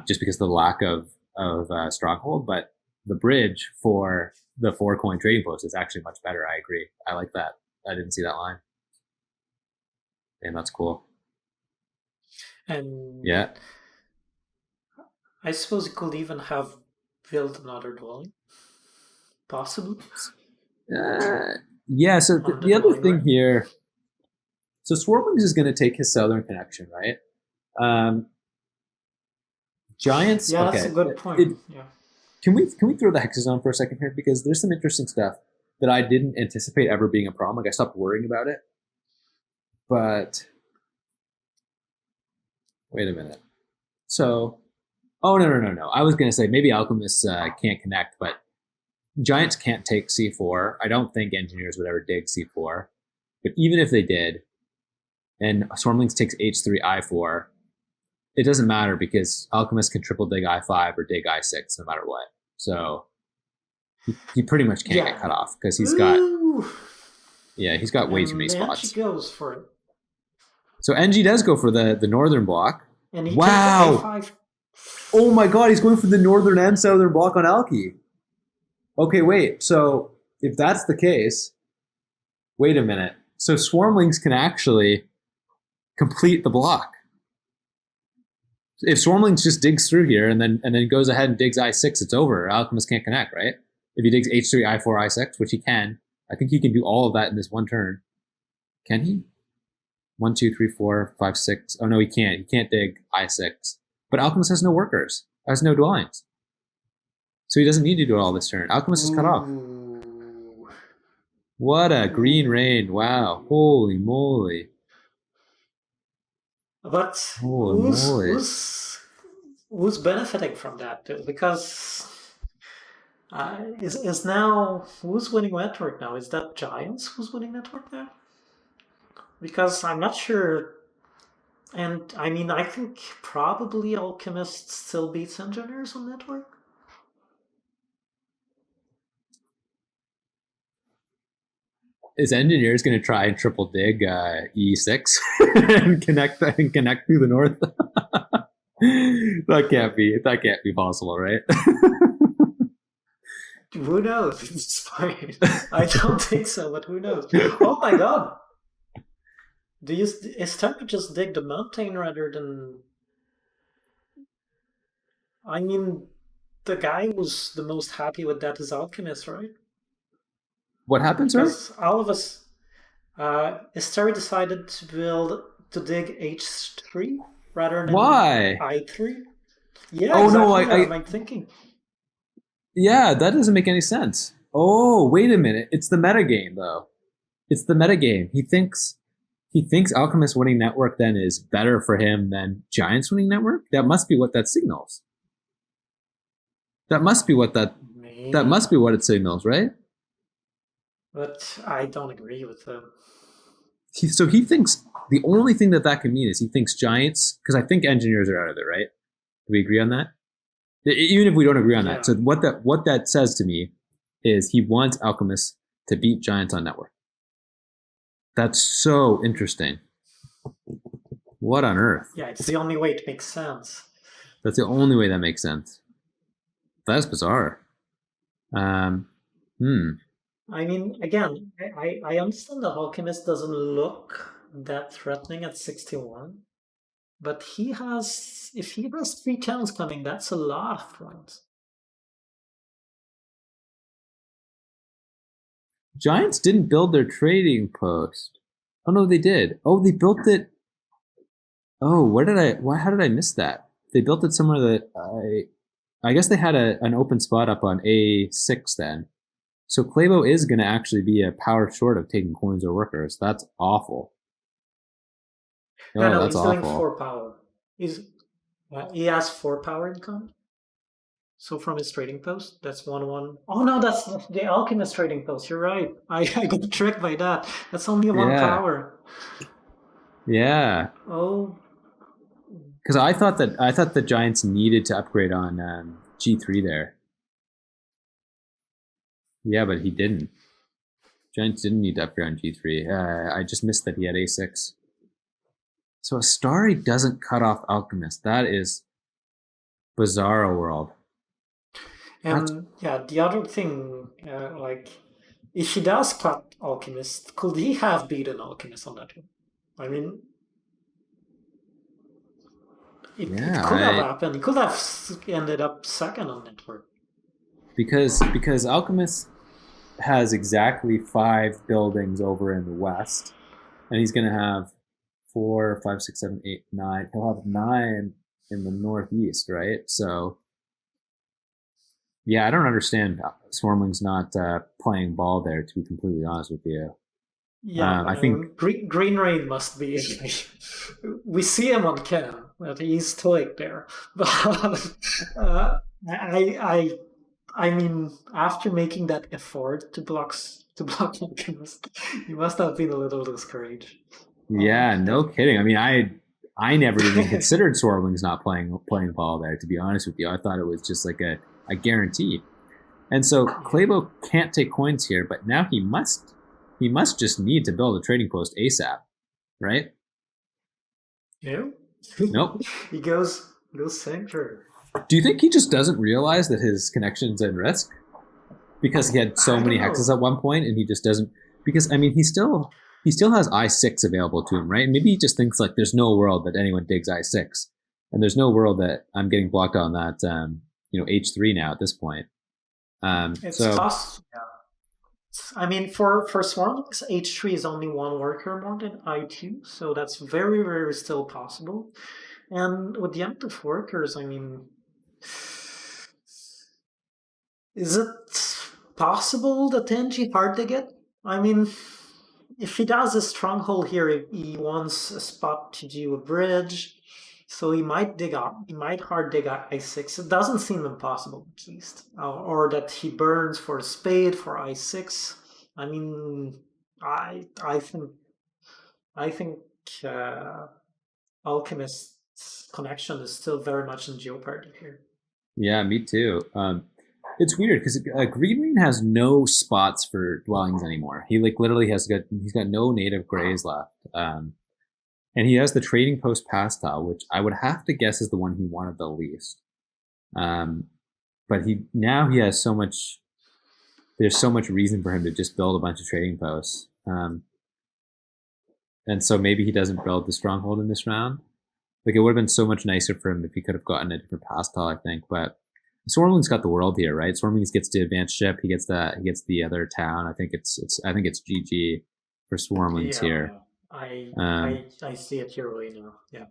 just because of the lack of stronghold. But the bridge for the 4 coin trading post is actually much better. I agree. I like that. I didn't see that line. And that's cool. And yeah, I suppose you could even have built another dwelling, possibly. Yeah, so the other thing here, so Swarmlings is going to take his southern connection, right? Giants. Yeah, that's a good point. Can we throw the hexes on for a second here, because there's some interesting stuff that I didn't anticipate ever being a problem. Like I stopped worrying about it, but wait a minute. So, no. I was going to say maybe alchemists can't connect, but Giants can't take C4. I don't think engineers would ever dig C4. But even if they did, and Swarmlings takes H3, I4, it doesn't matter because Alchemist can triple dig I5 or dig I6 no matter what. So he pretty much can't get cut off because he's got way too many spots. Goes for it. So NG does go for the northern block. And he wow! A5. Oh my god, he's going for the northern and southern block on Alki. Okay, wait. So if that's the case, wait a minute. So Swarmlings can actually complete the block. If Swarmlings just digs through here and then goes ahead and digs I6, it's over. Alchemist can't connect, right? If he digs H3, I4, I6, which he can, I think he can do all of that in this one turn. Can he? 1, 2, 3, 4, 5, 6. Oh no, he can't. He can't dig I6. But Alchemist has no workers, has no dwellings. So he doesn't need to do it all this turn. Alchemist is cut off. What a green rain. Wow. Holy moly. But who's benefiting from that? Because is now who's winning network now? Is that Giants who's winning network now? Because I'm not sure. And I mean, I think probably Alchemist still beats Engineers on network. Is Engineers going to try and triple dig E6 and connect through the north? That can't be possible, right? Who knows? It's fine. I don't think so, but who knows? Oh my god! Is time to just dig the mountain rather than? I mean, the guy who's the most happy with that is Alchemist, right? What happened, sir? Because all of us, Esther decided to dig H3 rather than why I3. Yeah, oh exactly. No, I'm thinking. Yeah, that doesn't make any sense. Oh, wait a minute. It's the metagame, though. It's the metagame. He thinks Alchemist winning network then is better for him than Giants winning network? That must be what that signals. That must be what it signals, right? But I don't agree with him. So he thinks the only thing that can mean is he thinks Giants, because I think Engineers are out of it, right? Do we agree on that? Even if we don't agree on that. So what that says to me is he wants Alchemist to beat Giants on network. That's so interesting. What on earth? Yeah, it's the only way it makes sense. That's the only way that makes sense. That's bizarre. I mean, again, I understand that Alchemist doesn't look that threatening at 61, but if he has 3 towns coming, that's a lot of fronts. Giants didn't build their trading post. Oh no, they did. Oh, they built it. Oh, how did I miss that? They built it somewhere that I guess they had an open spot up on A6 then. So Clabo is going to actually be a power short of taking coins or workers. That's awful. No, that's he's awful. doing 4 power. He has 4 power income. So from his trading post, that's 1-1. Oh no, that's the Alchemist trading post. You're right. I got tricked by that. That's only 1 power. Yeah. Oh. Because I thought the Giants needed to upgrade on G3 there. Yeah, but he didn't. Giants didn't need to upgrade on G3. I just missed that he had A6. So Astari doesn't cut off Alchemist. That is bizarro world. And the other thing, if he does cut Alchemist, could he have beaten Alchemist on that one? I mean, it could have happened. He could have ended up second on network. Because Alchemist has exactly 5 buildings over in the west, and he's going to have 4, 5, 6, 7, 8, 9. He'll have 9 in the northeast, right? So, yeah, I don't understand Swarmling's not playing ball there, to be completely honest with you. Yeah, I think Green Rain must be. We see him on cam, but he's stoic there. But I mean, after making that effort to block Alchemist, you must have been a little discouraged. Yeah, no But kidding. I mean, I never even considered Swarmlings not playing Paul there. To be honest with you, I thought it was just like a guarantee. And so yeah, Clabo can't take coins here, but now he must just need to build a trading post ASAP, right? yeah. Nope. He goes center. Do you think he just doesn't realize that his connection's in risk because he had so I many don't hexes know. at one point, and he just doesn't? Because I mean, he still has I6 available to him, right? And maybe he just thinks like there's no world that anyone digs I6, and there's no world that I'm getting blocked on that H3 now at this point. It's So possible. I mean, for Swarmlings, H3 is only one worker more than I2, so that's very, very still possible. And with the active workers, I mean, is it possible that NG hard to get? I mean, if he does a stronghold here, he wants a spot to do a bridge, so he might dig up. He might hard dig up I6. It doesn't seem impossible, at least, or that he burns for a spade for I6. I mean, I think uh, Alchemist's connection is still very much in jeopardy here. yeah, me too. It's weird because Green Rain has no spots for dwellings anymore. He like literally he's got no native grays left. And he has the trading post pass tile, which I would have to guess is the one he wanted the least. Um, but he has so much. There's so much reason for him to just build a bunch of trading posts. And so maybe he doesn't build the stronghold in this round. Like it would have been so much nicer for him if he could have gotten a different pass tile, I think. But Swarmling's got the world here, right? Swarmlings gets the advanced ship. He gets the other town. I think it's GG for Swarmlings Yeah, here. yeah. I Um, I I see it here right now. Yeah.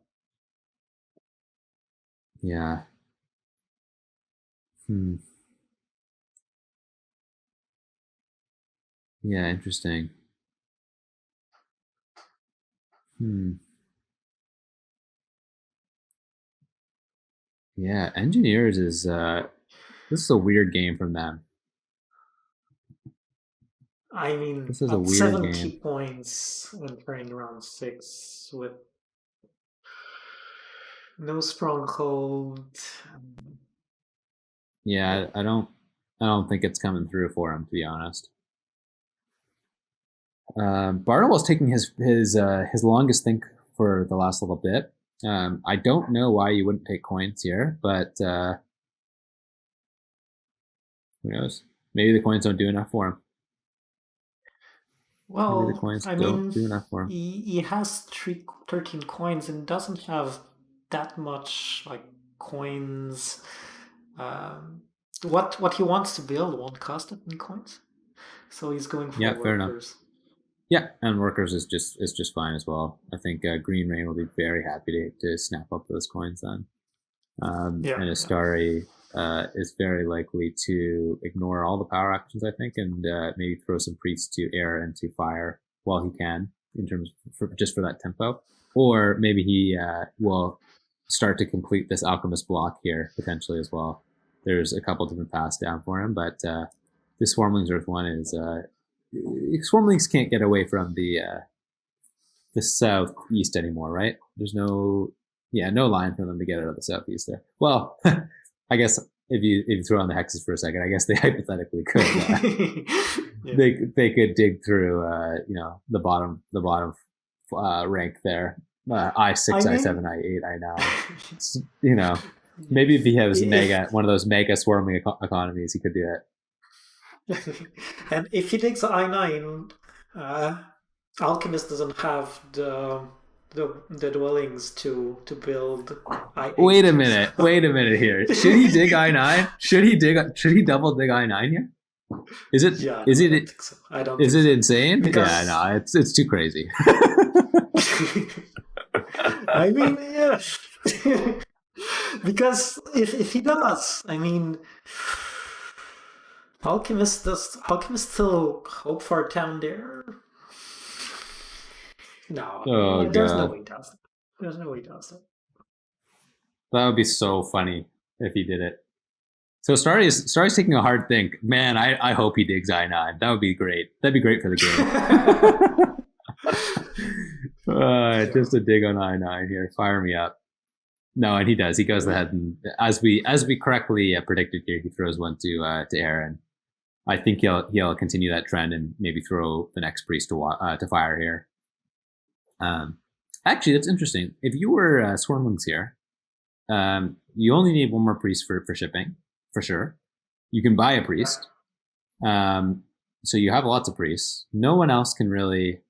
yeah. Hmm. Yeah. Interesting. Hmm. Yeah. Engineers is this is a weird game from them. I mean, This is a at weird 70 game. points entering round 6 with no stronghold. Yeah. I don't think it's coming through for him, to be honest. Barnable's taking his longest think for the last little bit. I don't know why you wouldn't take coins here, but who knows? Maybe the coins don't do enough for him. Maybe the Well, coins I don't mean, do enough for him. he has 13 coins and doesn't have that much like coins. Um, what he wants to build won't cost that many coins, so he's going for Yeah, fair enough. workers. Yeah, and workers is just fine as well. I think Green Rain will be very happy to snap up those coins then. Yeah, And yeah. Astari is very likely to ignore all the power actions, I think, and maybe throw some priests to air and to fire while he can, in terms just for that tempo. Or maybe he will start to complete this alchemist block here potentially as well. There's a couple different paths down for him, but this Swarmlings Earth one is Swarmlings can't get away from the southeast anymore, right? There's no line for them to get out of the southeast there. Well, I guess if you throw on the hexes for a second, I guess they hypothetically could. Yeah. They could dig through the bottom rank there. I6, I mean, I7, I8, I9. Maybe if he has if one of those mega swarming economies, he could do it. and if he takes I9, Alchemist doesn't have the dwellings to build I8. Wait a minute here. Should he dig I9? Should he double dig I9 here? Is it Yeah, is no, I don't it think so. I don't is think it so. insane? Yeah, Because no, it's too crazy. I mean, yeah. Because if he does, I mean, Alchemist still hope for a town there? Oh No, there's no god. way he does it. There's no way he does it. That would be so funny if he did it. So Starry's taking a hard think. Man, I hope he digs I9. That would be great. That'd be great for the game. Just a dig on I9 here. Fire me up. No, and he does. He goes ahead and as we correctly predicted here, he throws one to Aaron. I think he'll continue that trend and maybe throw the next priest to fire here. Actually, that's interesting. If you were Swarmlings here, you only need one more priest for shipping, for sure. You can buy a priest. So you have lots of priests. No one else can really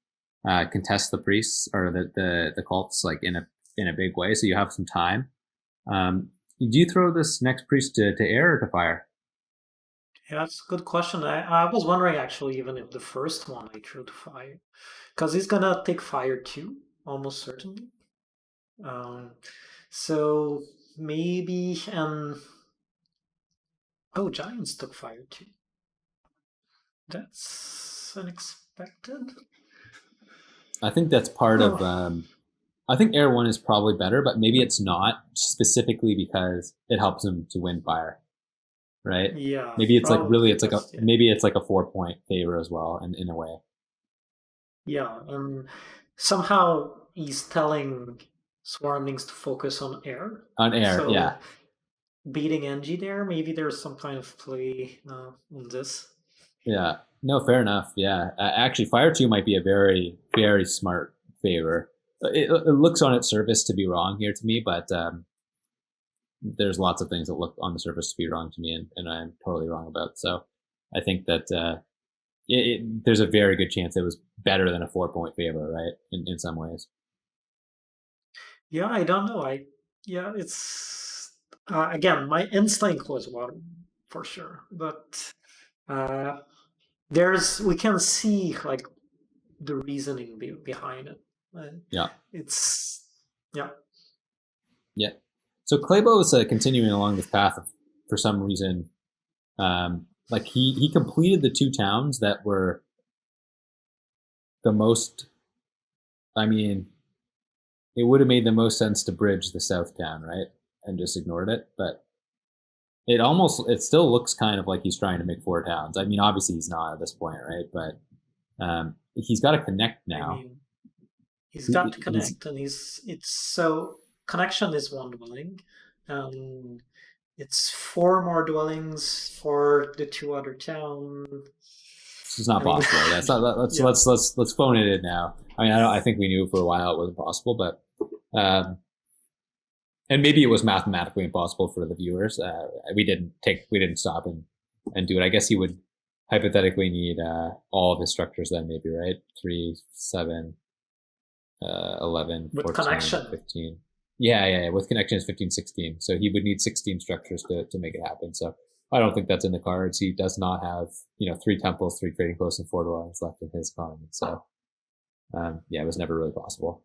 contest the priests or the cults like in a big way. So you have some time. Do you throw this next priest to air or to fire? Yeah, that's a good question. I was wondering actually even if the first one I threw to fire, because he's gonna take fire too, almost certainly. So maybe oh, giants took fire too. That's unexpected. I think that's part of. I think Air 1 is probably better, but maybe it's not specifically because it helps him to win fire, right? Yeah. Maybe it's like really, it's like maybe it's like a 4-point favor as well, in a way. Yeah, somehow he's telling Swarmlings to focus on air. On air, so yeah. Beating NG there, maybe there's some kind of play in this. Yeah, no, fair enough. Yeah, actually, Fire 2 might be a very, very smart favor. It looks on its surface to be wrong here to me, but there's lots of things that look on the surface to be wrong to me, and I'm totally wrong about. So I think that there's a very good chance it was better than a 4-point favor, right? In some ways. Yeah, I don't know. It's again, my instinct was one for sure, but we can see like the reasoning behind it. Yeah. It's yeah. So Claybo is continuing along this path for some reason. Like he completed the 2 towns that were the most. I mean, it would have made the most sense to bridge the south town, right, and just ignored it. But it still looks kind of like he's trying to make 4 towns. I mean, obviously he's not at this point, right? But he's got to connect now. I mean, he's got to connect, and connection is 1 dwelling, and it's 4 more dwellings for the 2 other towns. This is not possible. That's not. Let's phone it in now. I mean, I think we knew for a while it wasn't possible, but and maybe it was mathematically impossible for the viewers. We didn't stop and do it. I guess he would hypothetically need all of his structures then, maybe, right? 3, 7, 11, with 14, connection. 15. Yeah. With connection is 15, 16. So he would need 16 structures to make it happen. So I don't think that's in the cards. He does not have 3 temples, 3 trading posts, and 4 dwellings left in his economy. So it was never really possible.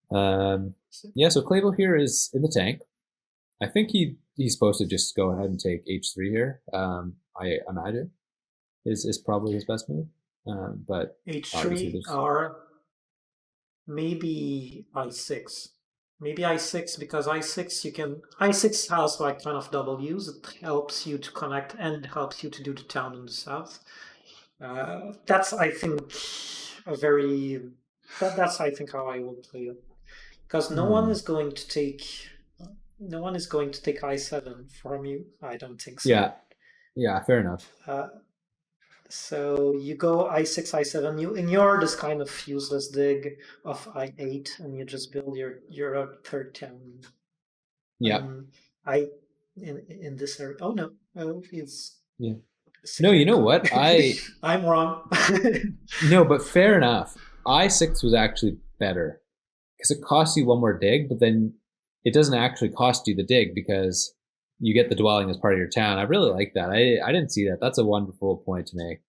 So Clavel here is in the tank. I think he's supposed to just go ahead and take H3 here. I imagine is probably his best move. But H3 or maybe I6. Maybe I6 because I6 has like kind of double use. It helps you to connect and helps you to do the town in the south. That's I think that's I think how I will play it. Because no one is going to take I7 from you. I don't think so. Yeah, fair enough. So you go I6, I7. You're this kind of useless dig of I8, and you just build your 3rd town. Yeah. In this area. Oh no, it's yeah. No, you know what? I'm wrong. No, but fair enough. I6 was actually better because it costs you 1 more dig, but then it doesn't actually cost you the dig because you get the dwelling as part of your town. I really like that. I didn't see that. That's a wonderful point to make.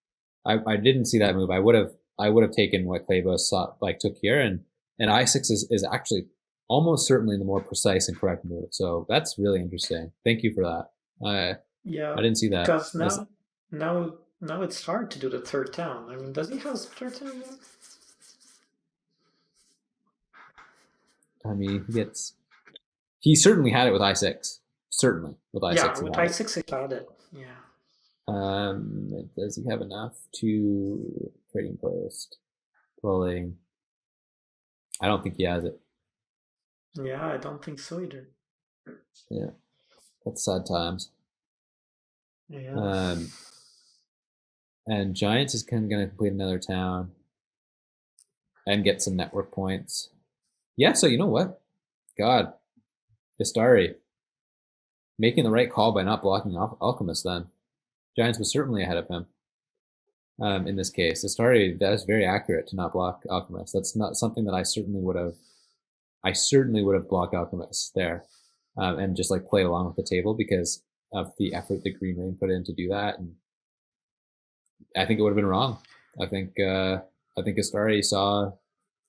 I didn't see that move. I would have taken what Clavos took here, and I6 is actually almost certainly the more precise and correct move. So that's really interesting. Thank you for that. Yeah, I didn't see that. Because now it's hard to do the 3rd town. I mean, does he have a 3rd town yet? I mean, he certainly had it with I6. Certainly with I6. Yeah, he with had it. I6 it had it. Yeah. Does he have enough to trading post pulling? I don't think he has it. Yeah, I don't think so either. Yeah, that's sad times. Yeah. And Giants is kind of going to complete another town and get some network points. Yeah, so you know what? God, Istari making the right call by not blocking Alchemist then. Giants was certainly ahead of him in this case. Istari, that is very accurate to not block Alchemist. That's not something that I certainly would have blocked Alchemist there and just like played along with the table because of the effort that Green Rain put in to do that. And I think it would have been wrong. I think Astari saw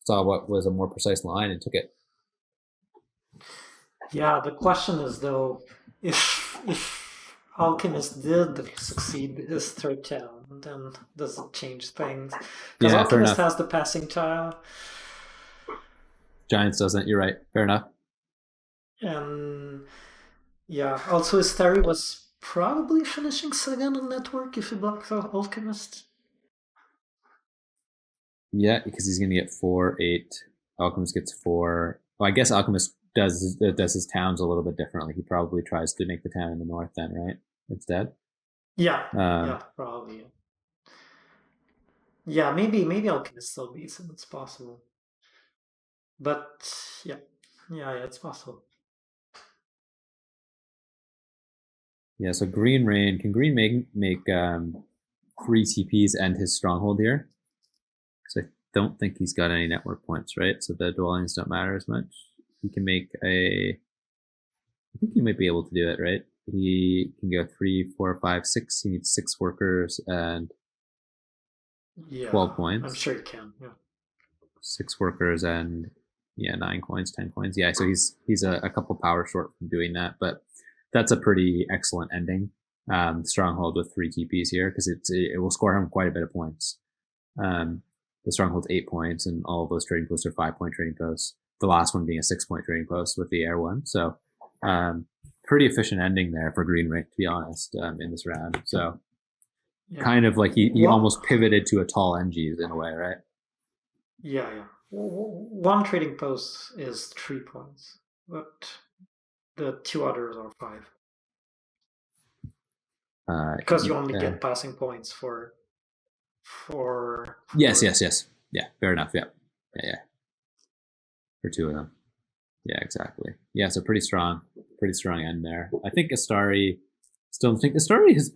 what was a more precise line and took it. Yeah, the question is though, if Alchemist did succeed his third town, then does it change things? Because Yeah, Alchemist has the passing tile. Giants doesn't. You're right. Fair enough. And yeah, also his theory was probably finishing second on network if he blocked Alchemist. Yeah, because he's going to get 4-8. Alchemist gets 4. Well, I guess Alchemist does his towns a little bit differently. He probably tries to make the town in the north then, right? Instead. Yeah, yeah, probably. Yeah, maybe Alchemist still beats him. It's possible. But yeah, it's possible. Yeah, so Green Rain, can Green make 3 TPs and his stronghold here? Because I don't think he's got any network points, right? So the dwellings don't matter as much. He can make I think he might be able to do it, right? He can go 3, 4, 5, 6. He needs 6 workers and 12 points. I'm sure he can, yeah. 6 workers and 9 coins, 10 coins. Yeah, so he's a couple power short from doing that, but that's a pretty excellent ending. Stronghold with 3 TPs here because it will score him quite a bit of points. The Stronghold's 8 points, and all of those trading posts are 5-point trading posts. The last one being a 6-point trading post with the air one. So pretty efficient ending there for Green Rain, to be honest, in this round. So kind of like he almost pivoted to a tall NGs in a way, right? Yeah. One trading post is 3 points, but the 2 others are 5. Because you only get passing points for Yes. Yeah, fair enough. Yeah. For 2 of them. Yeah, exactly. Yeah, so pretty strong end there. I think Astari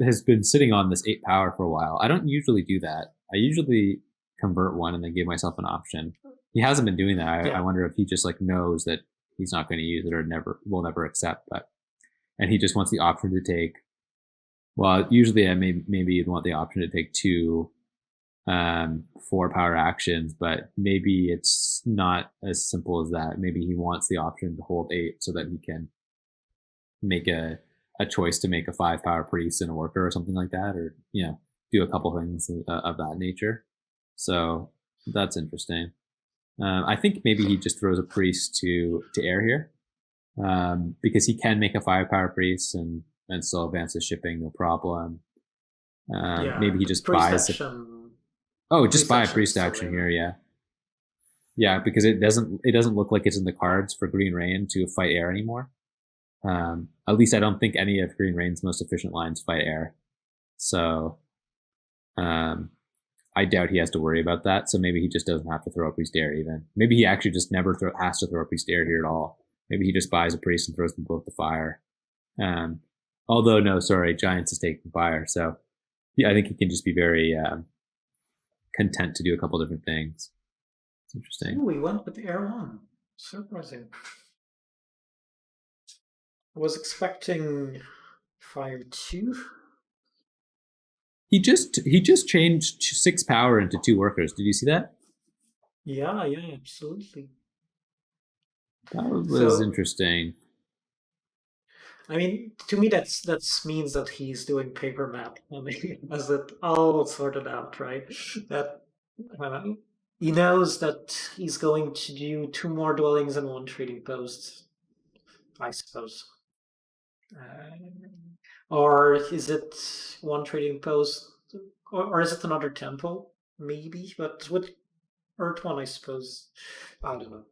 has been sitting on this 8 power for a while. I don't usually do that. I usually convert one and then give myself an option. He hasn't been doing that. I wonder if he just like knows that he's not going to use it or will never accept. And he just wants the option to take. Well, usually maybe you'd want the option to take 2 4 power actions, but maybe it's not as simple as that. Maybe he wants the option to hold 8 so that he can make a choice to make a 5 power priest and a worker or something like that, or do a couple things of that nature. So that's interesting. I think maybe he just throws a priest to air here because he can make a 5 power priest and still advance his shipping, no problem. Maybe he just buys it. Just buy a priest action here, yeah, because it doesn't look like it's in the cards for Green Rain to fight air anymore. At least I don't think any of Green Rain's most efficient lines fight air. So I doubt he has to worry about that. So maybe he just doesn't have to throw a priest air even. Maybe he actually just never has to throw a priest air here at all. Maybe he just buys a priest and throws them both to fire. Although no, sorry, Giants is taking fire. So yeah, I think he can just be very content to do a couple different things. It's interesting. Ooh, we went with Air 1. Surprising. I was expecting 5-2. He just changed 6 power into 2 workers. Did you see that? Yeah, absolutely. That was interesting. I mean, to me, that means that he's doing paper map. I mean, has it all sorted out, right? That he knows that he's going to do 2 more dwellings and 1 trading post, I suppose. Or is it one trading post, or is it another temple? Maybe, but with Earth one, I suppose. I don't know.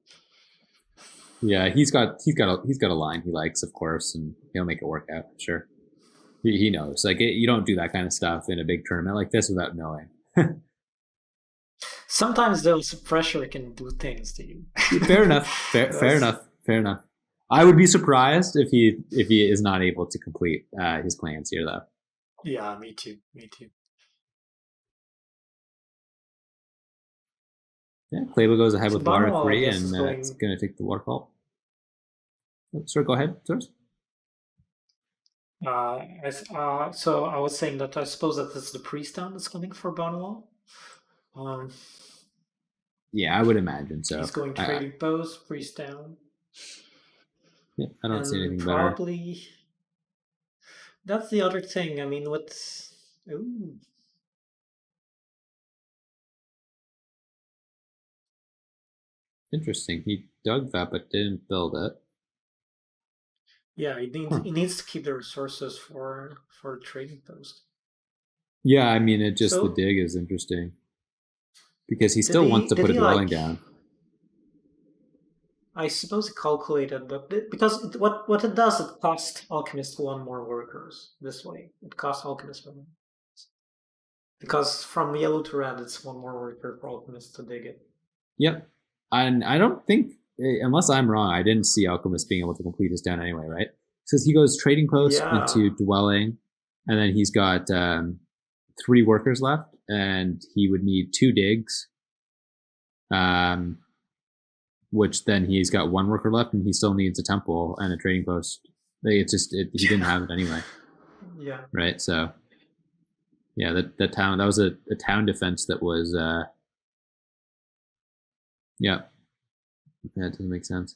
Yeah, he's got a line he likes, of course, and he'll make it work out. Sure, he knows. Like you don't do that kind of stuff in a big tournament like this without knowing. Sometimes those pressure can do things to you. Fair enough. Fair enough. Fair enough. I would be surprised if he is not able to complete his plans here, though. Yeah, me too. Me too. Yeah, Clavo goes ahead So with water Barnwell, I 3, guess, and is going. it's going to take the waterfall. Oh, sorry, go ahead, Zoras. So I was saying that I suppose that it's the priest down that's coming for Barnwell. Yeah, I would imagine so. He's going trading post, priest down. Yeah, I don't see anything probably, better. That's the other thing. I mean, what's... Ooh. Interesting. He dug that but didn't build it. Yeah, he needs to keep the resources for trading post. Yeah, I mean, the dig is interesting. Because he still wants to put a dwelling down. I suppose he calculated, but because what it does, it costs Alchemist 1 more workers this way. It costs Alchemist 1. Because from yellow to red, it's 1 more worker for Alchemist to dig it. Yep. And I don't think, unless I'm wrong, I didn't see Alchemist being able to complete his down anyway, right? Because he goes trading post into dwelling, and then he's got 3 workers left, and he would need 2 digs. Which then he's got 1 worker left, and he still needs a temple and a trading post. He didn't have it anyway. Yeah. Right. So, yeah, that town, that was a town defense that was. Yeah, that doesn't make sense.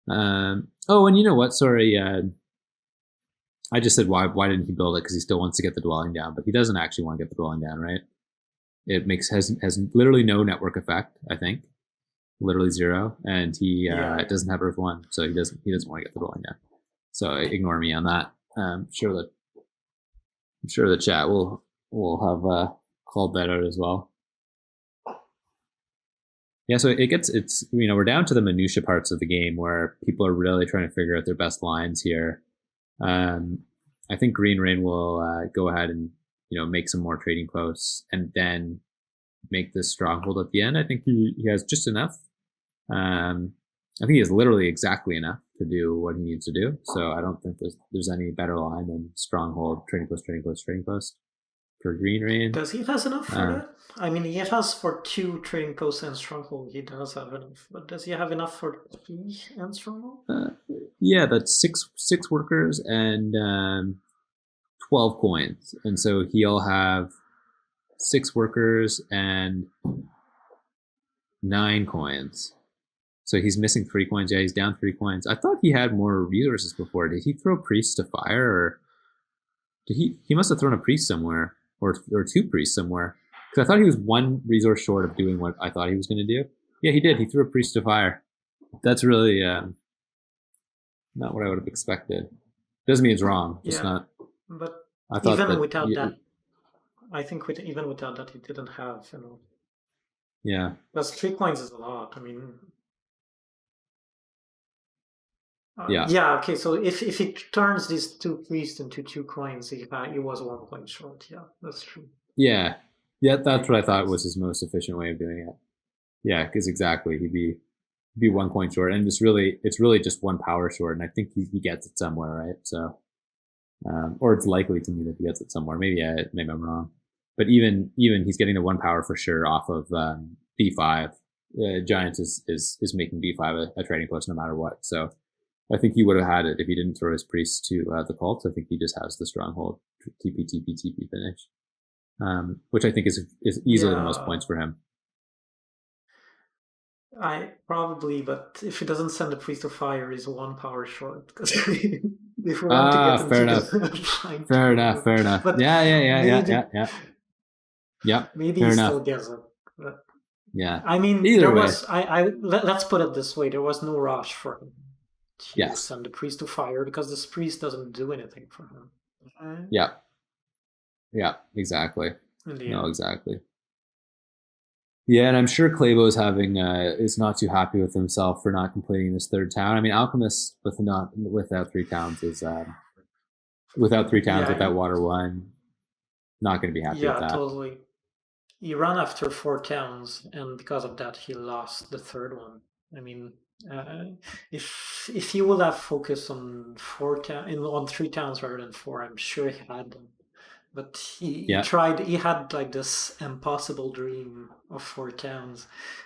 Oh, and you know what? Sorry, I just said why didn't he build it? Because he still wants to get the dwelling down, but he doesn't actually want to get the dwelling down, right? It has literally no network effect, I think. Literally 0, and he doesn't have Earth 1, so he doesn't want to get the dwelling down. So ignore me on that. I'm sure the chat will have called that out as well. Yeah, so it's we're down to the minutia parts of the game where people are really trying to figure out their best lines here. I think Green Rain will go ahead and make some more trading posts and then make this stronghold at the end. I think he has just enough. I think he has literally exactly enough to do what he needs to do. So I don't think there's any better line than stronghold, trading post, trading post, trading post for Green Rain. Does he have enough for that? I mean, he has for 2 trading posts and stronghold. He does have enough, but does he have enough for 3 and stronghold? Yeah, that's six workers and 12 coins, and so he'll have 6 workers and 9 coins. So he's missing 3 coins. Yeah, he's down 3 coins. I thought he had more resources before. Did he throw priests to fire, or did he must have thrown a priest somewhere, or 2 priests somewhere? Because I thought he was 1 resource short of doing what I thought he was going to do. Yeah, he did. He threw a priest to fire. That's really not what I would have expected. Doesn't mean it's wrong. Just not. But I thought even without that, I think even without that, he didn't have enough. Yeah. That's 3 coins is a lot. I mean. Yeah. Yeah. Okay. So if he turns these 2 priests into 2 coins, he was 1 coin short. Yeah, that's true. Yeah. That's what I thought was his most efficient way of doing it. Yeah, because exactly he'd be 1 coin short, and it's really just 1 power short, and I think he gets it somewhere, right? So, or it's likely to me that he gets it somewhere. Maybe I'm wrong, but even he's getting the 1 power for sure off of B5. Giants is making B5 a trading post no matter what. So I think he would have had it if he didn't throw his priest to the cult. I think he just has the stronghold TP finish, which I think is easily the most points for him. But if he doesn't send the priest to fire, he's 1 power short. Because if we want to get fair enough. Fair enough. But yeah. Yep. Maybe he still gets it. But, yeah. I mean, either way. Let's put it this way: there was no rush for him. to send the priest to fire, because this priest doesn't do anything for him. Yeah, exactly. No, exactly. Yeah, and I'm sure Clabo's is not too happy with himself for not completing this third town. I mean, Alchemist without 3 towns is without 3 towns, without Water 1, not going to be happy with that. Yeah, totally. He ran after 4 towns, and because of that, he lost the third one. I mean, if he would have focused on 3 towns rather than 4, I'm sure he had them. But he tried. He had like this impossible dream of 4 towns,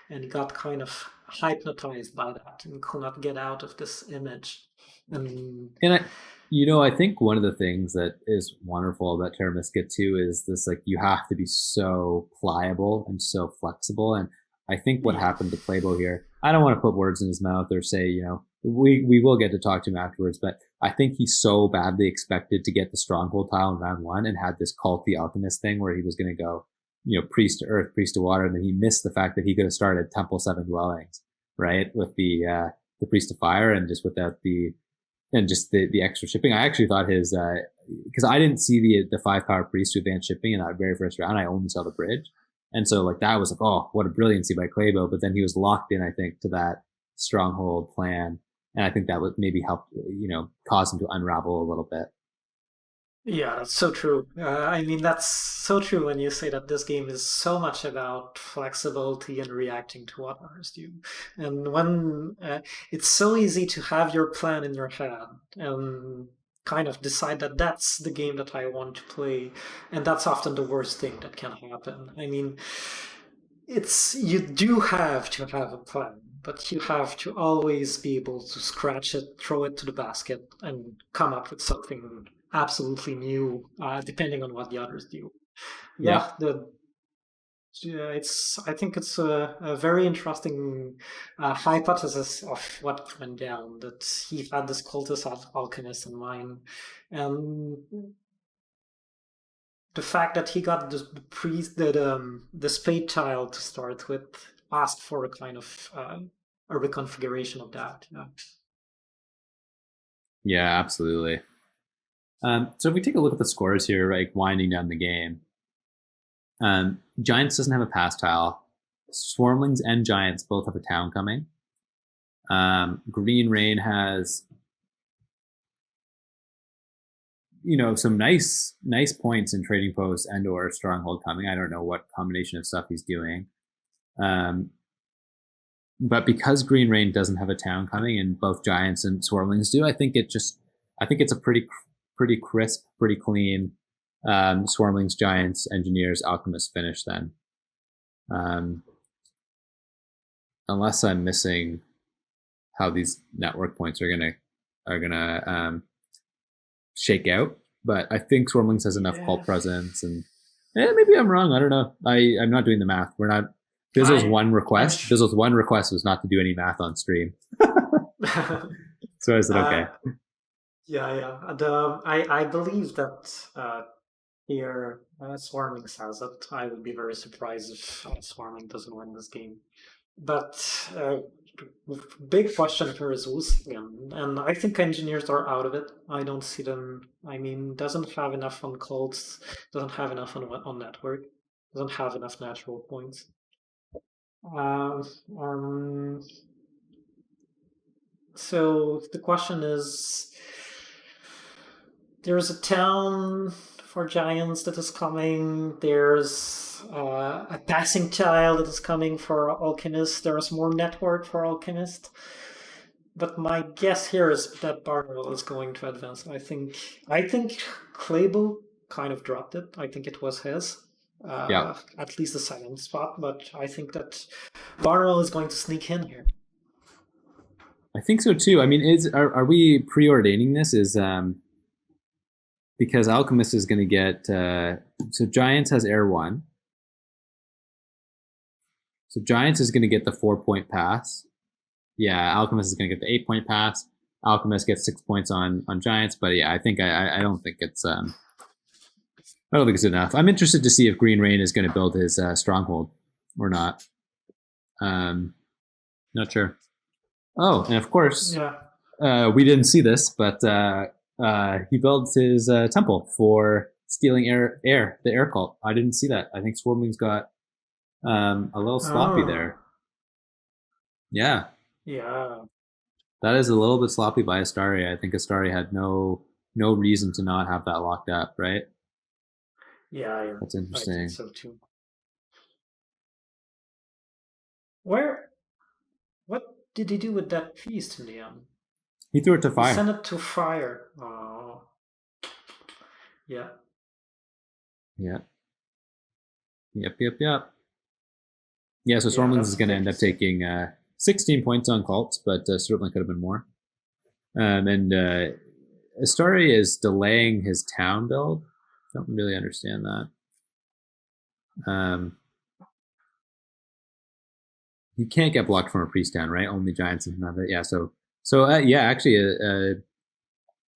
and he got kind of hypnotized by that and could not get out of this image. And I think one of the things that is wonderful about Terra Mystica too is this, like, you have to be so pliable and so flexible. And I think what happened to Clabo here, I don't want to put words in his mouth or say, we will get to talk to him afterwards, but I think he so badly expected to get the stronghold tile in round 1 and had this culty alchemist thing where he was going to go, priest to earth, priest to water, and then he missed the fact that he could have started Temple 7 dwellings, right, with the priest to fire, and just without the extra shipping. I actually thought his because I didn't see the 5 power priest to advance shipping in that very first round. I only saw the bridge, and so like that was like, oh, what a brilliancy by Clabo. But then he was locked in, I think, to that stronghold plan. And I think that would maybe help, cause him to unravel a little bit. Yeah, that's so true. I mean, that's so true when you say that this game is so much about flexibility and reacting to what others do. And when it's so easy to have your plan in your head and kind of decide that that's the game that I want to play, and that's often the worst thing that can happen. I mean, you do have to have a plan, but you have to always be able to scratch it, throw it to the basket, and come up with something absolutely new, depending on what the others do. I think it's a very interesting hypothesis of what went down, that he had this cultist alchemist in mind, and the fact that he got the spade tile to start with asked for a kind of a reconfiguration of that. Yeah, absolutely. So if we take a look at the scores here, like winding down the game, Giants doesn't have a pass tile. Swarmlings and Giants both have a town coming. Green Rain has, some nice points in trading posts and or stronghold coming. I don't know what combination of stuff he's doing. But because Green Rain doesn't have a town coming and both Giants and Swarmlings do, I think it's a pretty crisp, pretty clean Swarmlings, Giants, Engineers, Alchemists finish then. Unless I'm missing how these network points are gonna shake out, but I think Swarmlings has enough cult presence, and maybe I'm wrong. I don't know. I'm not doing the math. We're not. Bizzle's one request. Bizzle's one request was not to do any math on stream. So I said okay. I believe that here Swarmlings has it. I would be very surprised if Swarming doesn't win this game. But big question here is Wustian, and I think Engineers are out of it. I don't see them. I mean, doesn't have enough on cults, doesn't have enough on network, doesn't have enough natural points. So the question is, there's a town for Giants that is coming. There's a passing tile that is coming for Alchemist. There's more network for Alchemist. But my guess here is that Barnwell is going to advance. I think Clabo kind of dropped it. I think it was his. At least the second spot, but I think that Barnwell is going to sneak in here. I think so too. I mean, are we preordaining this? Is because Alchemist is going to get so Giants has Air 1, so Giants is going to get the 4-point pass. Yeah, Alchemist is going to get the 8-point pass. Alchemist gets 6 points on Giants, but yeah, I think I don't think it's I don't think it's enough. I'm interested to see if Green Rain is going to build his stronghold or not. Not sure. Oh, and of course, we didn't see this, but he built his temple for stealing the air cult. I didn't see that. I think Swarmling's got a little sloppy there. Yeah. Yeah. That is a little bit sloppy by Astari. I think Astari had no reason to not have that locked up, right? Yeah. That's interesting. I think so too. What did he do with that feast in the end? He threw it to fire. He sent it to fire. Oh. Yeah. Yeah. Yep. Yeah, so Stormlings is going to end up taking 16 points on cults, but certainly could have been more. And Astari is delaying his town build. Don't really understand that. You can't get blocked from a priest town, right? Only giants and have it. Yeah, so actually,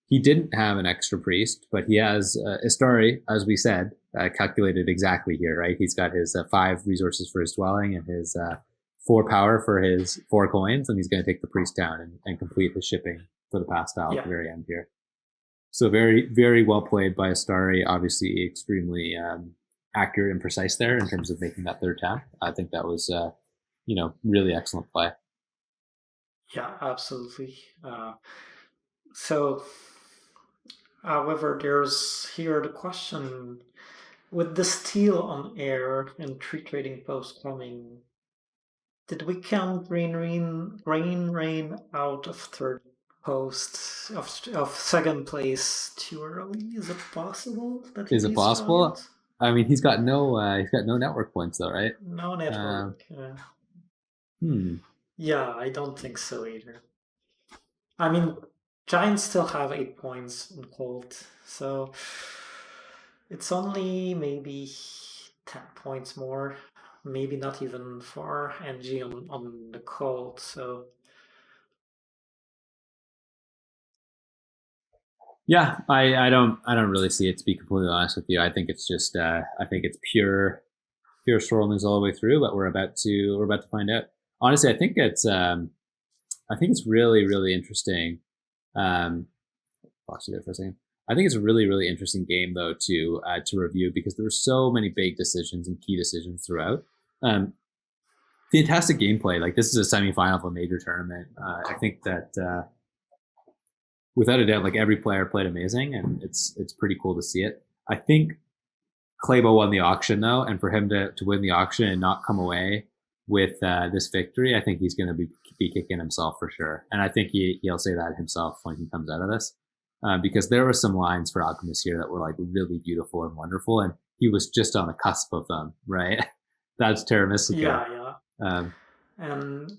he didn't have an extra priest, but he has Astari, as we said, calculated exactly here, right? He's got his 5 resources for his dwelling and his 4 power for his 4 coins, and he's going to take the priest down and complete his shipping for the pastile at the very end here. So very, very well played by Astari. Obviously, extremely accurate and precise there in terms of making that 3rd town. I think that was, really excellent play. Yeah, absolutely. So, however, there's here the question: with the steal on air and 3 trading posts coming, did we count rain out of 3rd post of 2nd place too early? Is it possible? Is it possible? I mean, he's got no network points though, right? No network. Yeah, I don't think so either. I mean, Giants still have 8 points in Colt, so it's only maybe 10 points more, maybe not even for NG on the Colt. So yeah, I don't really see it, to be completely honest with you. I think it's just I think it's pure Stormlings all the way through, but we're about to find out. Honestly, I think it's really, really interesting. Lost you there for a second. I think it's a really, really interesting game though to review, because there were so many big decisions and key decisions throughout. Fantastic gameplay. Like, this is a semifinal of a major tournament. I think that without a doubt, like, every player played amazing, and it's pretty cool to see it. I think Claybo won the auction though, and for him to win the auction and not come away with this victory, I think he's going to be kicking himself for sure. And I think he'll say that himself when he comes out of this, because there were some lines for Alchemist here that were like really beautiful and wonderful, and he was just on the cusp of them, right? That's Terra Mystica. Yeah. And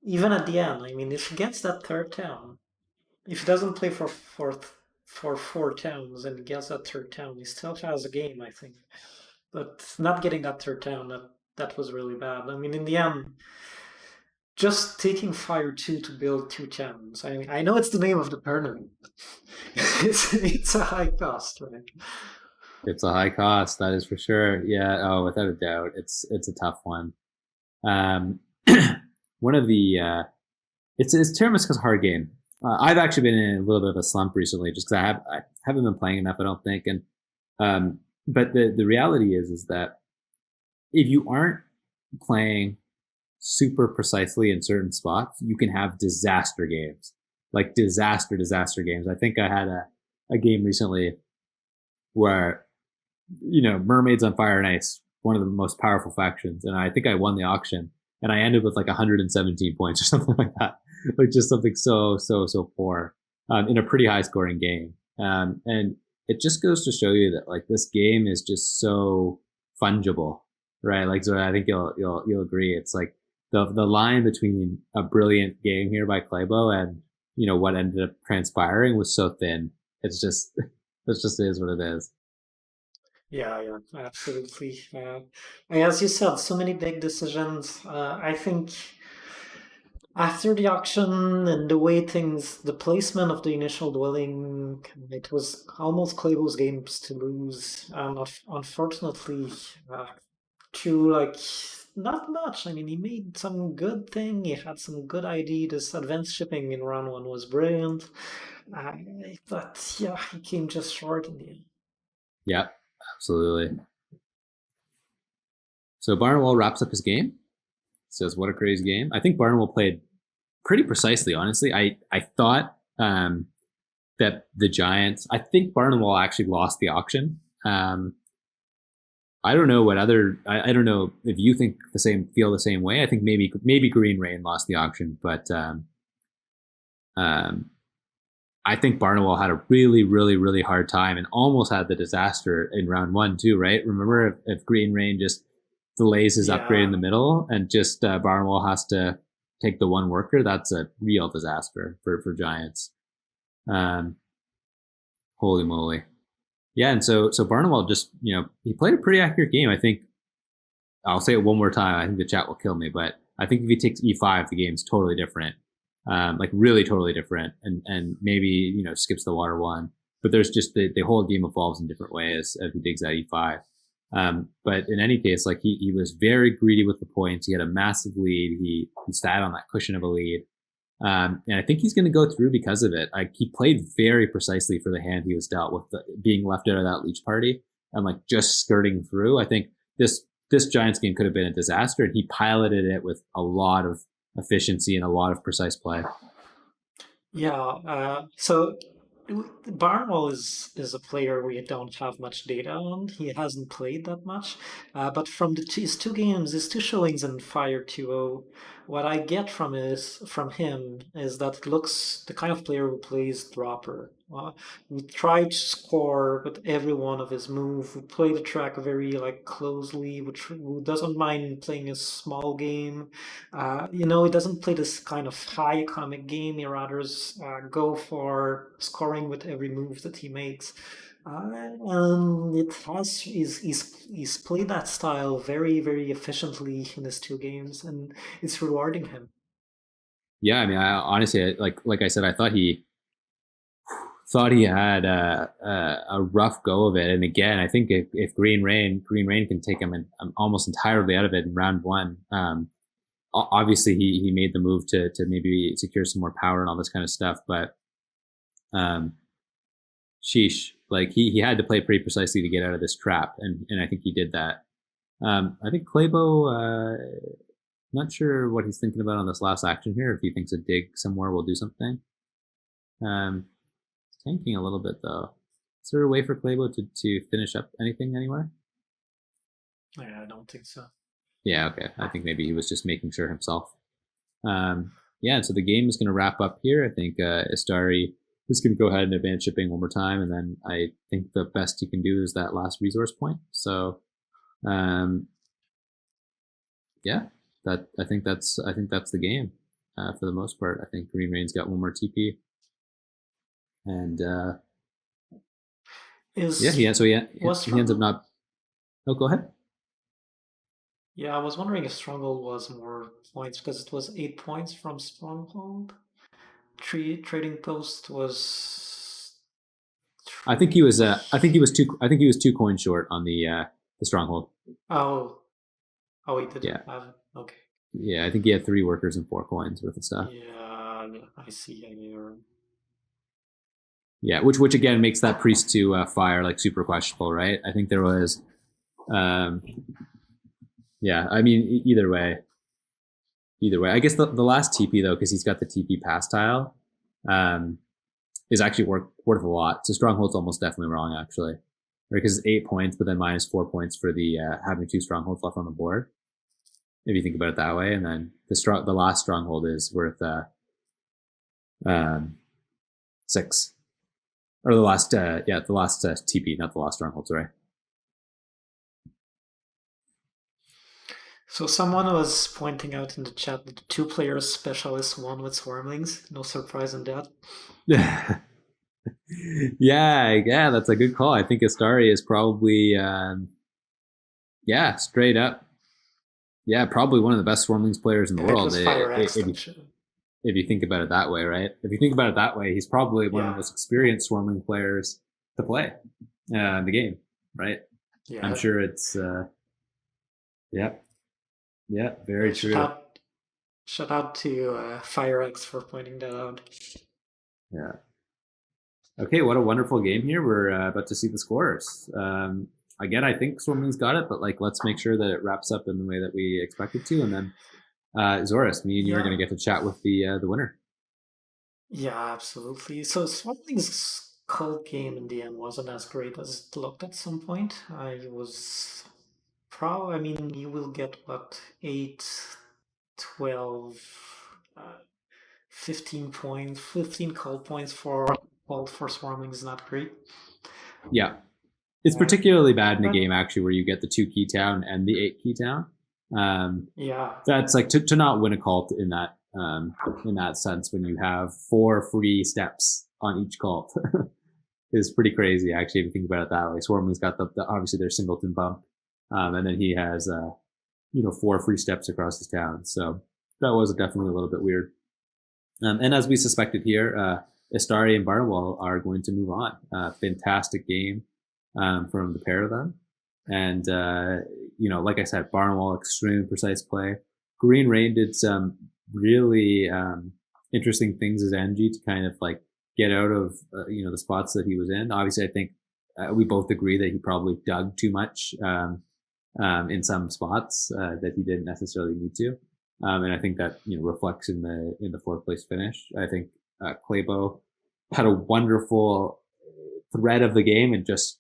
even at the end, I mean, if he gets that 3rd town, if he doesn't play for 4 towns and gets that 3rd town, he still has a game, I think. But not getting that 3rd town, that was really bad. I mean, in the end, just taking Fire 2 to build 2 towns. I mean, I know it's the name of the tournament. it's a high cost, right? It's a high cost, that is for sure. Yeah. Oh, without a doubt, it's a tough one. One of the it's Terra Mystica's hard game. I've actually been in a little bit of a slump recently, just because I haven't been playing enough, I don't think. And but the reality is that if you aren't playing super precisely in certain spots, you can have disaster games, like disaster games. I think I had a game recently where, Mermaids on Fire and Ice, one of the most powerful factions, and I think I won the auction, and I ended with like 117 points or something like that, like just something so poor in a pretty high scoring game. And it just goes to show you that, like, this game is just so fungible, right? Like, so I think you'll agree. It's like the line between a brilliant game here by Claybo and what ended up transpiring was so thin. It's just is what it is. Yeah, absolutely. As you said, so many big decisions. I think after the auction and the way the placement of the initial dwelling, it was almost Claybo's games to lose. And unfortunately, through like not much. I mean, he made some good thing. He had some good idea. This advanced shipping in round one was brilliant. Uh, but yeah, he came just short in the end. Yeah, absolutely. So Barnwell wraps up his game. Says, "What a crazy game." I think Barnwell played pretty precisely. Honestly, I thought that the Giants. I think Barnwell actually lost the auction. I don't know what other. I don't know if you feel the same way. I think maybe Green Rain lost the auction, but um, I think Barnwell had a really, really, really hard time and almost had the disaster in round one too. Right? Remember if Green Rain just delays his upgrade in the middle and just Barnwell has to take the one worker, that's a real disaster for Giants. Holy moly. Yeah, and so Barnwell just, he played a pretty accurate game. I think I'll say it one more time. I think the chat will kill me, but I think if he takes E5, the game's totally different. Like really totally different, and maybe skips the water one. But there's just the whole game evolves in different ways if he digs that E5. But in any case, like he was very greedy with the points. He had a massive lead. He sat on that cushion of a lead. And I think he's going to go through because of it. Like he played very precisely for the hand he was dealt with, being left out of that leech party and like just skirting through. I think this Giants game could have been a disaster, and he piloted it with a lot of efficiency and a lot of precise play. Yeah. So Barnwell is a player we don't have much data on. He hasn't played that much, but from his two games, his two showings in Fire 2.0, what I get from him is that it looks the kind of player who plays dropper. We try to score with every one of his move. We play the track very like closely. Who doesn't mind playing a small game. He doesn't play this kind of high economic game. He rather go for scoring with every move that he makes. And he's played that style very, very efficiently in his two games, and it's rewarding him. Yeah, I mean, I honestly, like I said, I thought he had a rough go of it. And again, I think if Green Rain can take him almost entirely out of it in round one. Obviously, he made the move to maybe secure some more power and all this kind of stuff, but sheesh, like he had to play pretty precisely to get out of this trap, and I think he did that. I think Claybo, not sure what he's thinking about on this last action here. If he thinks a dig somewhere will do something. Tanking a little bit though. Is there a way for Claybo to finish up anything anywhere? Yeah, I don't think so. Yeah, okay. I think maybe he was just making sure himself. Yeah, and so the game is going to wrap up here. I think Istari is going to go ahead and advance shipping one more time, and then I think the best he can do is that last resource point. So, yeah, I think that's the game for the most part. I think Green Rain's got one more TP, and he ends up not. Oh, go ahead. Yeah, I was wondering if Stronghold was more points because it was 8 points from Stronghold. Trading Post was. I think he was. I think he was 2 coins short on the Stronghold. Oh, he didn't. Yeah. Okay. Yeah, I think he had 3 workers and 4 coins worth of stuff. Yeah, I see. Yeah, which again makes that priest to fire like super questionable, right? I think there was. Yeah, I mean, either way. I guess the last TP though, because he's got the TP pass tile, is actually worth a lot. So Stronghold's almost definitely wrong actually, because it's 8 points, but then minus 4 points for the having 2 strongholds left on the board. If you think about it that way, and then the last stronghold is worth 6, or the last TP, not the last stronghold. Sorry. So someone was pointing out in the chat that the 2-player specialist won with Swarmlings. No surprise in that. yeah, that's a good call. I think Astari is probably, straight up. Yeah, probably one of the best Swarmlings players in the world. If you think about it that way, right? If you think about it that way, he's probably one of the most experienced Swarmling players to play in the game, right? Yeah. I'm sure it's, Yeah, very true. Shout out to FireX for pointing that out. Yeah. Okay, what a wonderful game here. We're about to see the scores. Again, I think Swimming's got it, but like, let's make sure that it wraps up in the way that we expect it to, and then Zoras, me and you are going to get to chat with the winner. Yeah, absolutely. So Swapling's cold game in the end wasn't as great as it looked at some point. It was I mean, you will get what, 8, 12, 15 points, 15 cold points for Swarming is not great. Yeah, it's particularly bad in a But game actually where you get the 2 key town and the 8 key town. yeah, That's like to not win a cult in that sense when you have 4 free steps on each cult is pretty crazy actually if you think about it that way. Swarmling's got the obviously their singleton bump, and then he has 4 free steps across his town. So that was definitely a little bit weird. And as we suspected here, Istari and Barnwell are going to move on. Fantastic game from the pair of them. And, like I said, Barnwell, extremely precise play. Green Rain did some really interesting things as NG to kind of like get out of, the spots that he was in. Obviously, I think we both agree that he probably dug too much in some spots that he didn't necessarily need to. And I think that reflects in the 4th place finish. I think Claybo had a wonderful thread of the game and just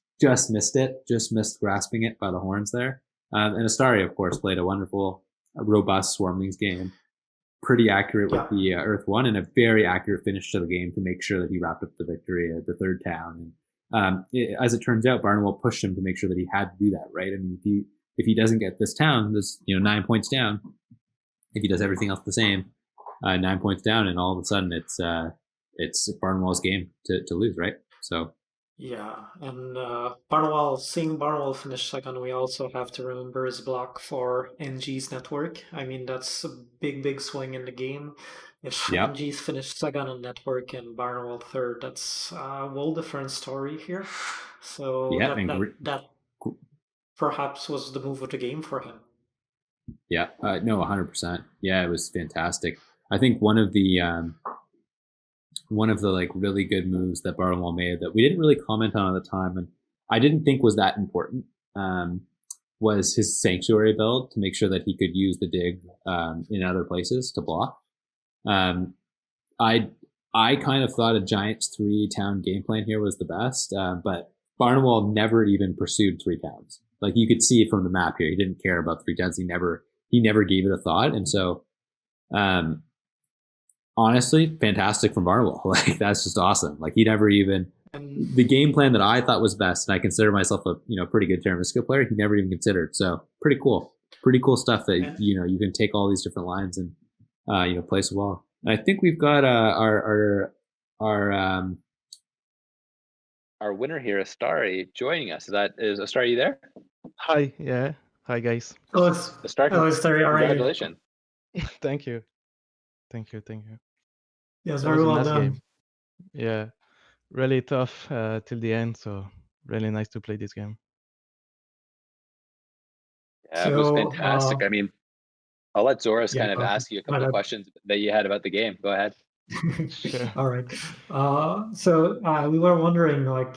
missed it, just missed grasping it by the horns there. And Astari, of course, played a wonderful, robust Swarmlings game, pretty accurate with the Earth 1 and a very accurate finish to the game to make sure that he wrapped up the victory at the 3rd town. And as it turns out, Barnwell pushed him to make sure that he had to do that, right? I mean, if he doesn't get this town, there's 9 points down. If he does everything else the same, 9 points down, and all of a sudden it's Barnwell's game to lose, right? So yeah, and seeing Barnwell finish second, we also have to remember his block for NG's network. I mean, that's a big swing in the game. If NG's finished second on network and Barnwell third, that's a whole different story here. So that perhaps was the move of the game for him. Yeah, no, 100%. Yeah, it was fantastic. I think one of the like really good moves that Barnwell made that we didn't really comment on at the time, and I didn't think was that important, was his sanctuary build to make sure that he could use the dig in other places to block. I kind of thought a Giants 3 town game plan here was the best, but Barnwell never even pursued 3 towns. Like you could see from the map here, he didn't care about 3 towns. He never gave it a thought, and so honestly, fantastic from Barnwell. Like that's just awesome. Like he never even the game plan that I thought was best, and I consider myself a pretty good Terra Mystica player. He never even considered. So pretty cool stuff that you can take all these different lines and place well. And I think we've got our winner here, Astari, joining us. Is Astari there? Hi, yeah. Hi, guys. Astari, congratulations. Thank you. Yes, very well done. Game. Yeah, really tough till the end, so really nice to play this game. Yeah, it was fantastic. I mean, I'll let Zoras kind of ask you a couple of questions that you had about the game. Go ahead. Sure. All right. So we were wondering, like,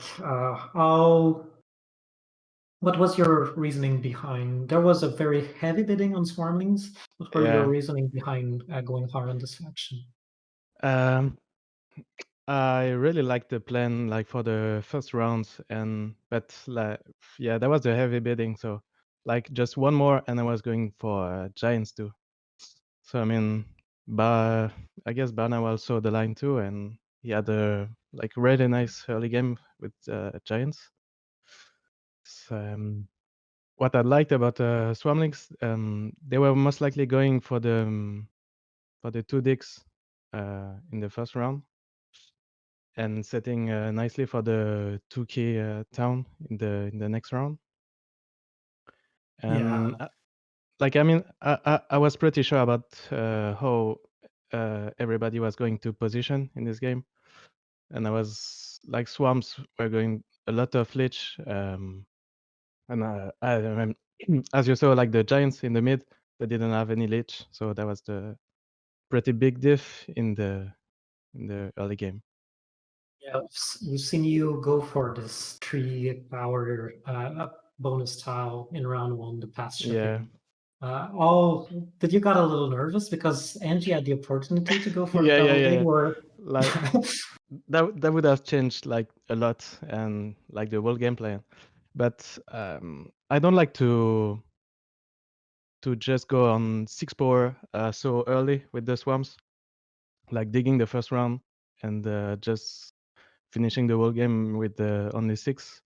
what was your reasoning behind? There was a very heavy bidding on Swarmlings. What were your reasoning behind going hard on this faction? I really liked the plan, like for the first rounds, but that was the heavy bidding. So, like just one more, and I was going for Giants too. So I mean, I guess Barnawal saw the line too, and he had a really nice early game with Giants. So, what I liked about Swarmlings, they were most likely going for the 2 digs in the first round, and setting nicely for the 2K town in the next round. And I was pretty sure about how everybody was going to position in this game, and I was like Swamps were going a lot of Lich, and as you saw, like the Giants in the mid they didn't have any leech, so that was the pretty big diff in the early game. Yeah, we've seen you go for this 3-power bonus tile in round 1, the pass shipping. Did you got a little nervous because Angie had the opportunity to go for Yeah, double yeah. dig? Or Like that would have changed like a lot and like the whole gameplay. But I don't like to just go on 6 power so early with the swarms, like digging the first round and just finishing the whole game with only 6.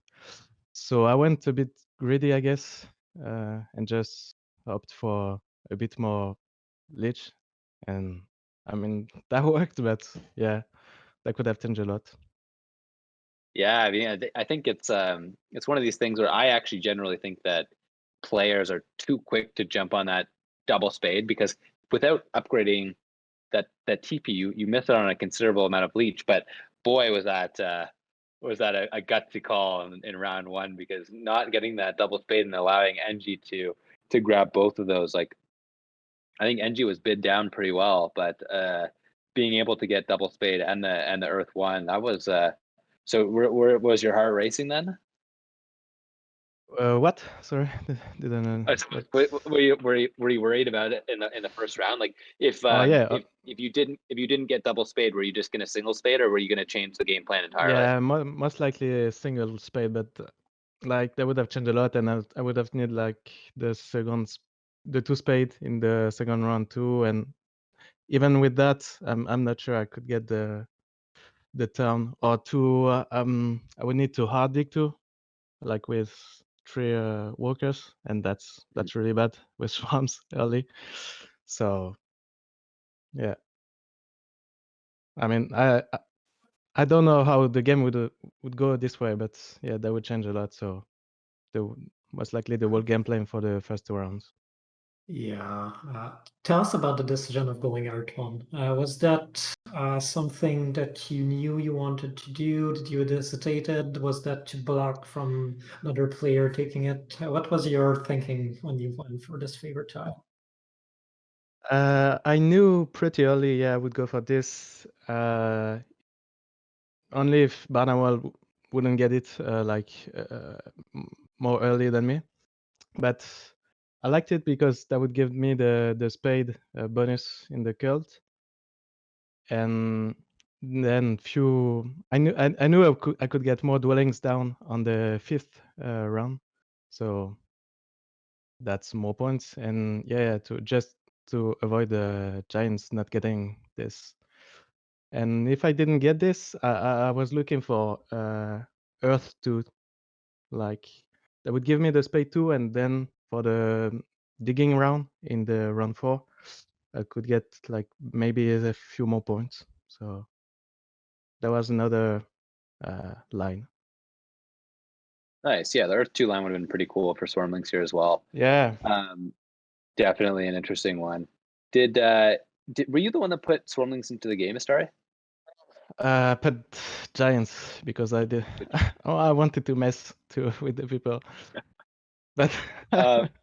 So I went a bit greedy, I guess, and just opted for a bit more leech. And I mean that worked, but yeah, that could have changed a lot. Yeah, I mean, I think it's one of these things where I actually generally think that players are too quick to jump on that double spade, because without upgrading that TP, you miss out on a considerable amount of leech. But boy, was that a gutsy call in round 1, because not getting that double spade and allowing NG to grab both of those, like, I think NG was bid down pretty well, but being able to get double spade and the Earth 1, that was so where was your heart racing then? What? Sorry, didn't. Were you worried about it in the first round? Like if if you didn't get double spade, were you just gonna single spade, or were you gonna change the game plan entirely? Yeah, most likely a single spade, but like that would have changed a lot, and I would have needed like the 2 spade in the second round too, and even with that, I'm not sure I could get the turn or 2. I would need to hard dig too, like with 3 workers, and that's really bad with swarms early. So yeah, I mean I don't know how the game would go this way, but yeah, that would change a lot. So most likely the whole game plan for the first 2 rounds. yeah, tell us about the decision of going Art1. Was that something that you knew you wanted to do? Did you hesitated? Was that to block from another player taking it? What was your thinking when you went for this favorite tile? I knew pretty early, yeah, I would go for this. Only if Barnawal wouldn't get it more early than me. But I liked it because that would give me the spade bonus in the cult. And then I knew I could get more dwellings down on the 5th round. So that's more points. And yeah, to avoid the giants not getting this. And if I didn't get this, I was looking for Earth 2, like that would give me the spade 2, and then for the digging round in the round 4, I could get like maybe a few more points. So that was another line. Nice, yeah. The Earth 2 line would have been pretty cool for Swarmlings here as well. Yeah. Definitely an interesting one. Did were you the one that put Swarmlings into the game, Astari? Put giants because I did. I wanted to mess too with the people, but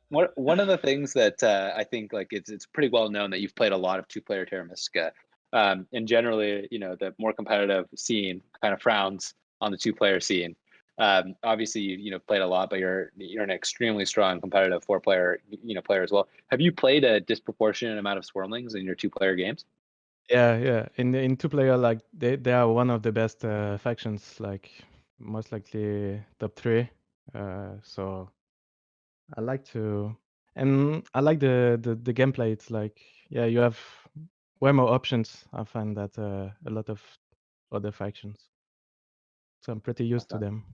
one of the things that I think like it's pretty well known that you've played a lot of 2-player Terra Mystica, and generally, the more competitive scene kind of frowns on the 2-player scene. Obviously, you played a lot, but you're an extremely strong competitive 4-player player as well. Have you played a disproportionate amount of Swarmlings in your 2-player games? yeah. In 2-player, like they are one of the best factions, like most likely top 3. So I like to, and I like the gameplay. It's like, yeah, you have way more options. I find that a lot of other factions. So I'm pretty used to them.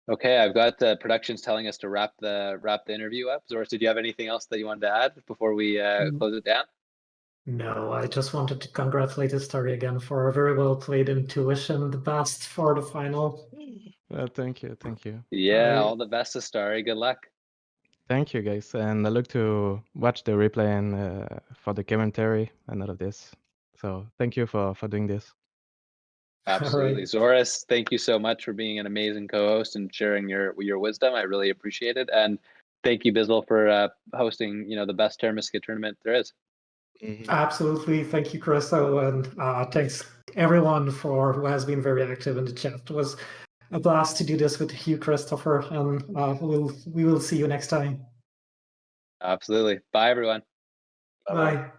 Okay, I've got productions telling us to wrap the interview up. Zoras, did you have anything else that you wanted to add before we close it down? No, I just wanted to congratulate Astari again for a very well played intuition, the best for the final. Thank you. Yeah, all the best, Astari. Good luck. Thank you, guys, and I look to watch the replay and for the commentary and all of this. So thank you for doing this. Absolutely. Right. Zoras, thank you so much for being an amazing co-host and sharing your wisdom. I really appreciate it. And thank you, Biswell, for hosting the best Terra Mystica tournament there is. Absolutely. Thank you, Christo, and thanks everyone who has been very active in the chat. It was a blast to do this with you, Christopher, and we will see you next time. Absolutely. Bye, everyone. Bye.